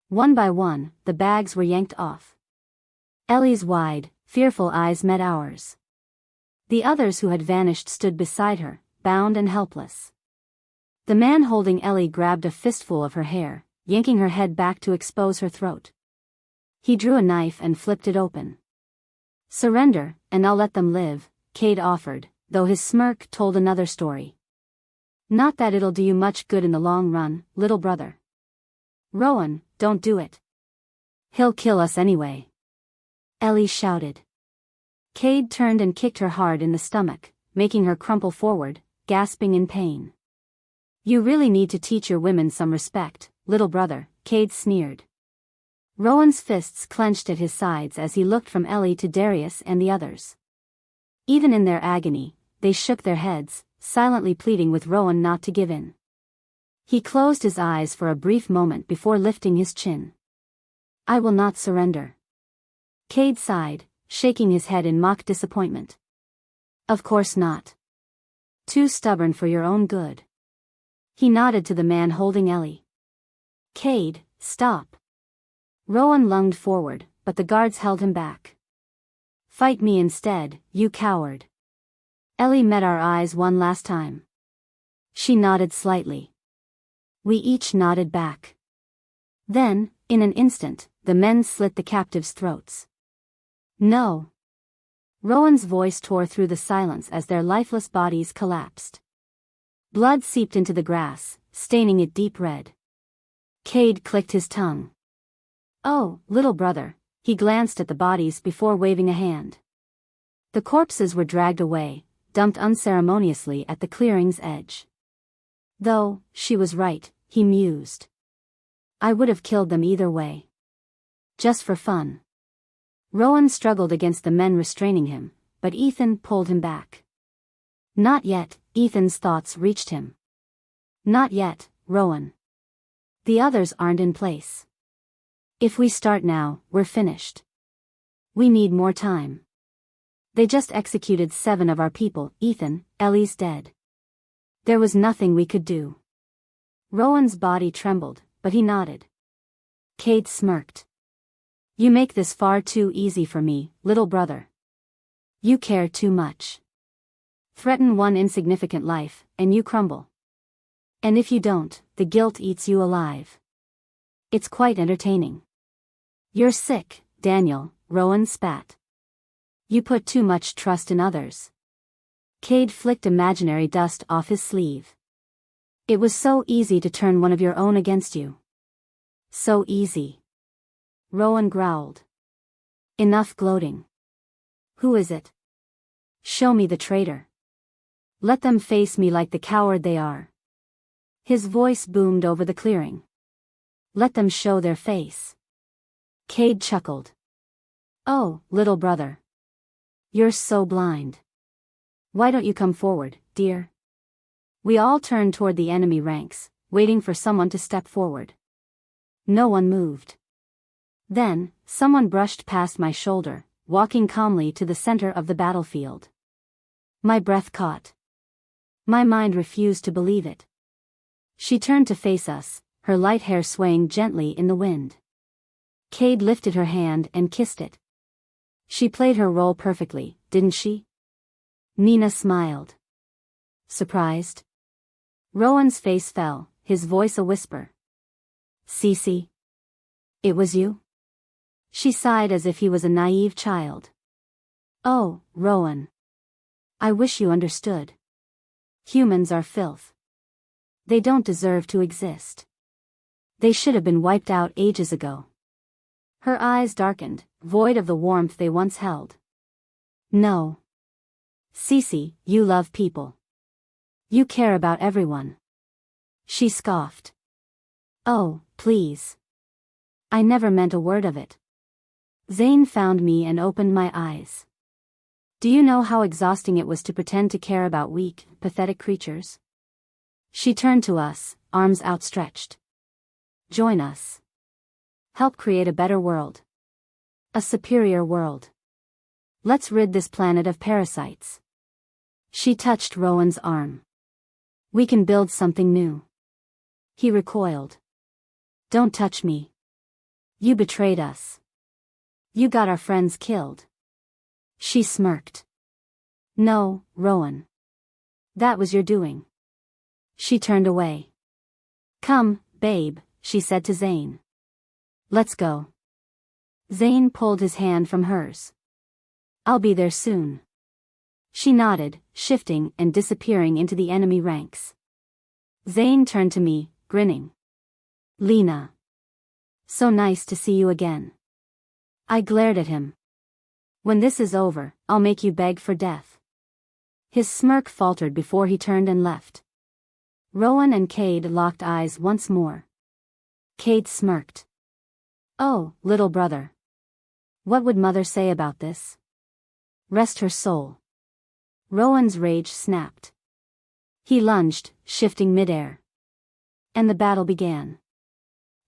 One by one, the bags were yanked off. Ellie's wide, fearful eyes met ours. The others who had vanished stood beside her, bound and helpless. The man holding Ellie grabbed a fistful of her hair, yanking her head back to expose her throat. He drew a knife and flipped it open. Surrender, and I'll let them live, Cade offered, though his smirk told another story. Not that it'll do you much good in the long run, little brother. Rowan, don't do it. He'll kill us anyway. Ellie shouted. Cade turned and kicked her hard in the stomach, making her crumple forward, gasping in pain. You really need to teach your women some respect, little brother, Cade sneered. Rowan's fists clenched at his sides as he looked from Ellie to Darius and the others. Even in their agony, they shook their heads, silently pleading with Rowan not to give in. He closed his eyes for a brief moment before lifting his chin. I will not surrender. Cade sighed, shaking his head in mock disappointment. Of course not. Too stubborn for your own good. He nodded to the man holding Ellie. Cade, stop. Rowan lunged forward, but the guards held him back. Fight me instead, you coward. Ellie met our eyes one last time. She nodded slightly. We each nodded back. Then, in an instant, the men slit the captives' throats. No. Rowan's voice tore through the silence as their lifeless bodies collapsed. Blood seeped into the grass, staining it deep red. Cade clicked his tongue. Oh, little brother, he glanced at the bodies before waving a hand. The corpses were dragged away, dumped unceremoniously at the clearing's edge. Though, she was right, he mused. I would have killed them either way. Just for fun. Rowan struggled against the men restraining him, but Ethan pulled him back. Not yet, Ethan's thoughts reached him. Not yet, Rowan. The others aren't in place. If we start now, we're finished. We need more time. They just executed 7 of our people, Ethan. Ellie's dead. There was nothing we could do. Rowan's body trembled, but he nodded. Cade smirked. You make this far too easy for me, little brother. You care too much. Threaten one insignificant life, and you crumble. And if you don't, the guilt eats you alive. It's quite entertaining. You're sick, Daniel, Rowan spat. You put too much trust in others. Cade flicked imaginary dust off his sleeve. It was so easy to turn one of your own against you. So easy. Rowan growled. Enough gloating. Who is it? Show me the traitor. Let them face me like the coward they are. His voice boomed over the clearing. Let them show their face. Cade chuckled. Oh, little brother. You're so blind. Why don't you come forward, dear? We all turned toward the enemy ranks, waiting for someone to step forward. No one moved. Then, someone brushed past my shoulder, walking calmly to the center of the battlefield. My breath caught. My mind refused to believe it. She turned to face us, her light hair swaying gently in the wind. Cade lifted her hand and kissed it. She played her role perfectly, didn't she? Nina smiled. Surprised? Rowan's face fell, his voice a whisper. Cece? It was you? She sighed as if he was a naive child. Oh, Rowan. I wish you understood. Humans are filth. They don't deserve to exist. They should have been wiped out ages ago. Her eyes darkened, void of the warmth they once held. No. Cece, you love people. You care about everyone. She scoffed. Oh, please. I never meant a word of it. Zane found me and opened my eyes. Do you know how exhausting it was to pretend to care about weak, pathetic creatures? She turned to us, arms outstretched. Join us. Help create a better world. A superior world. Let's rid this planet of parasites. She touched Rowan's arm. We can build something new. He recoiled. Don't touch me. You betrayed us. You got our friends killed. She smirked. No, Rowan. That was your doing. She turned away. Come, babe, she said to Zane. Let's go. Zane pulled his hand from hers. I'll be there soon. She nodded, shifting and disappearing into the enemy ranks. Zane turned to me, grinning. Lena. So nice to see you again. I glared at him. When this is over, I'll make you beg for death. His smirk faltered before he turned and left. Rowan and Cade locked eyes once more. Cade smirked. Oh, little brother. What would mother say about this? Rest her soul. Rowan's rage snapped. He lunged, shifting midair. And the battle began.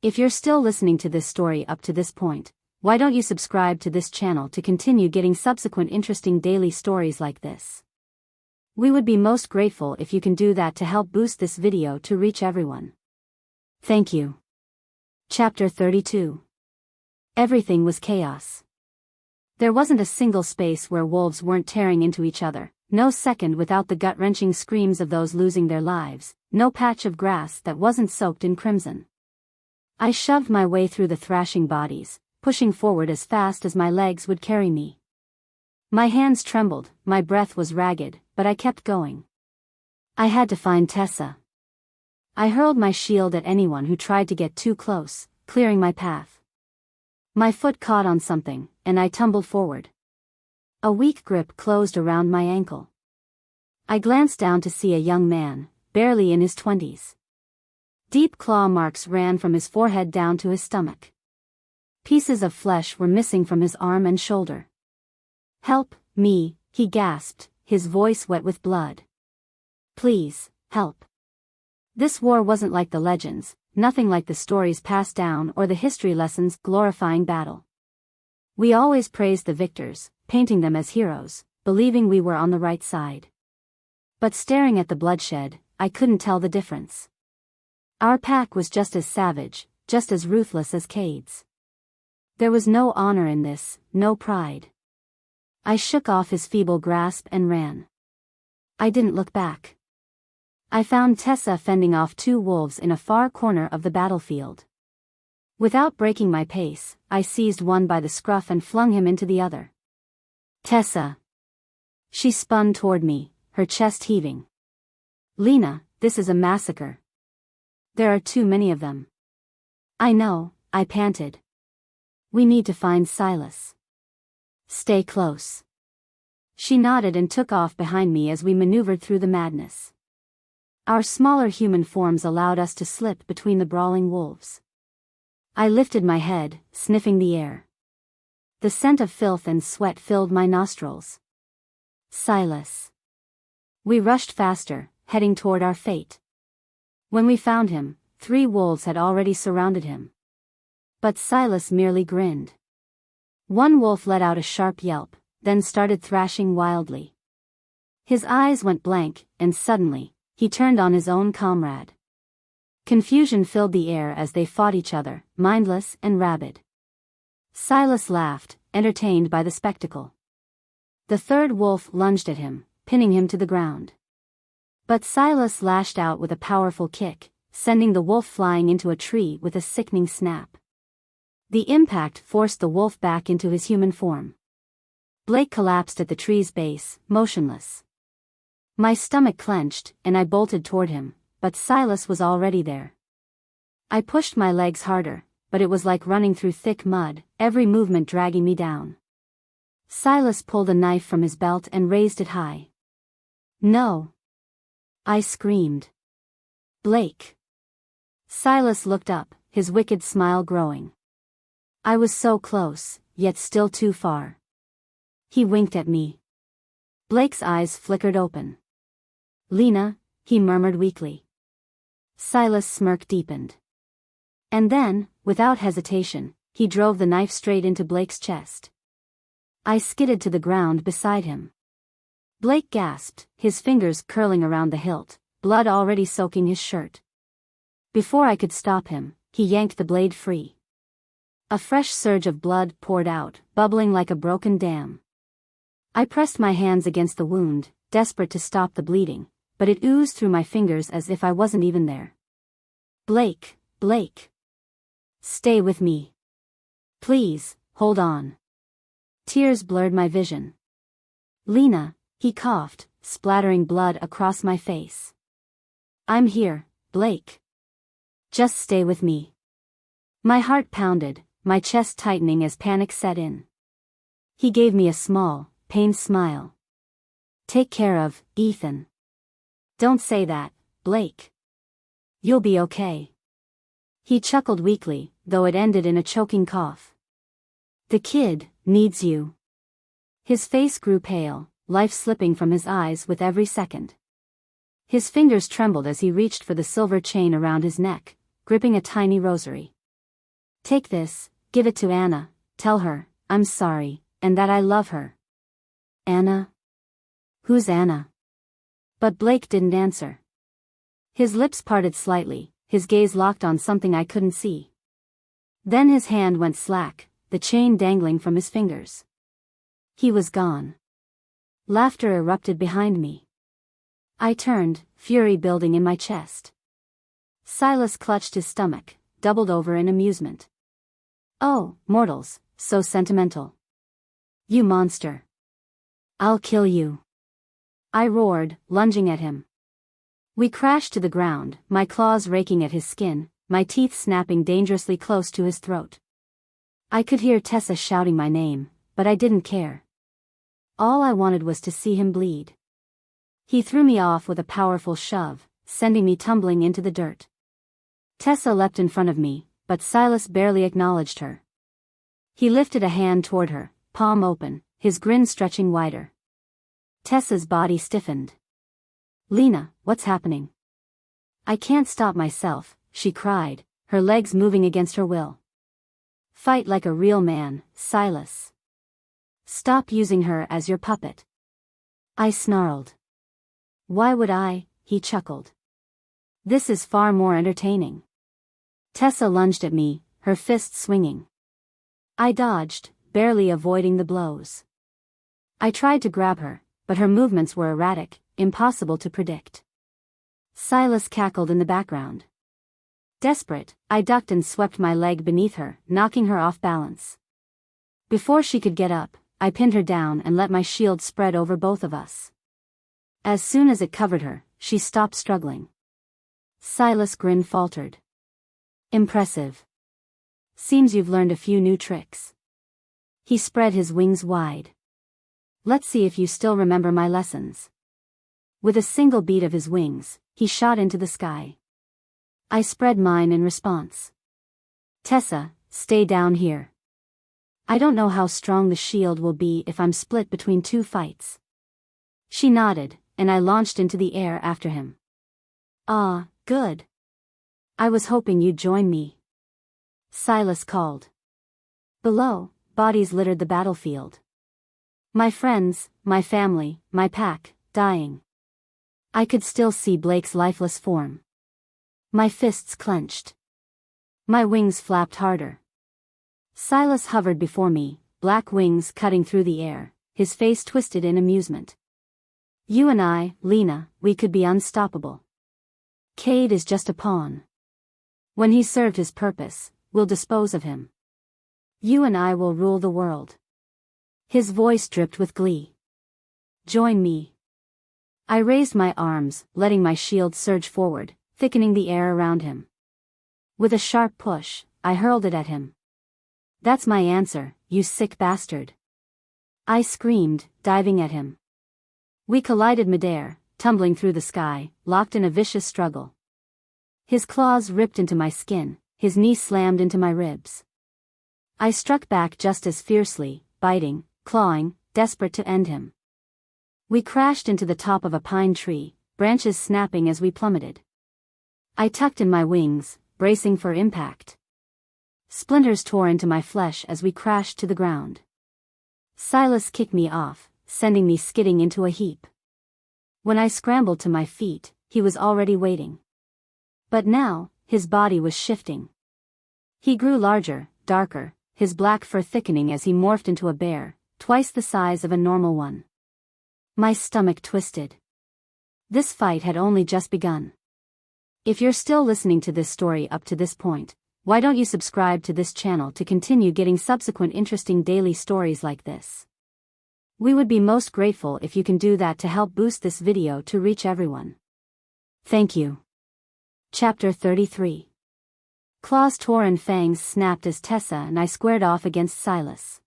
If you're still listening to this story up to this point, why don't you subscribe to this channel to continue getting subsequent interesting daily stories like this? We would be most grateful if you can do that to help boost this video to reach everyone. Thank you. Chapter 32. Everything was chaos. There wasn't a single space where wolves weren't tearing into each other, no second without the gut-wrenching screams of those losing their lives, no patch of grass that wasn't soaked in crimson. I shoved my way through the thrashing bodies, pushing forward as fast as my legs would carry me. My hands trembled, my breath was ragged, but I kept going. I had to find Tessa. I hurled my shield at anyone who tried to get too close, clearing my path. My foot caught on something, and I tumbled forward. A weak grip closed around my ankle. I glanced down to see a young man, barely in his 20s. Deep claw marks ran from his forehead down to his stomach. Pieces of flesh were missing from his arm and shoulder. "Help me," he gasped, his voice wet with blood. "Please, help." This war wasn't like the legends, nothing like the stories passed down or the history lessons glorifying battle. We always praised the victors, painting them as heroes, believing we were on the right side. But staring at the bloodshed, I couldn't tell the difference. Our pack was just as savage, just as ruthless as Cade's. There was no honor in this, no pride. I shook off his feeble grasp and ran. I didn't look back. I found Tessa fending off 2 wolves in a far corner of the battlefield. Without breaking my pace, I seized one by the scruff and flung him into the other. "Tessa!" She spun toward me, her chest heaving. "Lena, this is a massacre. There are too many of them." "I know," I panted. "We need to find Silas." "Stay close." She nodded and took off behind me as we maneuvered through the madness. Our smaller human forms allowed us to slip between the brawling wolves. I lifted my head, sniffing the air. The scent of filth and sweat filled my nostrils. Silas. We rushed faster, heading toward our fate. When we found him, 3 wolves had already surrounded him. But Silas merely grinned. One wolf let out a sharp yelp, then started thrashing wildly. His eyes went blank, and suddenly, he turned on his own comrade. Confusion filled the air as they fought each other, mindless and rabid. Silas laughed, entertained by the spectacle. The 3rd wolf lunged at him, pinning him to the ground. But Silas lashed out with a powerful kick, sending the wolf flying into a tree with a sickening snap. The impact forced the wolf back into his human form. Blake collapsed at the tree's base, motionless. My stomach clenched, and I bolted toward him, but Silas was already there. I pushed my legs harder, but it was like running through thick mud, every movement dragging me down. Silas pulled a knife from his belt and raised it high. "No!" I screamed. "Blake!" Silas looked up, his wicked smile growing. I was so close, yet still too far. He winked at me. Blake's eyes flickered open. "Lena," he murmured weakly. Silas' smirk deepened. And then, without hesitation, he drove the knife straight into Blake's chest. I skidded to the ground beside him. Blake gasped, his fingers curling around the hilt, blood already soaking his shirt. Before I could stop him, he yanked the blade free. A fresh surge of blood poured out, bubbling like a broken dam. I pressed my hands against the wound, desperate to stop the bleeding, but it oozed through my fingers as if I wasn't even there. "Blake, Blake. Stay with me. Please, hold on." Tears blurred my vision. "Lena," he coughed, splattering blood across my face. "I'm here, Blake. Just stay with me." My heart pounded, my chest tightening as panic set in. He gave me a small, pained smile. "Take care of Ethan." "Don't say that, Blake. You'll be okay." He chuckled weakly, though it ended in a choking cough. "The kid needs you." His face grew pale, life slipping from his eyes with every second. His fingers trembled as he reached for the silver chain around his neck, gripping a tiny rosary. "Take this, give it to Anna, tell her, I'm sorry, and that I love her." "Anna? Who's Anna?" But Blake didn't answer. His lips parted slightly, his gaze locked on something I couldn't see. Then his hand went slack, the chain dangling from his fingers. He was gone. Laughter erupted behind me. I turned, fury building in my chest. Silas clutched his stomach, doubled over in amusement. "Oh, mortals, so sentimental. You monster. I'll kill you." I roared, lunging at him. We crashed to the ground, my claws raking at his skin, my teeth snapping dangerously close to his throat. I could hear Tessa shouting my name, but I didn't care. All I wanted was to see him bleed. He threw me off with a powerful shove, sending me tumbling into the dirt. Tessa leapt in front of me, but Silas barely acknowledged her. He lifted a hand toward her, palm open, his grin stretching wider. Tessa's body stiffened. "Lena, what's happening?" "I can't stop myself," she cried, her legs moving against her will. "Fight like a real man, Silas. Stop using her as your puppet." I snarled. "Why would I?" he chuckled. "This is far more entertaining." Tessa lunged at me, her fists swinging. I dodged, barely avoiding the blows. I tried to grab her, but her movements were erratic, impossible to predict. Silas cackled in the background. Desperate, I ducked and swept my leg beneath her, knocking her off balance. Before she could get up, I pinned her down and let my shield spread over both of us. As soon as it covered her, she stopped struggling. Silas' grin faltered. "Impressive. Seems you've learned a few new tricks." He spread his wings wide. "Let's see if you still remember my lessons." With a single beat of his wings, he shot into the sky. I spread mine in response. "Tessa, stay down here. I don't know how strong the shield will be if I'm split between two fights." She nodded, and I launched into the air after him. "Ah, good. I was hoping you'd join me," Silas called. Below, bodies littered the battlefield. My friends, my family, my pack, dying. I could still see Blake's lifeless form. My fists clenched. My wings flapped harder. Silas hovered before me, black wings cutting through the air, his face twisted in amusement. "You and I, Lena, we could be unstoppable. Cade is just a pawn. When he's served his purpose, we'll dispose of him. You and I will rule the world." His voice dripped with glee. "Join me." I raised my arms, letting my shield surge forward, thickening the air around him. With a sharp push, I hurled it at him. "That's my answer, you sick bastard," I screamed, diving at him. We collided midair, tumbling through the sky, locked in a vicious struggle. His claws ripped into my skin, his knee slammed into my ribs. I struck back just as fiercely, biting, clawing, desperate to end him. We crashed into the top of a pine tree, branches snapping as we plummeted. I tucked in my wings, bracing for impact. Splinters tore into my flesh as we crashed to the ground. Silas kicked me off, sending me skidding into a heap. When I scrambled to my feet, he was already waiting. But now, his body was shifting. He grew larger, darker, his black fur thickening as he morphed into a bear, twice the size of a normal one. My stomach twisted. This fight had only just begun. If you're still listening to this story up to this point, why don't you subscribe to this channel to continue getting subsequent interesting daily stories like this? We would be most grateful if you can do that to help boost this video to reach everyone. Thank you. Chapter 33. Claws tore and fangs snapped as Tessa and I squared off against Silas.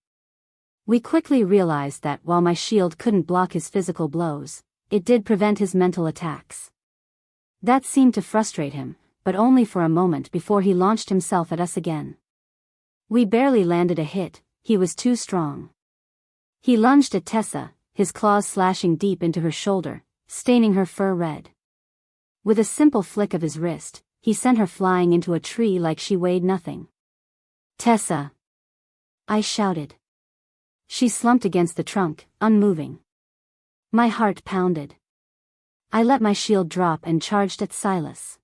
We quickly realized that while my shield couldn't block his physical blows, it did prevent his mental attacks. That seemed to frustrate him, but only for a moment before he launched himself at us again. We barely landed a hit, he was too strong. He lunged at Tessa, his claws slashing deep into her shoulder, staining her fur red. With a simple flick of his wrist, he sent her flying into a tree like she weighed nothing. "Tessa!" I shouted. She slumped against the trunk, unmoving. My heart pounded. I let my shield drop and charged at Silas.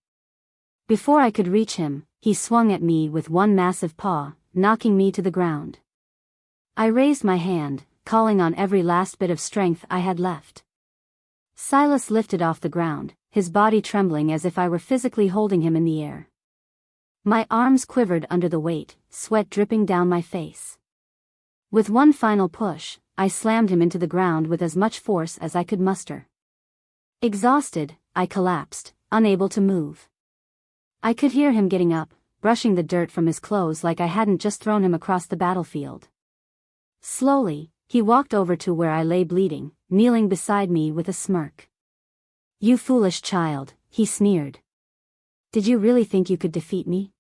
Before I could reach him, he swung at me with one massive paw, knocking me to the ground. I raised my hand, calling on every last bit of strength I had left. Silas lifted off the ground, his body trembling as if I were physically holding him in the air. My arms quivered under the weight, sweat dripping down my face. With one final push, I slammed him into the ground with as much force as I could muster. Exhausted, I collapsed, unable to move. I could hear him getting up, brushing the dirt from his clothes like I hadn't just thrown him across the battlefield. Slowly, he walked over to where I lay bleeding, kneeling beside me with a smirk. You foolish child, he sneered. Did you really think you could defeat me?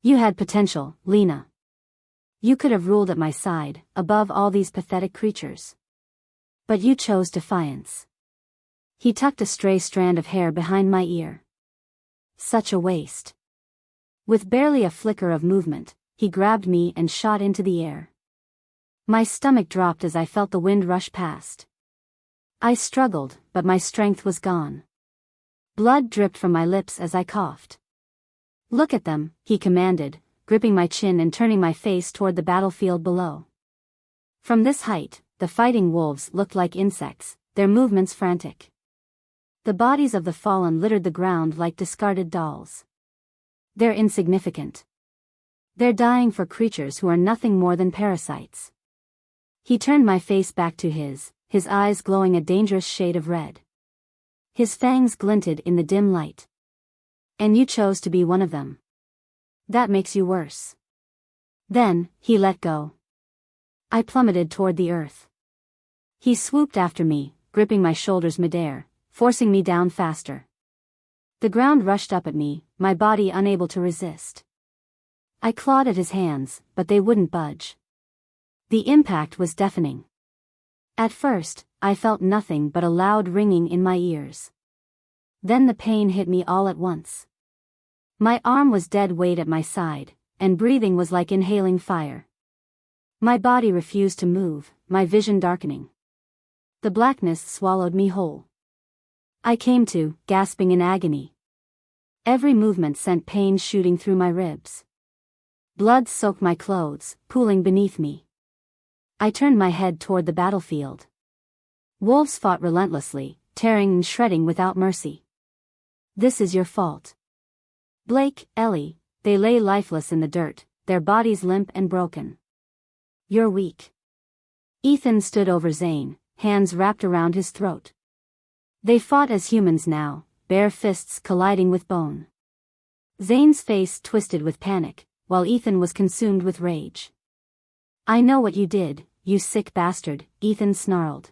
You had potential, Lena. You could have ruled at my side, above all these pathetic creatures. But you chose defiance. He tucked a stray strand of hair behind my ear. Such a waste. With barely a flicker of movement, he grabbed me and shot into the air. My stomach dropped as I felt the wind rush past. I struggled, but my strength was gone. Blood dripped from my lips as I coughed. Look at them, he commanded, gripping my chin and turning my face toward the battlefield below. From this height, the fighting wolves looked like insects, their movements frantic. The bodies of the fallen littered the ground like discarded dolls. They're insignificant. They're dying for creatures who are nothing more than parasites. He turned my face back to his eyes glowing a dangerous shade of red. His fangs glinted in the dim light. And you chose to be one of them. That makes you worse. Then, he let go. I plummeted toward the earth. He swooped after me, gripping my shoulders midair, forcing me down faster. The ground rushed up at me, my body unable to resist. I clawed at his hands, but they wouldn't budge. The impact was deafening. At first, I felt nothing but a loud ringing in my ears. Then the pain hit me all at once. My arm was dead weight at my side, and breathing was like inhaling fire. My body refused to move, my vision darkening. The blackness swallowed me whole. I came to, gasping in agony. Every movement sent pain shooting through my ribs. Blood soaked my clothes, pooling beneath me. I turned my head toward the battlefield. Wolves fought relentlessly, tearing and shredding without mercy. This is your fault. Blake, Ellie, they lay lifeless in the dirt, their bodies limp and broken. You're weak. Ethan stood over Zane, hands wrapped around his throat. They fought as humans now, bare fists colliding with bone. Zane's face twisted with panic, while Ethan was consumed with rage. I know what you did, you sick bastard, Ethan snarled.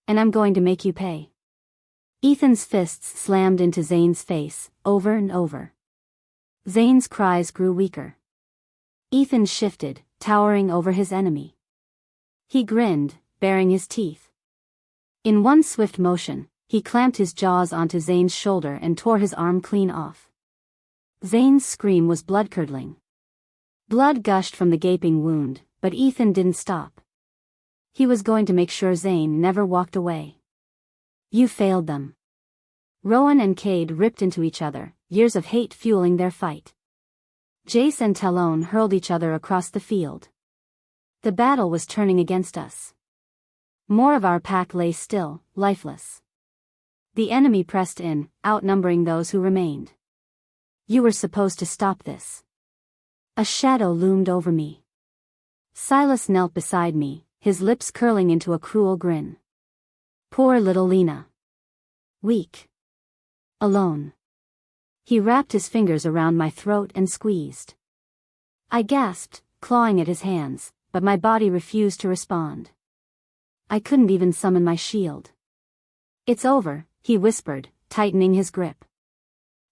And I'm going to make you pay. Ethan's fists slammed into Zane's face, over and over. Zane's cries grew weaker. Ethan shifted, towering over his enemy. He grinned, baring his teeth. In one swift motion, he clamped his jaws onto Zane's shoulder and tore his arm clean off. Zane's scream was blood-curdling. Blood gushed from the gaping wound, but Ethan didn't stop. He was going to make sure Zane never walked away. You failed them. Rowan and Cade ripped into each other, years of hate fueling their fight. Jace and Talon hurled each other across the field. The battle was turning against us. More of our pack lay still, lifeless. The enemy pressed in, outnumbering those who remained. You were supposed to stop this. A shadow loomed over me. Silas knelt beside me, his lips curling into a cruel grin. Poor little Lena. Weak. Alone. He wrapped his fingers around my throat and squeezed. I gasped, clawing at his hands, but my body refused to respond. I couldn't even summon my shield. It's over, he whispered, tightening his grip.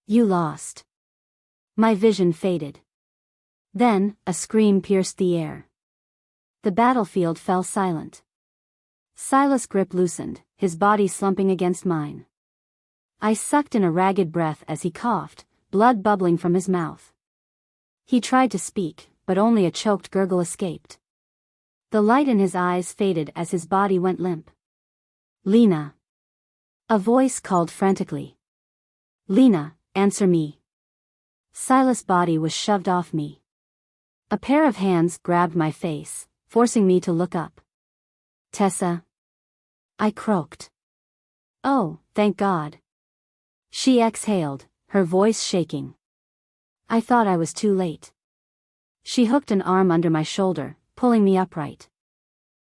You lost. My vision faded. Then, a scream pierced the air. The battlefield fell silent. Silas' grip loosened, his body slumping against mine. I sucked in a ragged breath as he coughed, blood bubbling from his mouth. He tried to speak, but only a choked gurgle escaped. The light in his eyes faded as his body went limp. Lena. A voice called frantically. Lena, answer me. Silas' body was shoved off me. A pair of hands grabbed my face, forcing me to look up. Tessa. I croaked. Oh, thank God. She exhaled, her voice shaking. I thought I was too late. She hooked an arm under my shoulder, pulling me upright.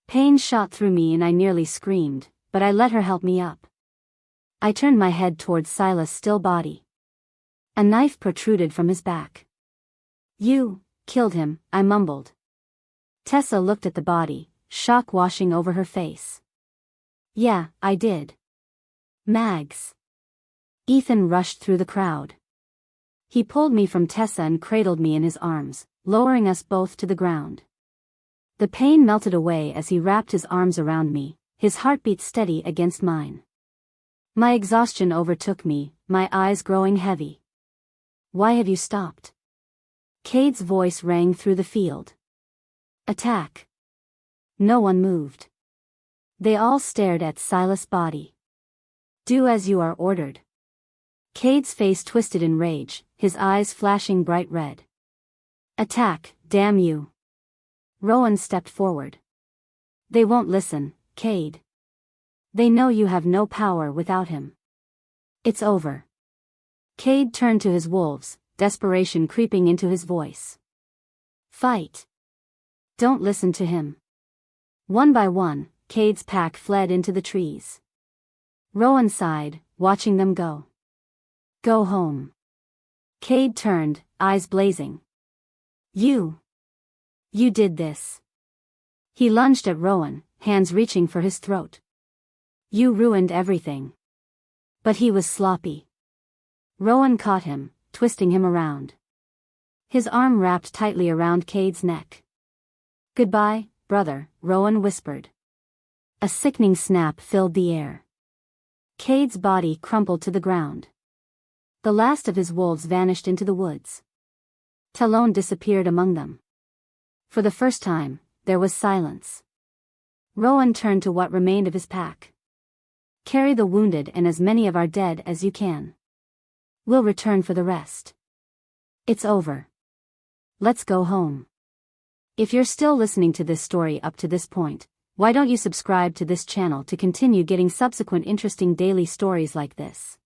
Pain shot through me and I nearly screamed, but I let her help me up. I turned my head towards Silas' still body. A knife protruded from his back. You killed him, I mumbled. Tessa looked at the body, shock washing over her face. Yeah, I did. Mags. Ethan rushed through the crowd. He pulled me from Tessa and cradled me in his arms, lowering us both to the ground. The pain melted away as he wrapped his arms around me, his heartbeat steady against mine. My exhaustion overtook me, my eyes growing heavy. "Why have you stopped?" Cade's voice rang through the field. "Attack." No one moved. They all stared at Silas' body. "Do as you are ordered." Cade's face twisted in rage, his eyes flashing bright red. "Attack, damn you." Rowan stepped forward. "They won't listen, Cade. They know you have no power without him. It's over." Cade turned to his wolves, desperation creeping into his voice. "Fight. Don't listen to him." One by one, Cade's pack fled into the trees. Rowan sighed, watching them go. "Go home." Cade turned, eyes blazing. You did this." He lunged at Rowan, hands reaching for his throat. "You ruined everything." But he was sloppy. Rowan caught him, twisting him around. His arm wrapped tightly around Cade's neck. "Goodbye, brother," Rowan whispered. A sickening snap filled the air. Cade's body crumpled to the ground. The last of his wolves vanished into the woods. Talon disappeared among them. For the first time, there was silence. Rowan turned to what remained of his pack. "Carry the wounded and as many of our dead as you can. We'll return for the rest. It's over. Let's go home." If you're still listening to this story up to this point, why don't you subscribe to this channel to continue getting subsequent interesting daily stories like this?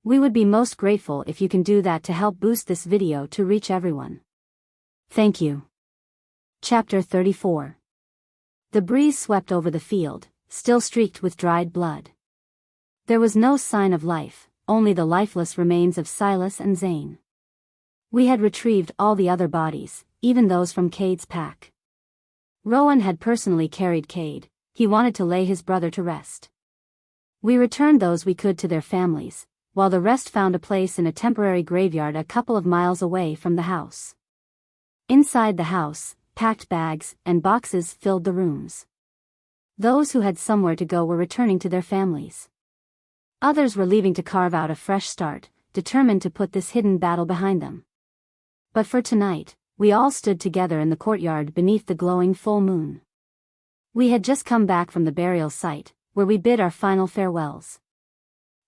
We would be most grateful if you can do that to help boost this video to reach everyone. Thank you. Chapter 34. The breeze swept over the field, still streaked with dried blood. There was no sign of life, only the lifeless remains of Silas and Zane. We had retrieved all the other bodies, even those from Cade's pack. Rowan had personally carried Cade, he wanted to lay his brother to rest. We returned those we could to their families, while the rest found a place in a temporary graveyard a couple of miles away from the house. Inside the house, packed bags and boxes filled the rooms. Those who had somewhere to go were returning to their families. Others were leaving to carve out a fresh start, determined to put this hidden battle behind them. But for tonight, we all stood together in the courtyard beneath the glowing full moon. We had just come back from the burial site, where we bid our final farewells.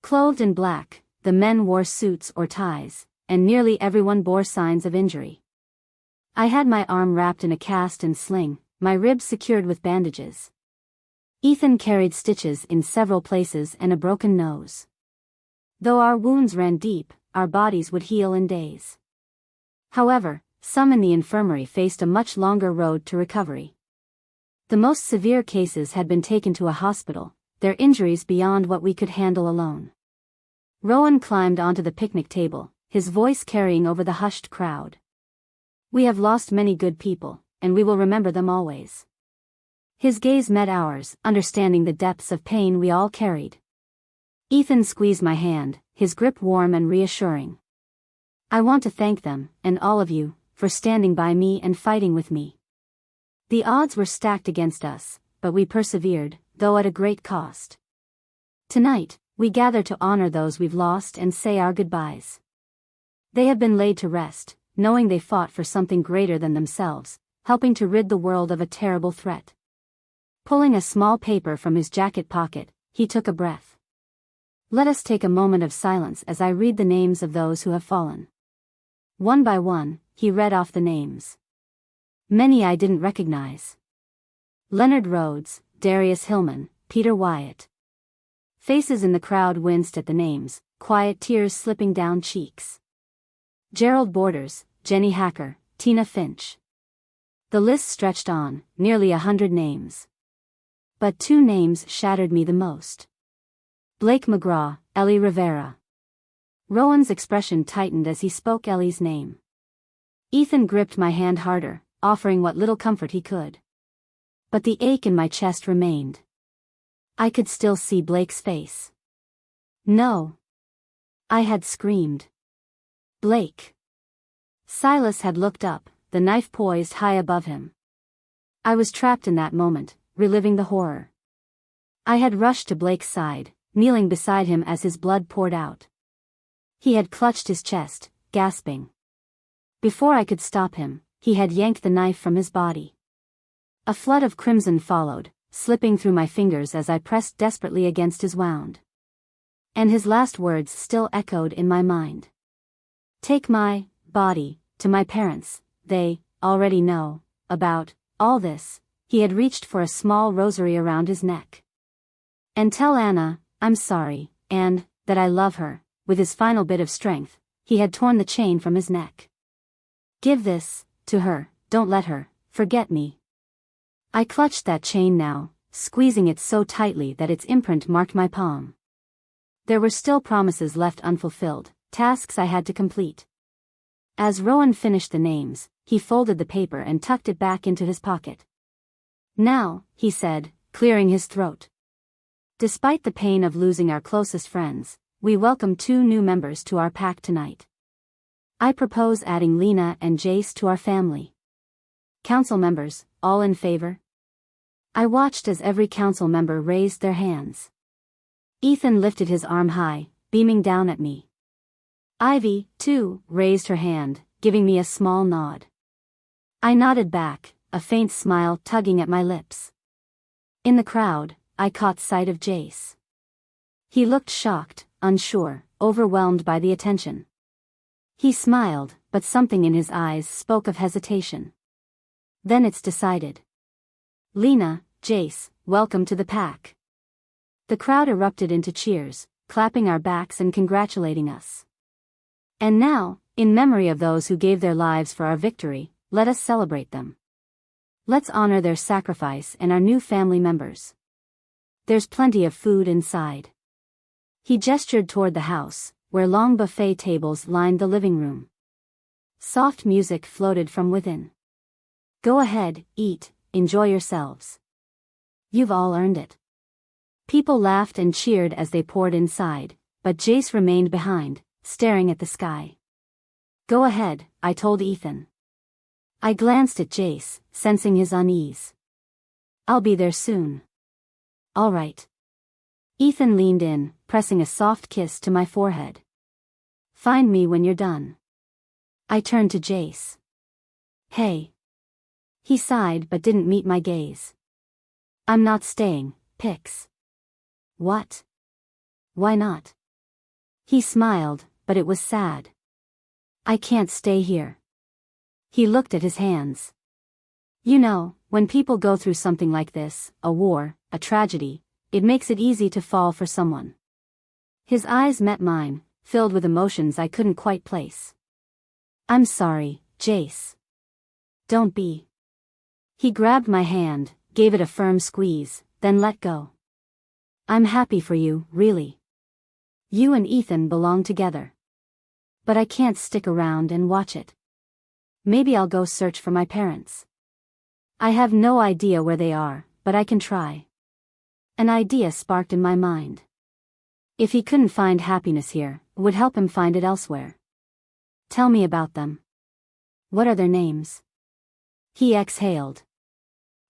Clothed in black, the men wore suits or ties, and nearly everyone bore signs of injury. I had my arm wrapped in a cast and sling, my ribs secured with bandages. Ethan carried stitches in several places and a broken nose. Though our wounds ran deep, our bodies would heal in days. However, some in the infirmary faced a much longer road to recovery. The most severe cases had been taken to a hospital, their injuries beyond what we could handle alone. Rowan climbed onto the picnic table, his voice carrying over the hushed crowd. "We have lost many good people, and we will remember them always." His gaze met ours, understanding the depths of pain we all carried. Ethan squeezed my hand, his grip warm and reassuring. "I want to thank them, and all of you, for standing by me and fighting with me. The odds were stacked against us, but we persevered, though at a great cost. Tonight, we gather to honor those we've lost and say our goodbyes. They have been laid to rest, knowing they fought for something greater than themselves, helping to rid the world of a terrible threat." Pulling a small paper from his jacket pocket, he took a breath. "Let us take a moment of silence as I read the names of those who have fallen." One by one, he read off the names. Many I didn't recognize. Leonard Rhodes, Darius Hillman, Peter Wyatt. Faces in the crowd winced at the names, quiet tears slipping down cheeks. Gerald Borders, Jenny Hacker, Tina Finch. The list stretched on, nearly 100 names. But two names shattered me the most. Blake McGraw, Ellie Rivera. Rowan's expression tightened as he spoke Ellie's name. Ethan gripped my hand harder, offering what little comfort he could. But the ache in my chest remained. I could still see Blake's face. No. I had screamed. Blake. Silas had looked up, the knife poised high above him. I was trapped in that moment, reliving the horror. I had rushed to Blake's side, kneeling beside him as his blood poured out. He had clutched his chest, gasping. Before I could stop him, he had yanked the knife from his body. A flood of crimson followed, slipping through my fingers as I pressed desperately against his wound. And his last words still echoed in my mind. Take my body to my parents, they already know about all this. He had reached for a small rosary around his neck. And tell Anna, I'm sorry, and that I love her. With his final bit of strength, he had torn the chain from his neck. Give this to her, don't let her forget me. I clutched that chain now, squeezing it so tightly that its imprint marked my palm. There were still promises left unfulfilled, tasks I had to complete. As Rowan finished the names, he folded the paper and tucked it back into his pocket. Now, he said, clearing his throat. Despite the pain of losing our closest friends, we welcome 2 new members to our pack tonight. I propose adding Lena and Jace to our family. Council members, all in favor? I watched as every council member raised their hands. Ethan lifted his arm high, beaming down at me. Ivy, too, raised her hand, giving me a small nod. I nodded back, a faint smile tugging at my lips. In the crowd, I caught sight of Jace. He looked shocked, unsure, overwhelmed by the attention. He smiled, but something in his eyes spoke of hesitation. Then it's decided. Lena, Jace, welcome to the pack. The crowd erupted into cheers, clapping our backs and congratulating us. And now, in memory of those who gave their lives for our victory, let us celebrate them. Let's honor their sacrifice and our new family members. There's plenty of food inside. He gestured toward the house, where long buffet tables lined the living room. Soft music floated from within. Go ahead, eat, enjoy yourselves. You've all earned it. People laughed and cheered as they poured inside, but Jace remained behind, staring at the sky. Go ahead, I told Ethan. I glanced at Jace, sensing his unease. I'll be there soon. All right. Ethan leaned in, pressing a soft kiss to my forehead. Find me when you're done. I turned to Jace. Hey. He sighed but didn't meet my gaze. I'm not staying, Pix. What? Why not? He smiled, but it was sad. I can't stay here. He looked at his hands. You know, when people go through something like this, a war, a tragedy, it makes it easy to fall for someone. His eyes met mine, filled with emotions I couldn't quite place. I'm sorry, Jace. Don't be. He grabbed my hand, gave it a firm squeeze, then let go. I'm happy for you, really. You and Ethan belong together. But I can't stick around and watch it. Maybe I'll go search for my parents. I have no idea where they are, but I can try. An idea sparked in my mind. If he couldn't find happiness here, it would help him find it elsewhere. Tell me about them. What are their names? He exhaled.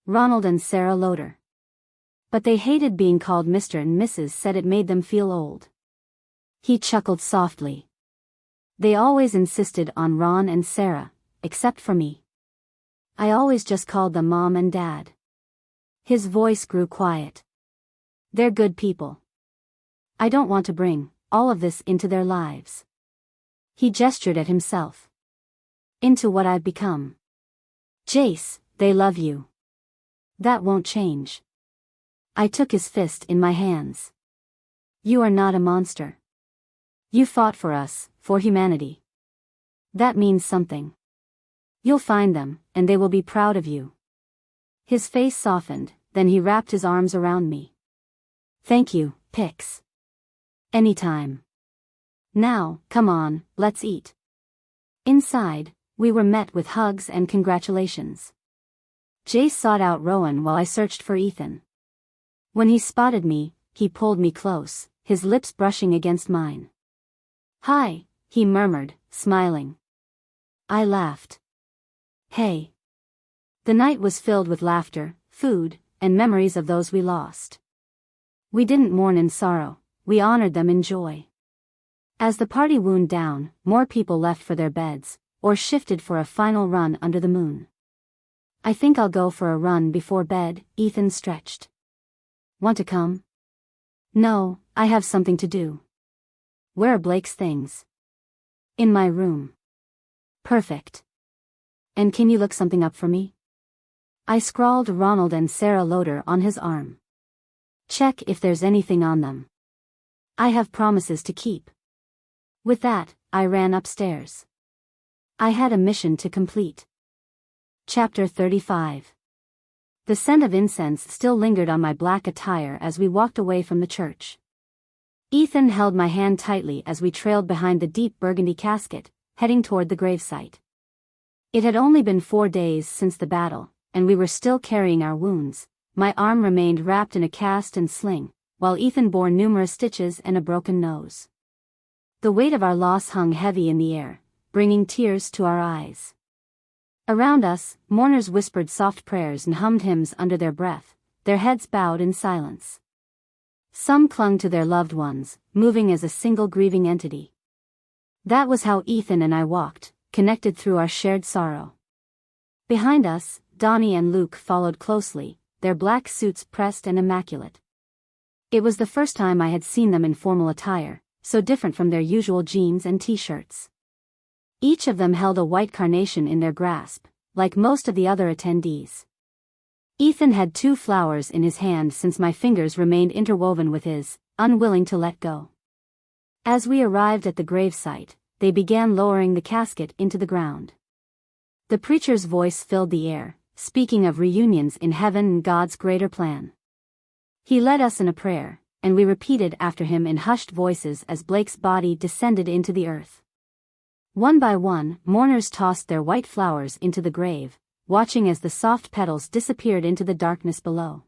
Ronald and Sarah Loader. But they hated being called Mr. and Mrs. said it made them feel old. He chuckled softly. They always insisted on Ron and Sarah, except for me. I always just called them Mom and Dad. His voice grew quiet. They're good people. I don't want to bring all of this into their lives. He gestured at himself. Into what I've become. Jace, they love you. That won't change. I took his fist in my hands. You are not a monster. You fought for us, for humanity. That means something. You'll find them, and they will be proud of you. His face softened, then he wrapped his arms around me. Thank you, Pix. Anytime. Now, come on, let's eat. Inside, we were met with hugs and congratulations. Jace sought out Rowan while I searched for Ethan. When he spotted me, he pulled me close, his lips brushing against mine. "Hi," he murmured, smiling. I laughed. "Hey." The night was filled with laughter, food, and memories of those we lost. We didn't mourn in sorrow, we honored them in joy. As the party wound down, more people left for their beds, or shifted for a final run under the moon. "I think I'll go for a run before bed," Ethan stretched. "Want to come?" "No, I have something to do." "Where are Blake's things?" "In my room." "Perfect. And can you look something up for me?" I scrawled Ronald and Sarah Loader on his arm. "Check if there's anything on them. I have promises to keep." With that, I ran upstairs. I had a mission to complete. Chapter 35. The scent of incense still lingered on my black attire as we walked away from the church. Ethan held my hand tightly as we trailed behind the deep burgundy casket, heading toward the gravesite. It had only been 4 days since the battle, and we were still carrying our wounds. My arm remained wrapped in a cast and sling, while Ethan bore numerous stitches and a broken nose. The weight of our loss hung heavy in the air, bringing tears to our eyes. Around us, mourners whispered soft prayers and hummed hymns under their breath, their heads bowed in silence. Some clung to their loved ones, moving as a single grieving entity. That was how Ethan and I walked, connected through our shared sorrow. Behind us, Donnie and Luke followed closely, their black suits pressed and immaculate. It was the first time I had seen them in formal attire, so different from their usual jeans and t-shirts. Each of them held a white carnation in their grasp, like most of the other attendees. Ethan had 2 flowers in his hand since my fingers remained interwoven with his, unwilling to let go. As we arrived at the gravesite, they began lowering the casket into the ground. The preacher's voice filled the air, speaking of reunions in heaven and God's greater plan. He led us in a prayer, and we repeated after him in hushed voices as Blake's body descended into the earth. One by one, mourners tossed their white flowers into the grave, watching as the soft petals disappeared into the darkness below.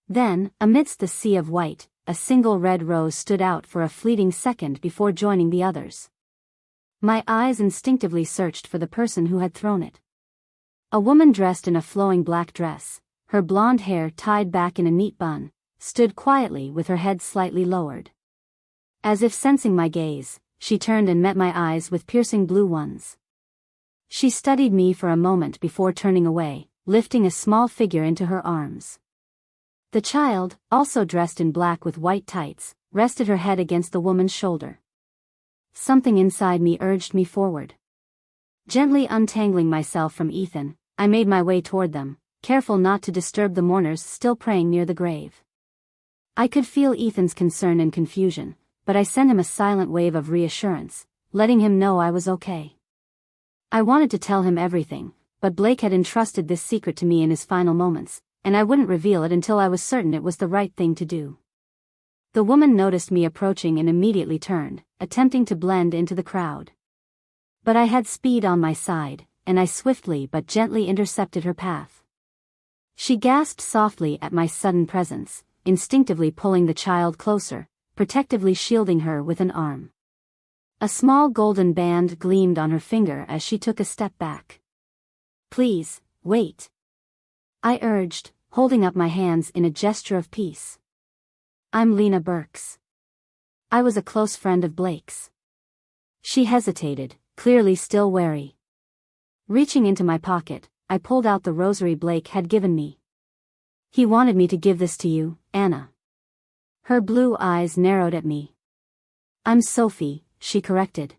Then, amidst the sea of white, a single red rose stood out for a fleeting second before joining the others. My eyes instinctively searched for the person who had thrown it. A woman dressed in a flowing black dress, her blonde hair tied back in a neat bun, stood quietly with her head slightly lowered. As if sensing my gaze, she turned and met my eyes with piercing blue ones. She studied me for a moment before turning away, lifting a small figure into her arms. The child, also dressed in black with white tights, rested her head against the woman's shoulder. Something inside me urged me forward. Gently untangling myself from Ethan, I made my way toward them, careful not to disturb the mourners still praying near the grave. I could feel Ethan's concern and confusion, but I sent him a silent wave of reassurance, letting him know I was okay. I wanted to tell him everything, but Blake had entrusted this secret to me in his final moments, and I wouldn't reveal it until I was certain it was the right thing to do. The woman noticed me approaching and immediately turned, attempting to blend into the crowd. But I had speed on my side, and I swiftly but gently intercepted her path. She gasped softly at my sudden presence, instinctively pulling the child closer, protectively shielding her with an arm. A small golden band gleamed on her finger as she took a step back. "Please, wait," I urged, holding up my hands in a gesture of peace. "I'm Lena Burks. I was a close friend of Blake's." She hesitated, clearly still wary. Reaching into my pocket, I pulled out the rosary Blake had given me. "He wanted me to give this to you, Anna." Her blue eyes narrowed at me. "I'm Sophie," she corrected.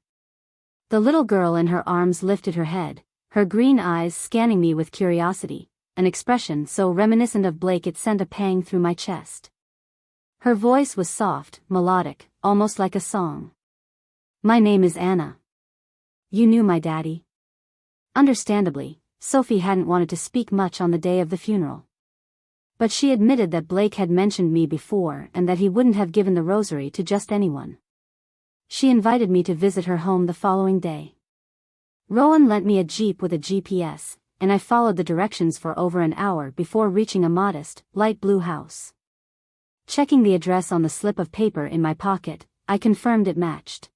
The little girl in her arms lifted her head, her green eyes scanning me with curiosity, an expression so reminiscent of Blake it sent a pang through my chest. Her voice was soft, melodic, almost like a song. "My name is Anna. You knew my daddy?" Understandably, Sophie hadn't wanted to speak much on the day of the funeral. But she admitted that Blake had mentioned me before and that he wouldn't have given the rosary to just anyone. She invited me to visit her home the following day. Rowan lent me a Jeep with a GPS, and I followed the directions for over an hour before reaching a modest, light blue house. Checking the address on the slip of paper in my pocket, I confirmed it matched.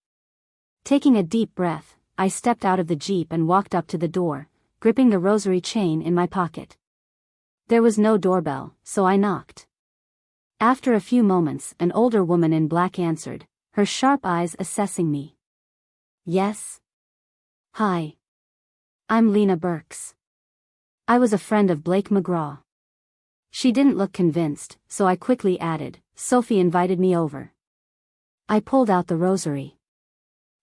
Taking a deep breath, I stepped out of the Jeep and walked up to the door, gripping the rosary chain in my pocket. There was no doorbell, so I knocked. After a few moments, an older woman in black answered, her sharp eyes assessing me. Yes? Hi. I'm Lena Burks. I was a friend of Blake McGraw. She didn't look convinced, so I quickly added, Sophie invited me over. I pulled out the rosary.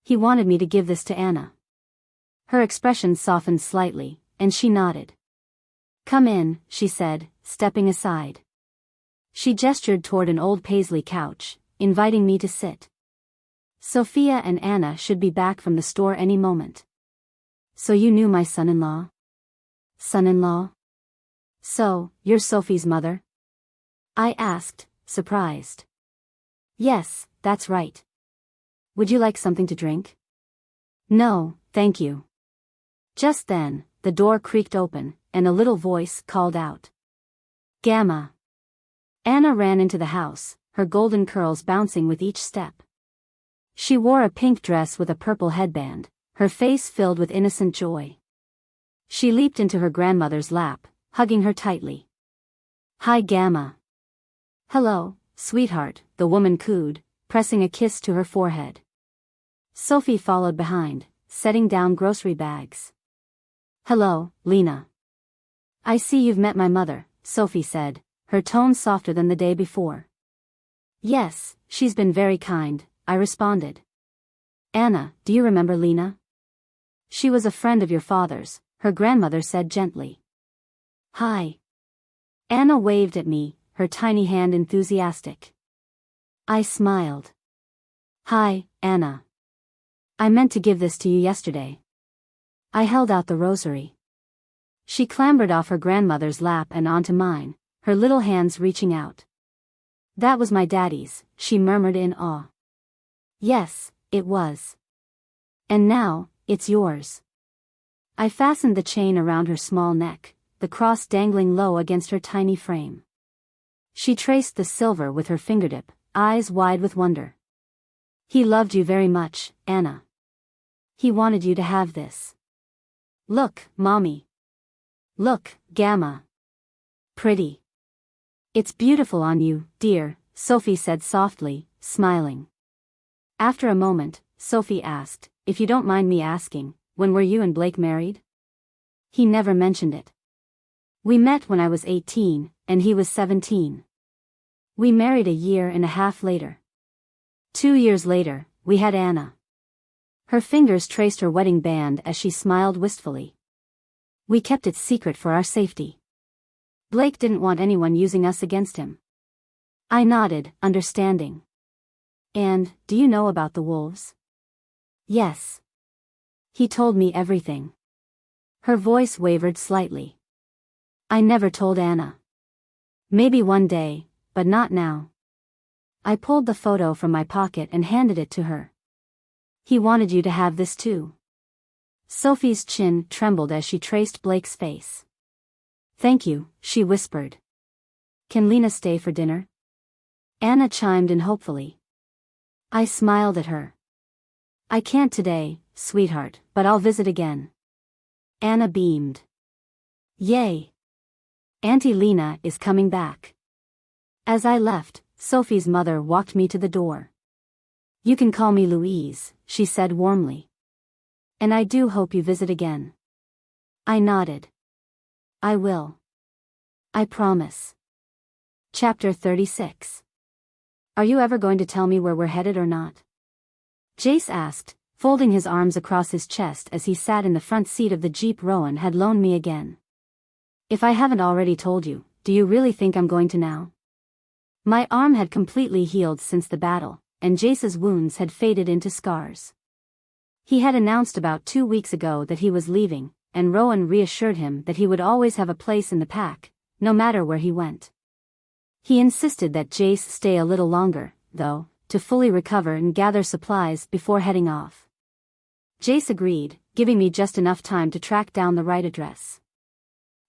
He wanted me to give this to Anna. Her expression softened slightly, and she nodded. Come in, she said, stepping aside. She gestured toward an old paisley couch, inviting me to sit. Sophia and Anna should be back from the store any moment. So you knew my son-in-law? Son-in-law? So, you're Sophie's mother? I asked, surprised. Yes, that's right. Would you like something to drink? No, thank you. Just then, the door creaked open, and a little voice called out. Gamma. Anna ran into the house, her golden curls bouncing with each step. She wore a pink dress with a purple headband, her face filled with innocent joy. She leaped into her grandmother's lap, hugging her tightly. Hi Gamma. Hello, sweetheart, the woman cooed, pressing a kiss to her forehead. Sophie followed behind, setting down grocery bags. Hello, Lena. I see you've met my mother, Sophie said, her tone softer than the day before. Yes, she's been very kind, I responded. Anna, do you remember Lena? She was a friend of your father's, her grandmother said gently. Hi. Anna waved at me, her tiny hand enthusiastic. I smiled. Hi, Anna. I meant to give this to you yesterday. I held out the rosary. She clambered off her grandmother's lap and onto mine, her little hands reaching out. That was my daddy's, she murmured in awe. Yes, it was. And now, it's yours. I fastened the chain around her small neck, the cross dangling low against her tiny frame. She traced the silver with her fingertip, eyes wide with wonder. He loved you very much, Anna. He wanted you to have this. Look, Mommy. Look, Gamma. Pretty. It's beautiful on you, dear, Sophie said softly, smiling. After a moment, Sophie asked, if you don't mind me asking, when were you and Blake married? He never mentioned it. We met when I was 18, and he was 17. We married a year and a half later. 2 years later, we had Anna. Her fingers traced her wedding band as she smiled wistfully. We kept it secret for our safety. Blake didn't want anyone using us against him. I nodded, understanding. And, do you know about the wolves? Yes. He told me everything. Her voice wavered slightly. I never told Anna. Maybe one day, but not now. I pulled the photo from my pocket and handed it to her. He wanted you to have this too. Sophie's chin trembled as she traced Blake's face. Thank you, she whispered. Can Lena stay for dinner? Anna chimed in hopefully. I smiled at her. I can't today, sweetheart, but I'll visit again. Anna beamed. Yay! Auntie Lena is coming back. As I left, Sophie's mother walked me to the door. You can call me Louise, she said warmly. And I do hope you visit again. I nodded. I will. I promise. Chapter 36. Are you ever going to tell me where we're headed or not? Jace asked, folding his arms across his chest as he sat in the front seat of the Jeep Rowan had loaned me again. If I haven't already told you, do you really think I'm going to now? My arm had completely healed since the battle, and Jace's wounds had faded into scars. He had announced about 2 weeks ago that he was leaving, and Rowan reassured him that he would always have a place in the pack, no matter where he went. He insisted that Jace stay a little longer, though, to fully recover and gather supplies before heading off. Jace agreed, giving me just enough time to track down the right address.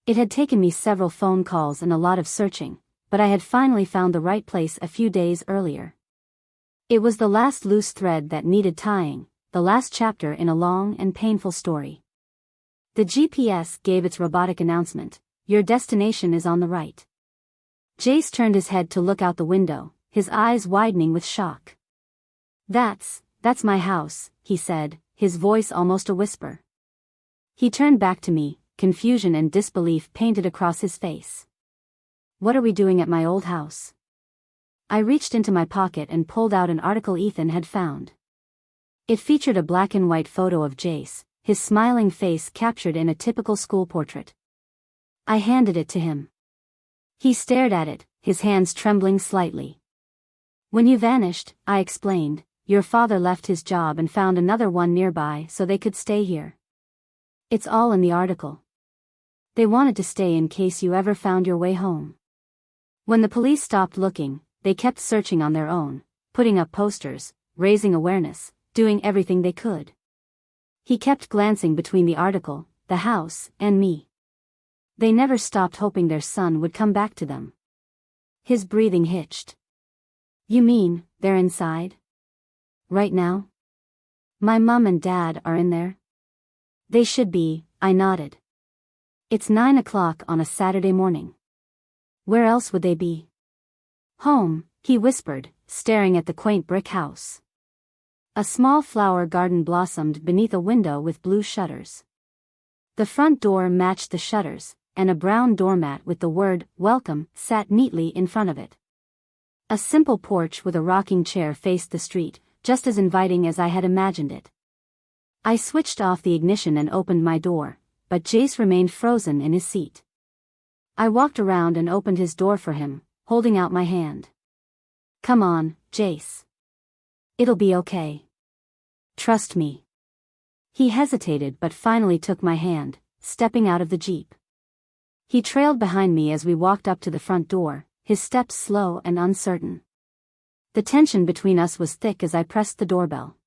It had taken me several phone calls and a lot of searching, but I had finally found the right place a few days earlier. It was the last loose thread that needed tying, the last chapter in a long and painful story. The GPS gave its robotic announcement, "Your destination is on the right." Jace turned his head to look out the window, his eyes widening with shock. That's my house," he said, his voice almost a whisper. He turned back to me, confusion and disbelief painted across his face. "What are we doing at my old house?" I reached into my pocket and pulled out an article Ethan had found. It featured a black and white photo of Jace, his smiling face captured in a typical school portrait. I handed it to him. He stared at it, his hands trembling slightly. "When you vanished," I explained, "your father left his job and found another one nearby so they could stay here. It's all in the article. They wanted to stay in case you ever found your way home. When the police stopped looking, they kept searching on their own, putting up posters, raising awareness, doing everything they could." He kept glancing between the article, the house, and me. They never stopped hoping their son would come back to them. His breathing hitched. "You mean, they're inside? Right now? My mom and dad are in there?" "They should be," I nodded. "It's 9 o'clock on a Saturday morning. Where else would they be?" "Home," he whispered, staring at the quaint brick house. A small flower garden blossomed beneath a window with blue shutters. The front door matched the shutters, and a brown doormat with the word "Welcome" sat neatly in front of it. A simple porch with a rocking chair faced the street, just as inviting as I had imagined it. I switched off the ignition and opened my door, but Jace remained frozen in his seat. I walked around and opened his door for him, holding out my hand. "Come on, Jace. It'll be okay. Trust me." He hesitated but finally took my hand, stepping out of the Jeep. He trailed behind me as we walked up to the front door, his steps slow and uncertain. The tension between us was thick as I pressed the doorbell.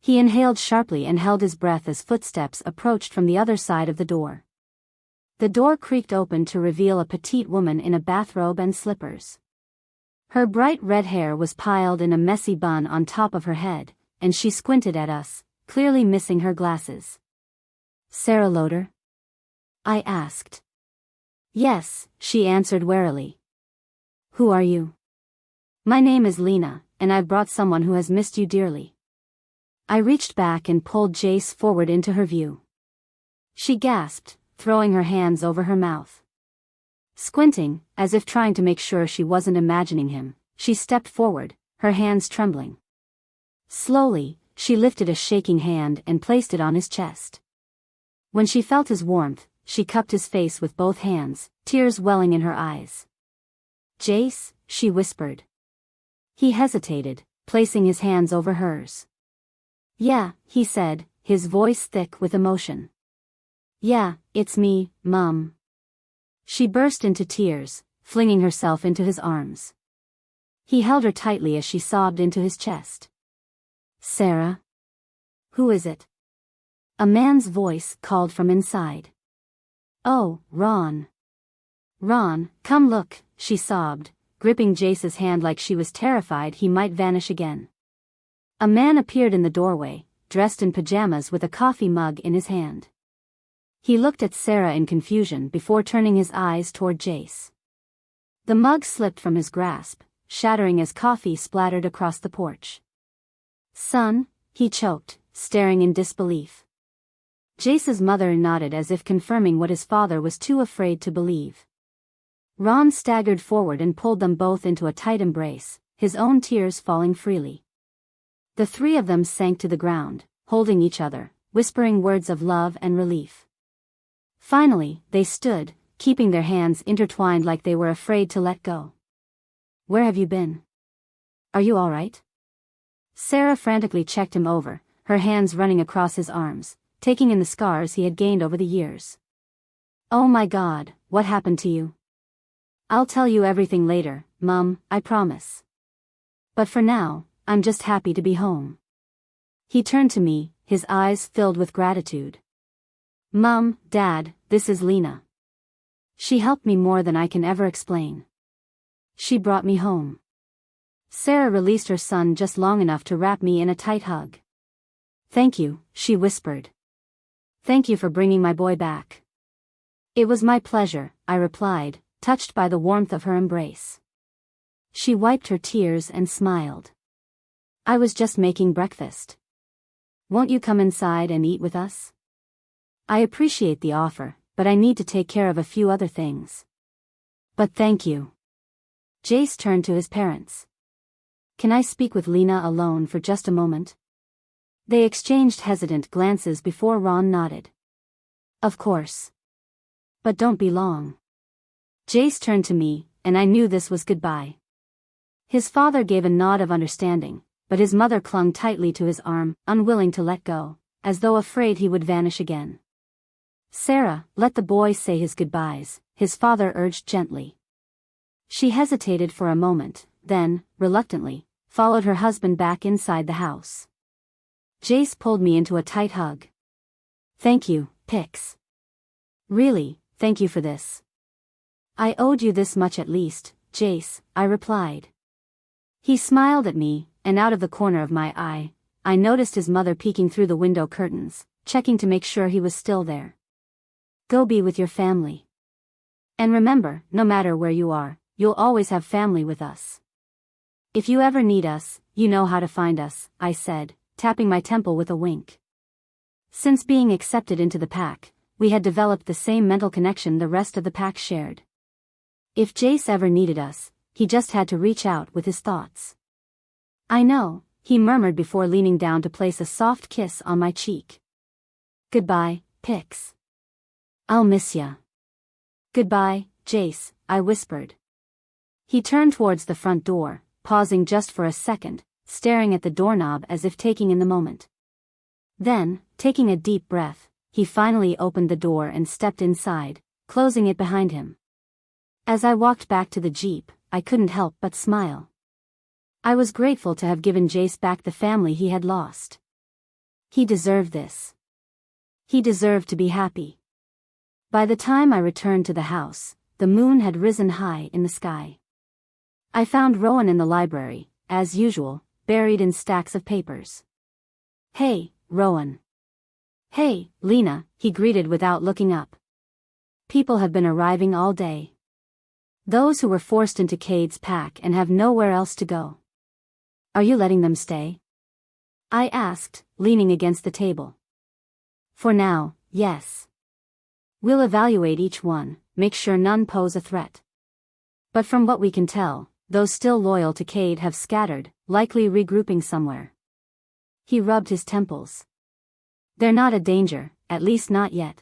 He inhaled sharply and held his breath as footsteps approached from the other side of the door. The door creaked open to reveal a petite woman in a bathrobe and slippers. Her bright red hair was piled in a messy bun on top of her head, and she squinted at us, clearly missing her glasses. "Sarah Loader?" I asked. "Yes," she answered warily. "Who are you?" "My name is Lena, and I've brought someone who has missed you dearly." I reached back and pulled Jace forward into her view. She gasped, throwing her hands over her mouth. Squinting, as if trying to make sure she wasn't imagining him, she stepped forward, her hands trembling. Slowly, she lifted a shaking hand and placed it on his chest. When she felt his warmth, she cupped his face with both hands, tears welling in her eyes. "Jace," she whispered. He hesitated, placing his hands over hers. "Yeah," he said, his voice thick with emotion. "Yeah, it's me, Mum." She burst into tears, flinging herself into his arms. He held her tightly as she sobbed into his chest. "Sarah? Who is it?" A man's voice called from inside. "Oh, Ron. Ron, come look," she sobbed, gripping Jace's hand like she was terrified he might vanish again. A man appeared in the doorway, dressed in pajamas with a coffee mug in his hand. He looked at Sarah in confusion before turning his eyes toward Jace. The mug slipped from his grasp, shattering as coffee splattered across the porch. "Son," he choked, staring in disbelief. Jace's mother nodded as if confirming what his father was too afraid to believe. Ron staggered forward and pulled them both into a tight embrace, his own tears falling freely. The three of them sank to the ground, holding each other, whispering words of love and relief. Finally, they stood, keeping their hands intertwined like they were afraid to let go. "Where have you been? Are you all right?" Sarah frantically checked him over, her hands running across his arms, taking in the scars he had gained over the years. "Oh my God, what happened to you?" "I'll tell you everything later, Mum, I promise. But for now, I'm just happy to be home." He turned to me, his eyes filled with gratitude. "Mum, Dad, this is Lena. She helped me more than I can ever explain. She brought me home. Sarah released her son just long enough to wrap me in a tight hug. Thank you, she whispered. Thank you for bringing my boy back. It was my pleasure, I replied, touched by the warmth of her embrace. She wiped her tears and smiled. I was just making breakfast. Won't you come inside and eat with us? I appreciate the offer, but I need to take care of a few other things. But thank you. Jace turned to his parents. Can I speak with Lena alone for just a moment? They exchanged hesitant glances before Ron nodded. Of course. But don't be long. Jace turned to me, and I knew this was goodbye. His father gave a nod of understanding, but his mother clung tightly to his arm, unwilling to let go, as though afraid he would vanish again. Sarah, let the boy say his goodbyes, his father urged gently. She hesitated for a moment, then, reluctantly, followed her husband back inside the house. Jace pulled me into a tight hug. Thank you, Pix. Really, thank you for this. I owed you this much at least, Jace, I replied. He smiled at me, and out of the corner of my eye, I noticed his mother peeking through the window curtains, checking to make sure he was still there. Go be with your family. And remember, no matter where you are, you'll always have family with us. If you ever need us, you know how to find us, I said, tapping my temple with a wink. Since being accepted into the pack, we had developed the same mental connection the rest of the pack shared. If Jace ever needed us, he just had to reach out with his thoughts. I know, he murmured before leaning down to place a soft kiss on my cheek. Goodbye, Pix. I'll miss ya. Goodbye, Jace, I whispered. He turned towards the front door, pausing just for a second, staring at the doorknob as if taking in the moment. Then, taking a deep breath, he finally opened the door and stepped inside, closing it behind him. As I walked back to the Jeep, I couldn't help but smile. I was grateful to have given Jace back the family he had lost. He deserved this. He deserved to be happy. By the time I returned to the house, the moon had risen high in the sky. I found Rowan in the library, as usual, buried in stacks of papers. Hey, Rowan. Hey, Lena, he greeted without looking up. People have been arriving all day. Those who were forced into Cade's pack and have nowhere else to go. Are you letting them stay? I asked, leaning against the table. For now, yes. We'll evaluate each one, make sure none pose a threat. But from what we can tell, those still loyal to Cade have scattered, likely regrouping somewhere. He rubbed his temples. They're not a danger, at least not yet.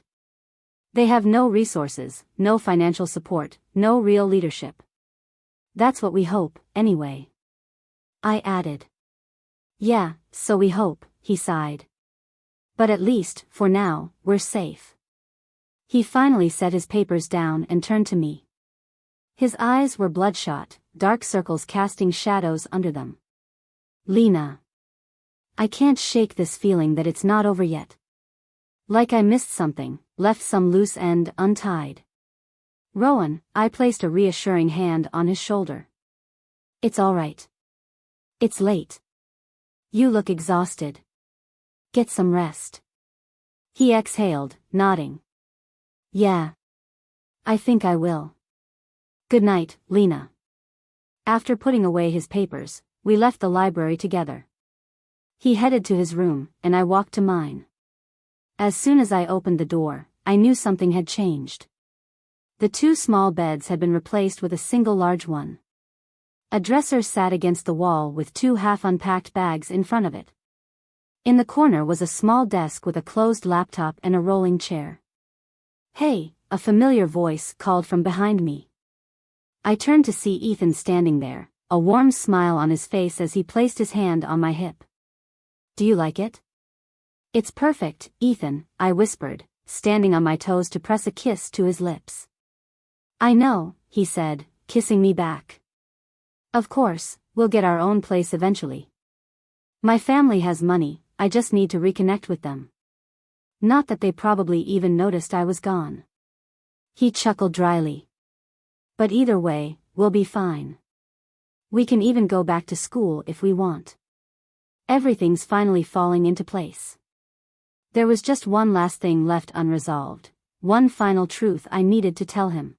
They have no resources, no financial support, no real leadership. That's what we hope, anyway. I added. Yeah, so we hope, he sighed. But at least, for now, we're safe. He finally set his papers down and turned to me. His eyes were bloodshot, dark circles casting shadows under them. Lena. I can't shake this feeling that it's not over yet. Like I missed something, left some loose end untied. Rowan, I placed a reassuring hand on his shoulder. It's all right. It's late. You look exhausted. Get some rest. He exhaled, nodding. Yeah. I think I will. Good night, Lena. After putting away his papers, we left the library together. He headed to his room, and I walked to mine. As soon as I opened the door, I knew something had changed. The two small beds had been replaced with a single large one. A dresser sat against the wall with two half-unpacked bags in front of it. In the corner was a small desk with a closed laptop and a rolling chair. Hey, a familiar voice called from behind me. I turned to see Ethan standing there, a warm smile on his face as he placed his hand on my hip. Do you like it? It's perfect, Ethan, I whispered, standing on my toes to press a kiss to his lips. I know, he said, kissing me back. Of course, we'll get our own place eventually. My family has money, I just need to reconnect with them. Not that they probably even noticed I was gone. He chuckled dryly. But either way, we'll be fine. We can even go back to school if we want. Everything's finally falling into place. There was just one last thing left unresolved, one final truth I needed to tell him.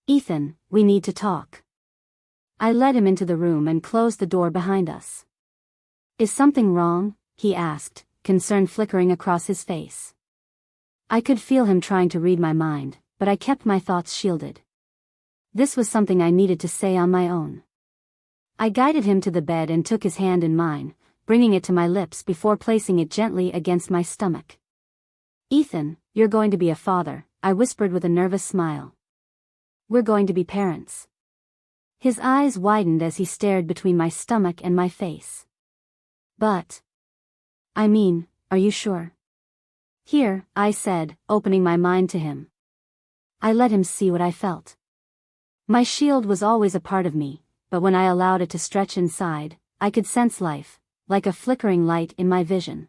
Ethan, we need to talk. I led him into the room and closed the door behind us. Is something wrong? He asked, concern flickering across his face. I could feel him trying to read my mind, but I kept my thoughts shielded. This was something I needed to say on my own. I guided him to the bed and took his hand in mine, bringing it to my lips before placing it gently against my stomach. Ethan, you're going to be a father, I whispered with a nervous smile. We're going to be parents. His eyes widened as he stared between my stomach and my face. But... I mean, are you sure? Here, I said, opening my mind to him. I let him see what I felt. My shield was always a part of me, but when I allowed it to stretch inside, I could sense life, like a flickering light in my vision.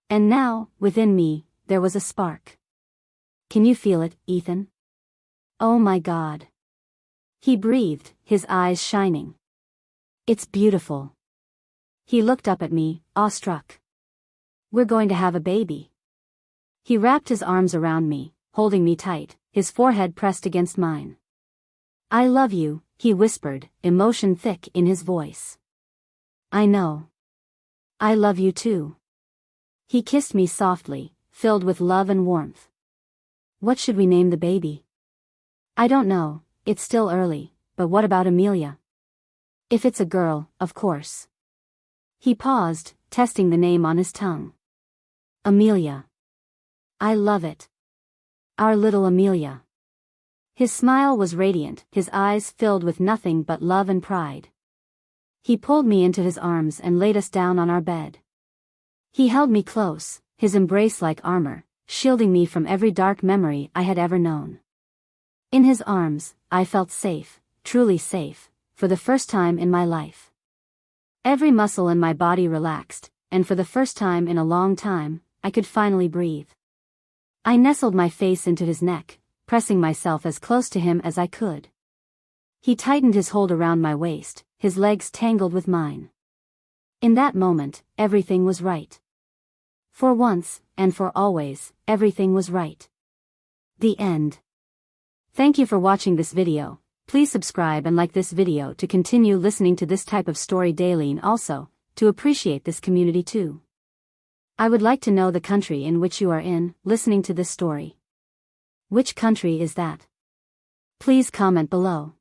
And now, within me, there was a spark. Can you feel it, Ethan? Oh my God. He breathed, his eyes shining. It's beautiful. He looked up at me, awestruck. We're going to have a baby. He wrapped his arms around me, holding me tight, his forehead pressed against mine. I love you, he whispered, emotion thick in his voice. I know. I love you too. He kissed me softly, filled with love and warmth. What should we name the baby? I don't know, it's still early, but what about Amelia? If it's a girl, of course. He paused, testing the name on his tongue. Amelia. I love it. Our little Amelia. His smile was radiant, his eyes filled with nothing but love and pride. He pulled me into his arms and laid us down on our bed. He held me close, his embrace like armor, shielding me from every dark memory I had ever known. In his arms, I felt safe, truly safe, for the first time in my life. Every muscle in my body relaxed, and for the first time in a long time, I could finally breathe. I nestled my face into his neck, pressing myself as close to him as I could. He tightened his hold around my waist, his legs tangled with mine. In that moment, everything was right. For once, and for always, everything was right. The end. Thank you for watching this video. Please subscribe and like this video to continue listening to this type of story daily and also, to appreciate this community too. I would like to know the country in which you are in, listening to this story. Which country is that? Please comment below.